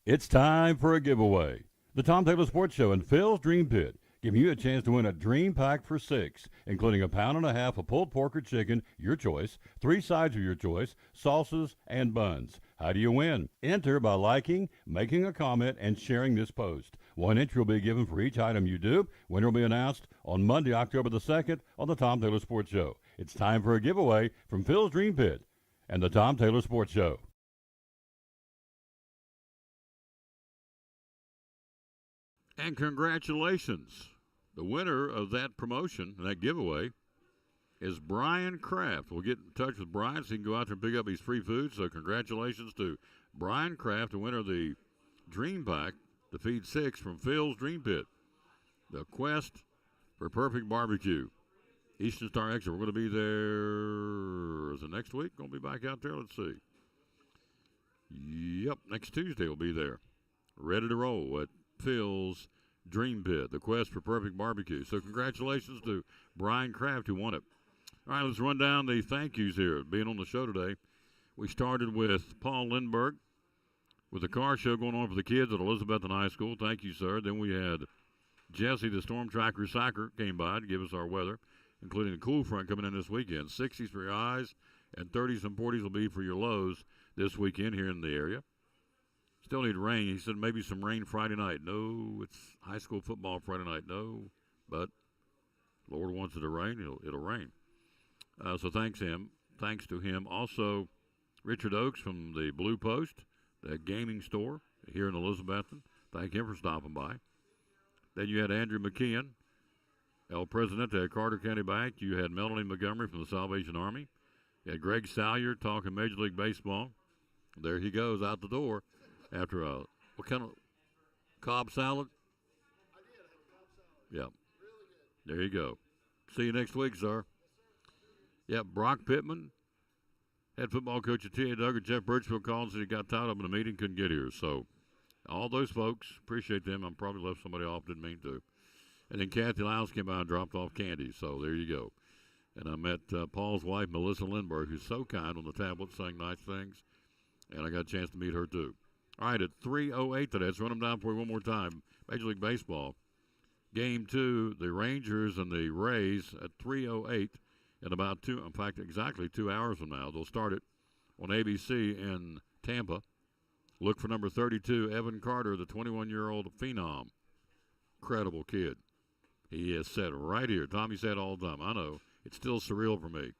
It's time for a giveaway. The Tom Taylor Sports Show and Phil's Dream Pit giving you a chance to win a Dream Pack for 6, including 1.5 pounds of pulled pork or chicken, your choice, 3 sides of your choice, salsas, and buns. How do you win? Enter by liking, making a comment, and sharing this post. 1 entry will be given for each item you do. Winner will be announced on Monday, October the 2nd on the Tom Taylor Sports Show. It's time for a giveaway from Phil's Dream Pit and the Tom Taylor Sports Show. And congratulations. The winner of that promotion, that giveaway, is Brian Kraft. We'll get in touch with Brian so he can go out there and pick up his free food. So congratulations to Brian Kraft, the winner of the Dream Pack, to feed 6 from Phil's Dream Pit. The quest for perfect barbecue. Eastern Star Exit. We're going to be there, is it next week? Going to be back out there? Let's see. Yep, next Tuesday we'll be there. Ready to roll at Phil's Dream Pit, the quest for perfect barbecue. So congratulations to Brian Kraft who won it. All right, let's run down the thank yous here. Being on the show today, we started with Paul Lindbergh with the car show going on for the kids at Elizabethton High School. Thank you, sir. Then we had Jesse, the Storm Track Recycler, came by to give us our weather, including the cool front coming in this weekend. 60s for your highs and 30s and 40s will be for your lows this weekend here in the area. Still need rain. He said maybe some rain Friday night. No, it's high school football Friday night. No, but Lord wants it to rain. It'll rain. So thanks to him. Also, Richard Oakes from the Blue Post, the gaming store here in Elizabethton. Thank him for stopping by. Then you had Andrew McKeon, El Presidente at Carter County Bank. You had Melanie Montgomery from the Salvation Army. You had Greg Salyer talking Major League Baseball. There he goes out the door after what kind of Cobb salad? Yeah. There you go. See you next week, sir. Yep, Brock Pittman, head football coach at T.A. Duggar. Jeff Birchfield called and said he got tied up in a meeting, couldn't get here. So all those folks, appreciate them. I probably left somebody off, didn't mean to. And then Kathy Lyles came by and dropped off candy. So there you go. And I met Paul's wife, Melissa Lindbergh, who's so kind on the tablet, saying nice things. And I got a chance to meet her, too. All right, at 3:08 today, let's run them down for you one more time. Major League Baseball. Game 2, the Rangers and the Rays at 3:08 in about exactly 2 hours from now. They'll start it on ABC in Tampa. Look for number 32, Evan Carter, the 21-year-old phenom. Incredible kid. He is set right here. Tommy said all the time. I know. It's still surreal for me.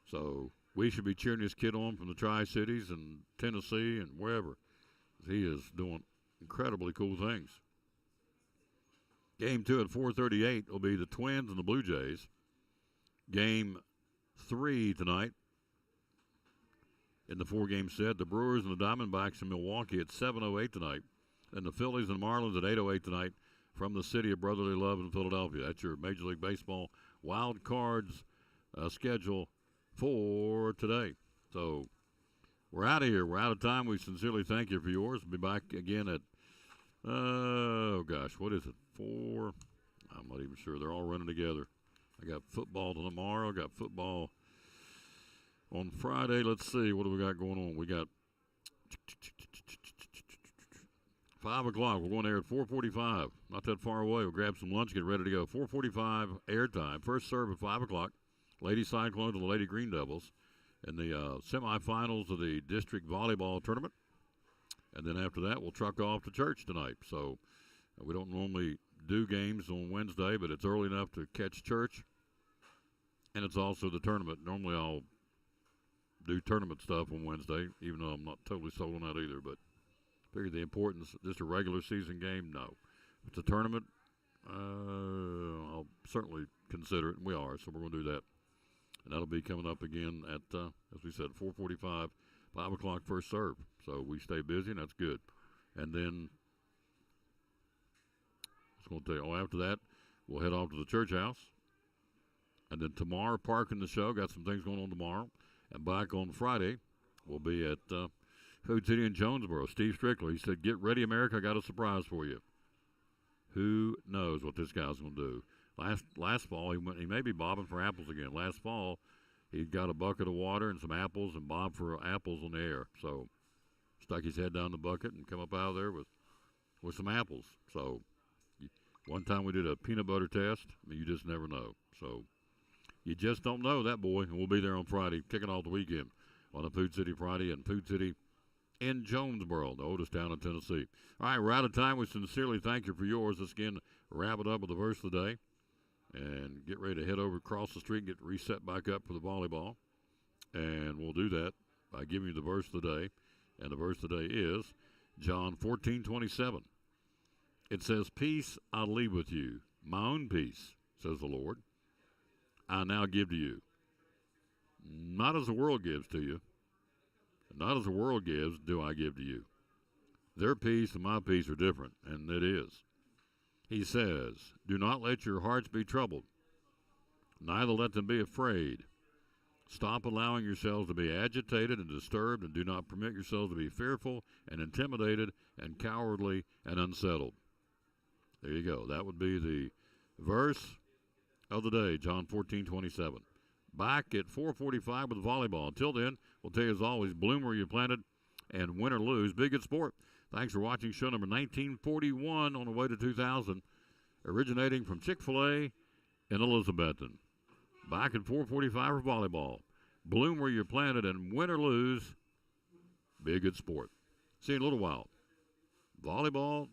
So we should be cheering this kid on from the Tri-Cities and Tennessee and wherever. He is doing incredibly cool things. Game 2 at 4:38 will be the Twins and the Blue Jays. Game 3 tonight in the 4-game set, the Brewers and the Diamondbacks in Milwaukee at 7:08 tonight. And the Phillies and Marlins at 8:08 tonight from the city of brotherly love in Philadelphia. That's your Major League Baseball wild cards schedule for today. So we're out of here. We're out of time. We sincerely thank you for yours. We'll be back again at, what is it, 4? I'm not even sure. They're all running together. I got football tomorrow. I got football on Friday. Let's see. What do we got going on? We got 5 o'clock. We're going there at 4:45. Not that far away. We'll grab some lunch, get ready to go. 4:45 airtime. First serve at 5 o'clock. Lady Cyclones and the Lady Green Devils in the semifinals of the district volleyball tournament. And then after that, we'll truck off to church tonight. So we don't normally do games on Wednesday, but it's early enough to catch church. And it's also the tournament. Normally I'll do tournament stuff on Wednesday, even though I'm not totally sold on that either. But figure the importance, just a regular season game, no. If it's a tournament, I'll certainly consider it, and we are, so we're going to do that. And that'll be coming up again at, as we said, 4:45, 5 o'clock first serve. So we stay busy, and that's good. And then, I was going to tell you, after that, we'll head off to the church house. And then tomorrow, parking the show, got some things going on tomorrow. And back on Friday, we'll be at Food City in Jonesboro. Steve Strickler, he said, "Get ready, America, I got a surprise for you." Who knows what this guy's going to do? Last fall, he may be bobbing for apples again. Last fall, he got a bucket of water and some apples and bobbed for apples on the air. So stuck his head down the bucket and come up out of there with some apples. So one time we did a peanut butter test. I mean, you just never know. So you just don't know that boy. And we'll be there on Friday, kicking off the weekend on a Food City Friday and Food City in Jonesboro, the oldest town in Tennessee. All right, we're out of time. We sincerely thank you for yours. Let's again wrap it up with the verse of the day and get ready to head over across the street and get reset back up for the volleyball. And we'll do that by giving you the verse of the day. And the verse of the day is John 14:27. It says, "Peace I leave with you. My own peace, says the Lord, I now give to you. Not as the world gives to you. Not as the world gives do I give to you." Their peace and my peace are different, and it is. He says, "Do not let your hearts be troubled, neither let them be afraid. Stop allowing yourselves to be agitated and disturbed, and do not permit yourselves to be fearful and intimidated and cowardly and unsettled." There you go. That would be the verse of the day, John 14:27. Back at 4:45 with volleyball. Until then, we'll tell you as always, bloom where you planted and win or lose. Be a good sport. Thanks for watching show number 1941 on the way to 2000, originating from Chick-fil-A in Elizabethton. Back at 4:45 for volleyball. Bloom where you're planted and win or lose. Be a good sport. See you in a little while. Volleyball.